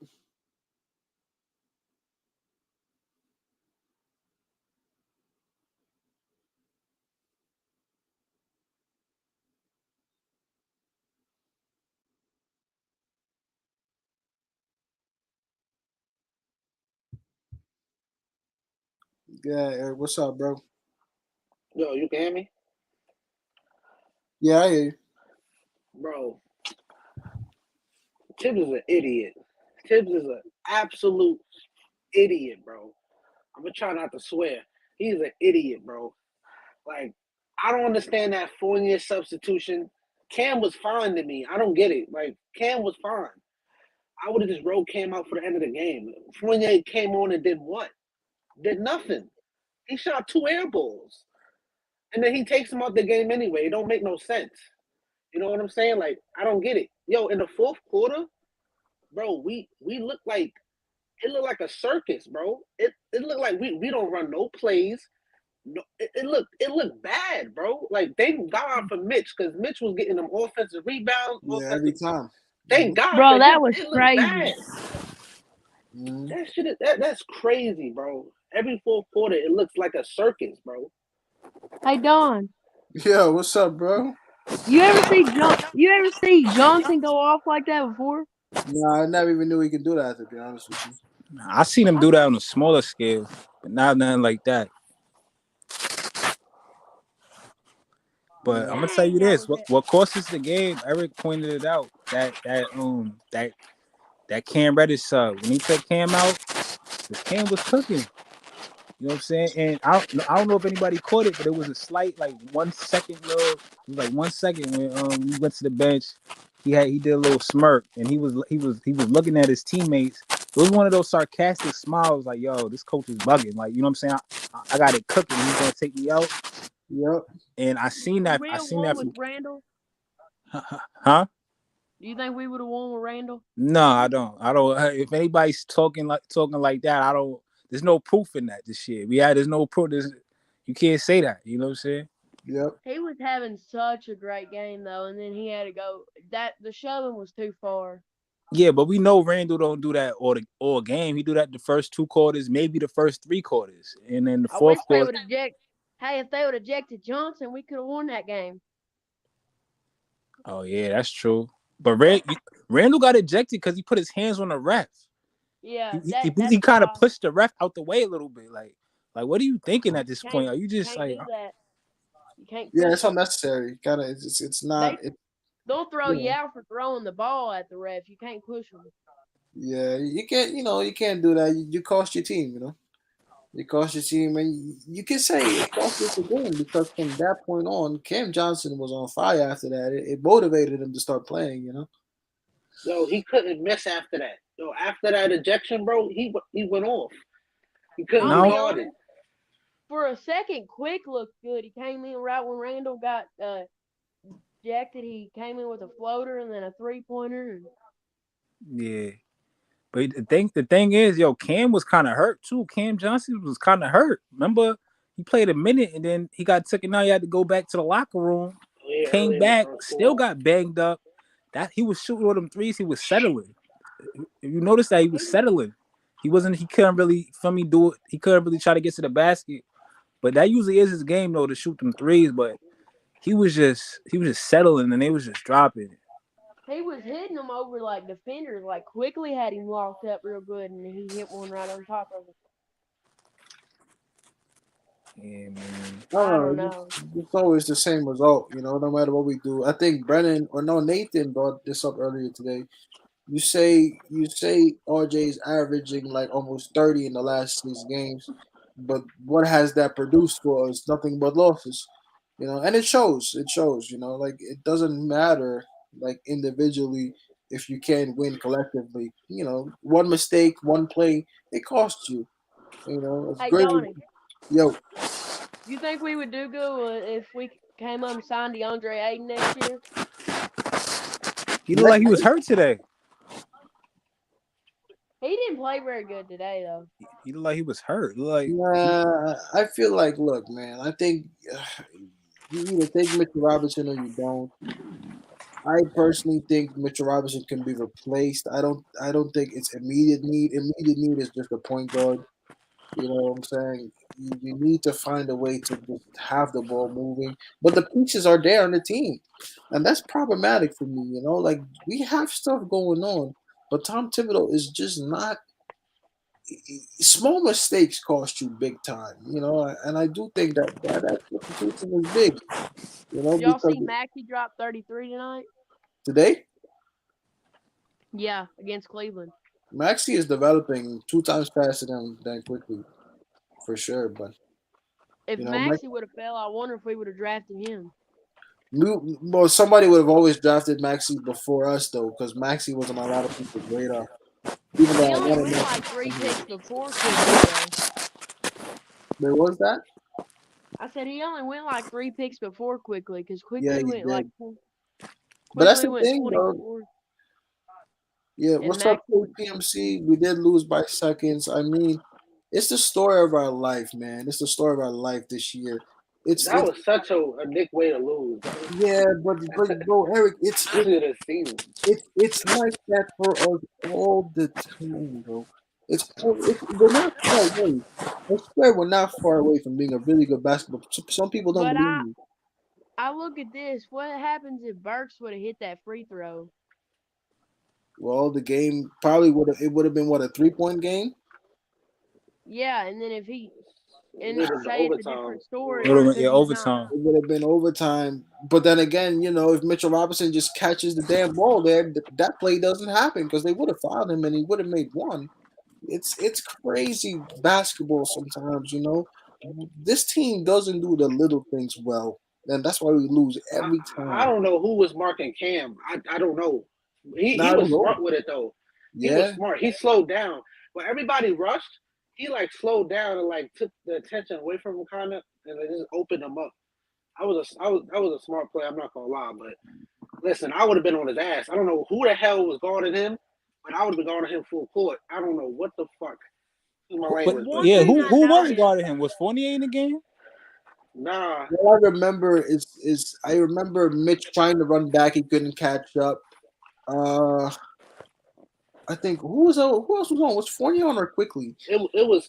A: Yeah, Eric, what's up, bro?
B: Yo, you can hear me?
A: Yeah, I hear you.
B: Bro, Tibbs is an idiot. Tibbs is an absolute idiot, bro. I'm gonna try not to swear. He's an idiot, bro. Like, I don't understand that Fournier substitution. Cam was fine to me. I don't get it. Like, Cam was fine. I would have just rolled Cam out for the end of the game. Fournier came on and did what? Did nothing. He shot 2 air balls. And then he takes him out the game anyway. It don't make no sense. You know what I'm saying? Like, I don't get it. Yo, in the fourth quarter, bro, we look like it looked like a circus, bro. It looked like we don't run no plays. No, it looked bad, bro. Like thank God for Mitch because Mitch was getting them offensive rebounds,
A: Yeah, every
B: offensive.
A: time.
B: Thank God
C: Bro,
B: for
C: that
B: him.
C: was
B: It looked
C: crazy.
B: bad.
A: Mm-hmm.
B: That's crazy, bro. Every fourth quarter, it looks like a circus, bro.
C: Hey Don,
A: Yeah, what's up, bro?
C: You ever see Johnson go off like that before?
A: Nah, I never even knew he could do that. To be honest with you.
D: I seen him do that on a smaller scale, but not nothing like that. But I'm
A: Yeah.
D: gonna tell you this: what cost us the game? Eric pointed it out that Cam Reddish sub when he took Cam out, because Cam was cooking. You know what I'm saying? And I don't know if anybody caught it, but it was a slight like 1 second little. It was like 1 second when he went to the bench. He did a little smirk and he was looking at his teammates. It was one of those sarcastic smiles, like, "Yo, this coach is bugging." Like, you know what I'm saying? I got it cooking. He's gonna take me out.
A: Yep.
D: And I seen
C: Would
D: that.
C: we
D: I
C: have
D: seen
C: won
D: that
C: with
D: from.
C: Randall?
D: Huh?
C: Do you think we would have won with Randall?
D: No, I don't. I don't. If anybody's talking like that, I don't. There's no proof in that. This shit. There's no proof. You can't say that. You know what I'm saying?
A: Yep.
C: He was having such a great game though, and then he had to go. That the shoving was too far.
D: Yeah, but we know Randall don't do that all game. He do that the first 2 quarters, maybe the first 3 quarters, and then the
C: I wish
D: fourth
C: they
D: quarter.
C: would eject. Hey, if they would ejected Johnson, we could have won that game.
D: Oh yeah, that's true. But Randall got ejected because he put his hands on the ref.
C: Yeah,
D: He
C: that's
D: kind of
C: why
D: pushed the ref out the way a little bit. Like what are you thinking at
C: you
D: this
C: can't
D: point? Are you
C: you
D: just
C: can't
D: like,
C: do that. You can't
A: Yeah,
C: push
A: it's
C: them.
A: unnecessary. Gotta. It's not.
C: They they'll throw
A: You
C: you
A: know.
C: out for throwing the ball at the ref. You can't push them.
A: Yeah, you can't. You can't do that. You cost your team. You cost your team, and you can say it cost us the game because from that point on, Cam Johnson was on fire. After that, it motivated him to start playing.
B: Yo, he couldn't miss after that. Yo, after that ejection, bro, he went off. He couldn't
C: I'll
B: be
C: be
D: no?
B: guarded.
C: honest. For a second, Quick looked good. He came in right when Randall got ejected. He came in with a floater and then a 3-pointer.
D: Yeah. But the thing is, yo, Cam was kind of hurt too. Cam Johnson was kind of hurt. Remember, he played a minute and then he got taken out. He had to go back to the locker room.
B: Yeah,
D: Came
B: early in the
D: back,
B: first
D: still
B: quarter.
D: got banged up. That he was shooting all them threes. He was settling. If you notice that he was
C: He
D: settling. He wasn't. He couldn't really, for me, do it. He couldn't really try to get to the basket. But that usually is his game though, to shoot them threes. But he was just settling and they was just dropping.
C: he was hitting them over like defenders. Like Quickly had him locked up real good, and he hit one right on top of him.
D: Yeah, man.
A: I don't
C: I
A: know.
C: don't know.
A: It's always the same result. No matter what we do. I think Brennan or no Nathan brought this up earlier today. You say RJ's averaging like almost 30 in the last 6 games, but what has that produced for us? Nothing but losses. And it shows. It shows. Like it doesn't matter like individually if you can't win collectively. One mistake, one play, it costs you. It's
C: Hey
A: great.
C: Donnie,
A: Yo,
C: you think we would do good if we came up and signed DeAndre Ayton next year?
D: He looked
A: next
D: like he was hurt today.
C: He didn't play very good today though.
D: He looked like he was hurt. Like
A: Nah, I feel like, look, man. I think you either take Mitchell Robinson or you don't. I personally think Mitchell Robinson can be replaced. I don't think it's immediate need. Immediate need is just a point guard. You know what I'm saying? You need to find a way to just have the ball moving. But the pieces are there on the team. And that's problematic for me. Like we have stuff going on, but Tom Thibodeau is just not small mistakes cost you big time, and I do think that substitution is big,
C: Y'all
A: because
C: see Maxey drop 33 tonight?
A: today
C: Yeah, against Cleveland.
A: Maxi is developing 2 times faster than quickly for sure. But
C: If
A: Max,
C: Maxey would have fell, I wonder if we would have drafted him.
A: well, somebody would have always drafted Maxi before us though, because Maxi was on a lot of people's radar. Even though
C: He
A: I
C: only
A: wanted
C: went
A: Maxi
C: like
A: to
C: three
A: come here.
C: picks before Quickly though.
A: There was that.
C: I said he only went like 3 picks before Quickly because
A: Yeah,
C: Quickly
A: he
C: went like
A: did. But that's
C: Quickly
A: the
C: went
A: thing, though.
C: 24
A: Yeah,
C: and
A: what's up,
C: Maxey went 20.
A: PMC? We did lose by seconds. I mean, it's the story of our life, man. It's the story of our life this year. It's
B: That
A: it's
B: was such a Nick way to lose, bro.
A: yeah, but bro, Eric, it's
B: I
A: it,
B: should have seen him.
A: it's like that for us all the time, bro. We're not far away. I swear we're not far away from being a really good basketball. Some people don't
C: But
A: believe me.
C: I look at this. What happens if Burks would have hit that free throw?
A: Well, the game probably would have been what, a 3-point game.
C: Yeah, and then if he and
B: Needed the
C: say it's a
B: overtime.
C: different story because he's not.
D: overtime.
A: It would have been overtime. But then again, if Mitchell Robinson just catches the damn ball there, that play doesn't happen because they would have fouled him and he would have made one. It's crazy basketball sometimes. This team doesn't do the little things well, and that's why we lose
B: I,
A: every
B: I
A: time.
B: don't know who was marking Cam. I don't know. He
A: Not
B: was
A: at all.
B: smart with it though. He was
A: Yeah,
B: smart. He slowed down. When everybody rushed, he like slowed down and like took the attention away from him kind of and it just opened him up. I was a smart player. I'm not gonna lie, but listen, I would have been on his ass. I don't know who the hell was guarding him, but I would have been guarding him full court. I don't know what the fuck my lane
D: But
B: was, but
C: One
D: yeah,
C: thing
D: who
C: I
D: who was
C: noticed,
D: guarding him? Was Fournier in the game?
B: nah.
A: All I remember is I remember Mitch trying to run back, he couldn't catch up. Uh, I think who else was on? Was Fournier on or quickly?
B: It was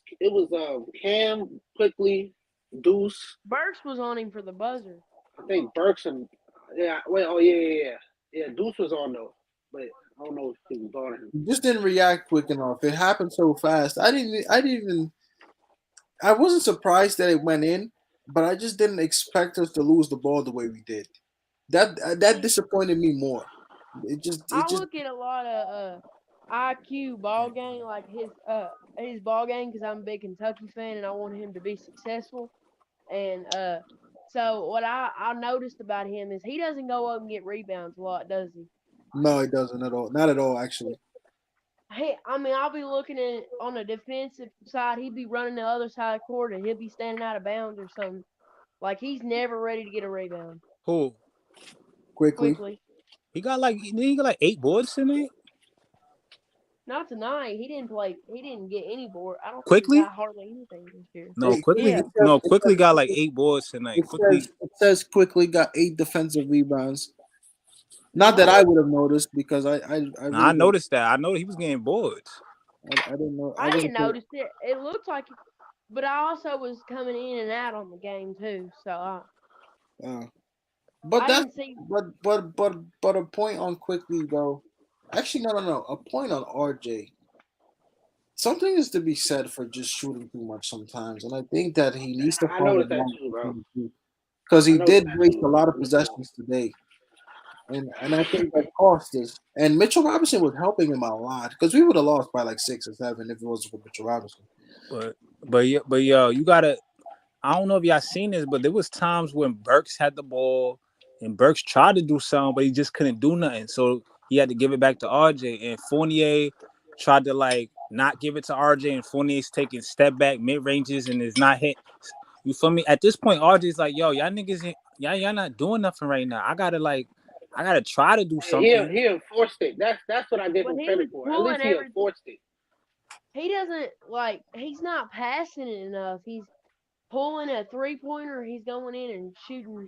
B: Cam quickly, Deuce.
C: Burks was on him for the buzzer.
B: I think Burks and yeah. Wait, oh yeah. Deuce was on though, but I don't know if he was guarding him.
A: He just didn't react quick enough. It happened so fast. I wasn't surprised that it went in, but I just didn't expect us to lose the ball the way we did. That
C: See,
A: disappointed me more. It
C: I
A: just
C: look at a lot of IQ ball game, like his ball game, because I'm a big Kentucky fan and I want him to be successful. And so what I noticed about him is he doesn't go up and get rebounds a lot, does he?
A: no, it doesn't at all. Not at all, actually.
C: Hey, I mean, I'll be looking at on the defensive side. He'd be running the other side of the court, and he'll be standing out of bounds or something. Like he's never ready to get a rebound
D: Who?
A: Quickly.
C: quickly.
D: He got like 8 boards tonight.
C: Not tonight. He didn't play. He didn't get any board. I don't think he
D: Quickly?
C: got hardly anything this year.
D: No, quickly.
C: Yeah,
D: Quickly got like 8 boards tonight. Quickly.
A: It says quickly got 8 defensive rebounds. Not that
C: what?
A: I would have noticed because I
D: Nah, I
A: really don't.
D: noticed that. I know he was getting boards.
A: I didn't know. I
C: I didn't
A: wasn't.
C: notice it. It looked like, but I also was coming in and out on the game too, so
A: Uh, but
C: I
A: that's
C: didn't see.
A: but a point on quickly though. Actually, no. A point on RJ. Something is to be said for just shooting too much sometimes, and I think that he needs to
B: I
A: find a
B: noticed that
A: balance
B: too, bro.
A: between the two because
B: I
A: he
B: noticed
A: did
B: that
A: waste a
B: too.
A: lot of possessions today, and I think that cost us. And Mitchell Robinson was helping him a lot because we would have lost by like 6 or 7 if it wasn't for Mitchell Robinson.
D: But you gotta. I don't know if y'all seen this, but there was times when Burks had the ball and Burks tried to do something, but he just couldn't do nothing. So he had to give it back to RJ. And Fournier tried to like not give it to RJ, and Fournier's taking step back mid ranges and is not hit. You feel me? At this point, RJ's like, yo, y'all niggas, y'all not doing nothing right now. I gotta try to do
B: Hey,
D: something.
B: he enforced it. That's what I give
C: But
B: him
C: he was
B: credit for. At
C: pulling
B: least he
C: everything.
B: enforced it.
C: He doesn't like. He's not passing it enough. He's pulling a 3-pointer. He's going in and shooting some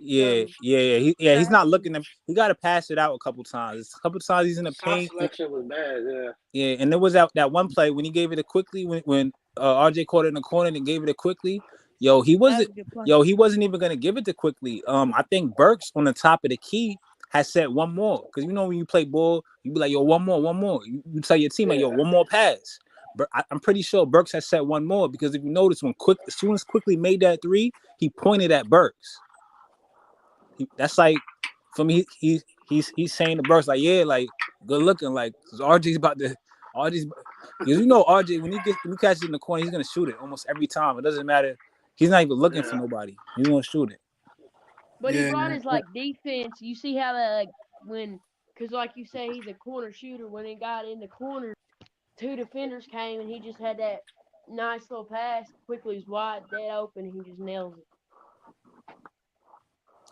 D: He's not
C: trash.
D: looking. He got to pass it out a couple times. A couple times he's in the
B: Shot
D: paint.
B: selection was bad. Yeah.
D: Yeah, and there was that one play when he gave it a quickly when RJ caught it in the corner and gave it a quickly. Yo, he
C: That was
D: wasn't.
C: a good play.
D: Yo, he wasn't even gonna give it to quickly. I think Burks on the top of the key has said one more because you know when you play ball, you be like, yo, one more, one more. You tell your team like, yo, one more pass. But I'm pretty sure Burks has said one more because if you notice as soon as quickly made that three, he pointed at Burks. That's like for me. He's saying to Burks like, yeah, like good looking, like RJ's about to RJ's because you know RJ when he catches it in the corner, he's gonna shoot it almost every time. It doesn't matter. He's not even looking for
B: Yeah.
D: nobody. He's gonna shoot it.
C: But he
A: Yeah,
C: brought his like defense. You see how that like when, because like you say, he's a corner shooter. When he got in the corner, 2 defenders came and he just had that nice little pass. Quickly was wide, dead open. He just nails it.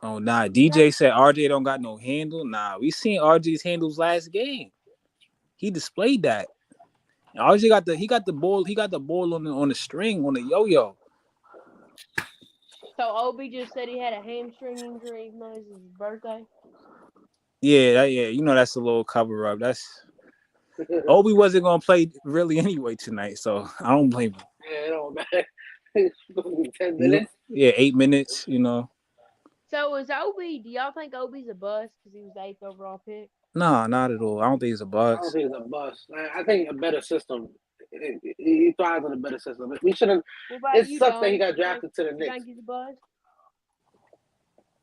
D: Oh nah, DJ said RJ don't got no handle. Nah, we seen RJ's handles last game. He displayed that. RJ got the ball. He got the ball on the string on the yo-yo.
C: So Obi just said he had a hamstring injury even though it was his birthday.
D: Yeah. You know that's a little cover up. That's Obi wasn't gonna play really anyway tonight, so I don't blame him.
B: Yeah, it don't matter. It's supposed to be 10
D: You know,
B: minutes.
D: yeah, 8 minutes. You know,
C: So is Obi? Do y'all think Obi's a bust because he was the 8th overall pick?
D: nah, not at all. I don't think he's a
B: I don't
D: bust.
B: think it's a bust. I think a better system. He thrives in a better system. We should have.
C: What about
B: It
C: you,
B: sucks that he
C: Donnie?
B: got drafted to the
C: You
B: Knicks.
C: think he's a bust?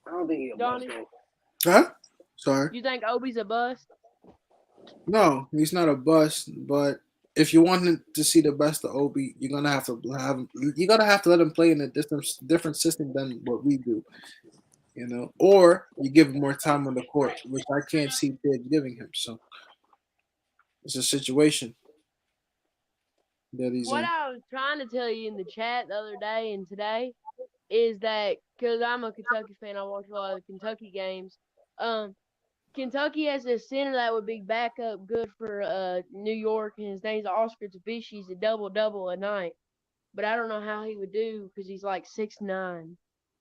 B: I don't think he's a bust
C: Donnie?
B: though.
A: huh? Sorry.
C: You think Obi's a bust?
A: No, he's not a bust. But if you want to see the best of Obi, you're gonna have to let him play in a different system than what we do. You know, or you give him more time on the court, which I can't see Ted giving him. So it's a situation that he's
C: What
A: in.
C: I was trying to tell you in the chat the other day and today is that because I'm a Kentucky fan, I watch a lot of the Kentucky games. Um, Kentucky has a center that would be backup good for New York, and his name's Oscar Tabishi. He's a double a night, but I don't know how he would do because he's like 6'9".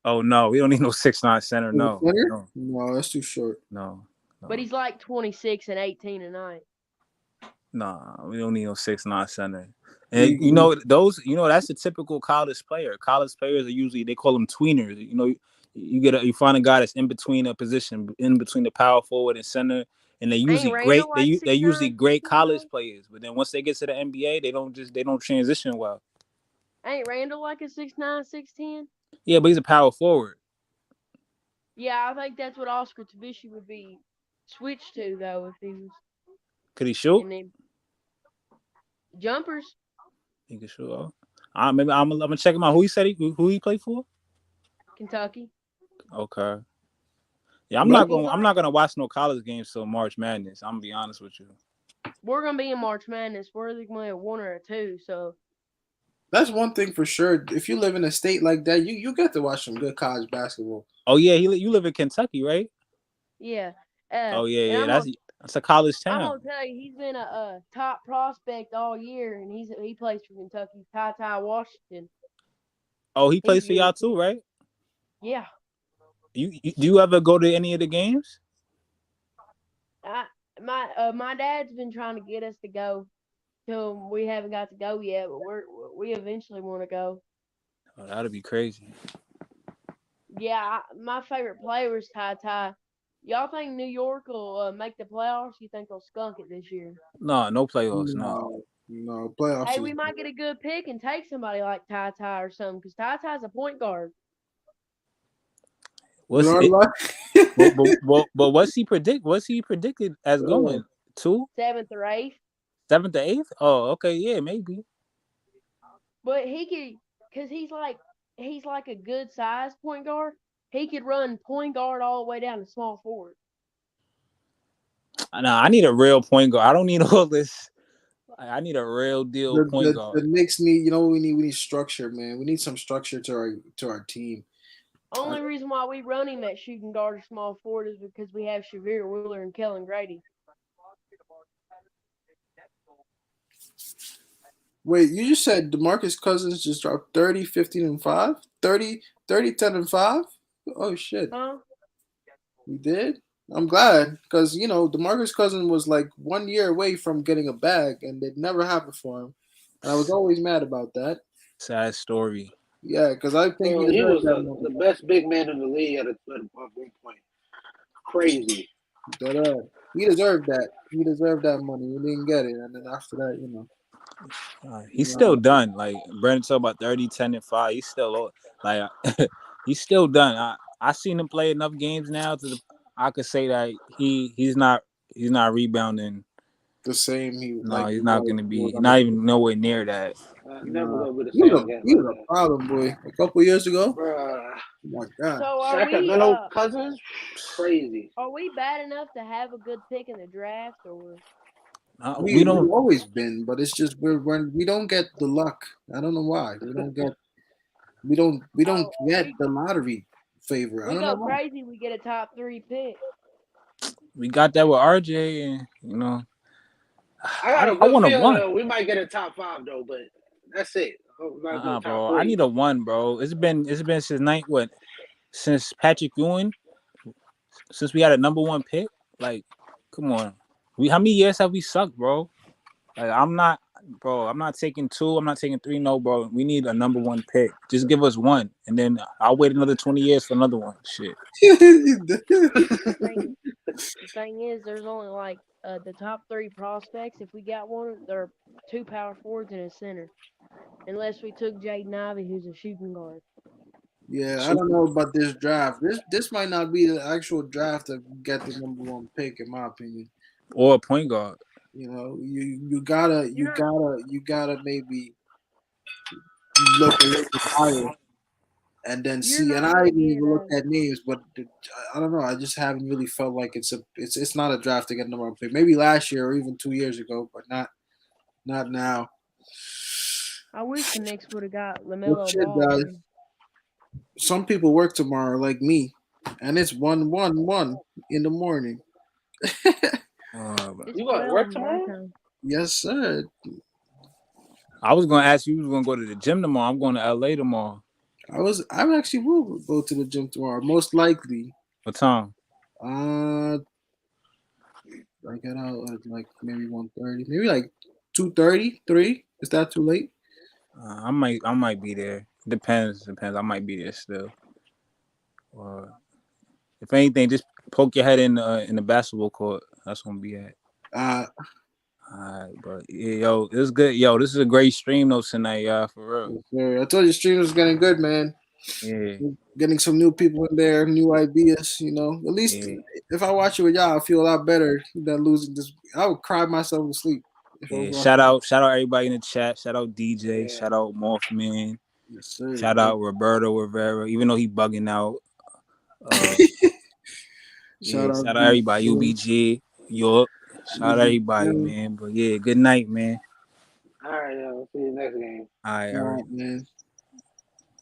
D: Oh no, we don't need no 6'9" center.
A: As a
D: No,
A: center?
D: no,
A: No, that's too short.
D: no,
C: But
D: no.
C: he's like 26 and 18 a night.
D: Nah, we don't need no 6'9" center. And
A: We, we
D: that's a typical college player. College players are usually they call them tweeners. You find a guy that's in between a position, in between the power forward and center, and they're
C: Ain't
D: usually
C: Randall
D: great.
C: like
D: They're usually
C: 6'9",
D: great
C: 16
D: college
C: though?
D: players. But then once they get to the NBA, they don't transition well.
C: Ain't Randall like a 6'9", 6'10"?
D: Yeah, but he's a power forward.
C: Yeah, I think that's what Oscar Tabishi would be switched to though if he was
D: Could he shoot?
C: in the jumpers.
D: He could shoot. Oh. Maybe I'm gonna check him out. Who he played for?
C: Kentucky.
D: Okay. Yeah,
A: but
D: I'm not gonna watch no college games till March Madness. I'm gonna be honest with you.
C: We're gonna be in March Madness. We're either gonna be a 1 or a 2. So
A: that's one thing for sure. If you live in a state like that, you get to watch some good college basketball.
D: Oh yeah, you live in Kentucky, right?
C: yeah,
D: Oh yeah,
C: and
D: yeah. That's a college
C: I'm
D: town.
C: gonna tell you, he's been a top prospect all year, and he plays for Kentucky. Ty Washington.
D: Oh, he
C: He's
D: plays for
C: really
D: y'all
C: good.
D: too, right?
C: Yeah.
D: Do you ever go to any of the games?
C: My dad's been trying to get us to go. So we haven't got to go yet, but we eventually want to go.
D: Oh, that'd be crazy.
C: Yeah, my favorite player is Ty. Y'all think New York will make the playoffs? You think they'll skunk it this year?
D: No playoffs, no.
A: No playoffs
C: Hey,
A: is.
C: we might get a good pick and take somebody like Ty or something because Ty's a point guard.
A: With
D: What's
A: our
D: it?
A: luck.
D: But what's he predicted as
A: Oh,
D: going to
C: 7th or 8th.
D: 7th to 8th? Oh, okay, yeah, maybe.
C: But he could, because he's like a good size point guard. He could run point guard all the way down to small forward.
D: Nah, I need a real point guard. I don't need all this. I need a real deal point
A: the
D: guard.
A: Knicks need. You know what we need? We need structure, man. We need some structure to our team.
C: Only reason why we run him at shooting guard or small forward is because we have Shavir Wheeler and Kellen Grady.
A: Wait, you just said DeMarcus Cousins just dropped 30, 15, and 5? 30, 30, 10, and 5? Oh, shit.
C: Huh?
A: He did? I'm glad because, DeMarcus Cousins was like 1 year away from getting a bag, and it never happened for him. And I was always mad about that.
D: Sad story.
A: Yeah, because I think he
B: Bro, he
A: deserved
B: was
A: that money.
B: the best big man in the league at one point. Crazy.
A: He deserved that. He deserved that money. He didn't get it. And then after that,
D: He's still done. Like Brandon talking about 30, 10, and 5. He's still like he's still done. I seen him play enough games now I could say that he's not rebounding.
A: the same.
D: No, he's
A: He
D: not
A: was
D: gonna
A: when he was
D: be
A: on the
D: not even nowhere near that.
B: Never gonna be the
A: he was
B: same
A: a
B: again
A: he
B: like
A: was
B: that.
A: a problem boy a couple years ago.
B: Bruh.
A: Oh my God.
C: So
B: Sacramento Cousins? Crazy.
C: are we bad enough to have a good pick in the draft or?
D: We
A: We've
D: don't.
A: always been, but it's just we don't get the luck. I don't know why. We don't get the lottery favor. I
C: We
A: don't know
C: go
A: why.
C: crazy. We get a top 3 pick.
D: We got that with RJ, and
B: I got a
D: I
B: good
D: want a
B: feeling
D: 1.
B: though. We might get a top 5 though, but that's it. Might go top
D: Bro.
B: 3.
D: I need a 1, bro. It's been since Patrick Ewing, since we had a number 1 pick. Like, come on. How many years have we sucked, bro? Like, I'm not taking 2. I'm not taking 3. No, bro. We need a number 1 pick. Just give us 1, and then I'll wait another 20 years for another one. Shit.
C: The thing is, there's only like the top 3 prospects. If we got one, there are 2 power forwards and a center. Unless we took Jaden Ivey, who's a shooting guard.
A: Yeah, I don't know about this draft. This might not be the actual draft to get the number 1 pick, in my opinion.
D: Or a point guard.
A: You gotta maybe look a little bit higher and then see. And
C: not
A: I
C: gonna
A: didn't
C: get
A: even look at names, but I don't know. I just haven't really felt like it's not a draft to get number 1 pick. Maybe last year or even 2 years ago, but not now.
C: I wish the Knicks would have got
A: Well,
C: LaMelo
A: shit,
C: Ball.
A: guys.
C: Man.
A: some people work tomorrow, like me, and it's 1:11 in the morning.
C: It's
B: You going to
C: 12
B: work
C: on my
B: tomorrow?
C: time.
A: Yes, sir.
D: I was gonna ask you, you was gonna go to the gym tomorrow. I'm going to LA tomorrow.
A: I actually will go to the gym tomorrow, most likely.
D: What time?
A: Uh, I get out at like maybe 1:30, maybe like 2:30, 3. Is that too late?
D: I might be there. Depends. I might be there still. Or if anything, just poke your head in the basketball court. That's gonna be at.
A: Uh,
D: Alright, but yeah, yo, this is good. Yo, this is a great stream though tonight, y'all. For real.
A: yes, sir. I told you, stream was getting good, man.
D: Yeah,
A: Getting some new people in there, new ideas. At least
D: yeah,
A: if I watch it with y'all, I feel a lot better than losing this. I would cry myself to sleep if I was
D: yeah.
A: watching.
D: Shout out everybody in the chat. Shout out DJ.
B: Yeah.
D: Shout out Morphman.
A: Yes, sir.
D: Shout out Roberto Rivera. Even though he bugging out. Uh,
A: Shout
D: yeah.
A: out
D: Shout out
A: D.
D: everybody. UBG. York. Shout out everybody,
A: All
D: man. But yeah, good night, man.
B: All right, yo. See you next game.
D: All right, all right,
A: right, man.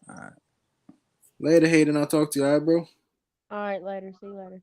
D: all right.
A: Later, Hayden. I'll talk to you. All right, bro.
C: All right, later. See you later.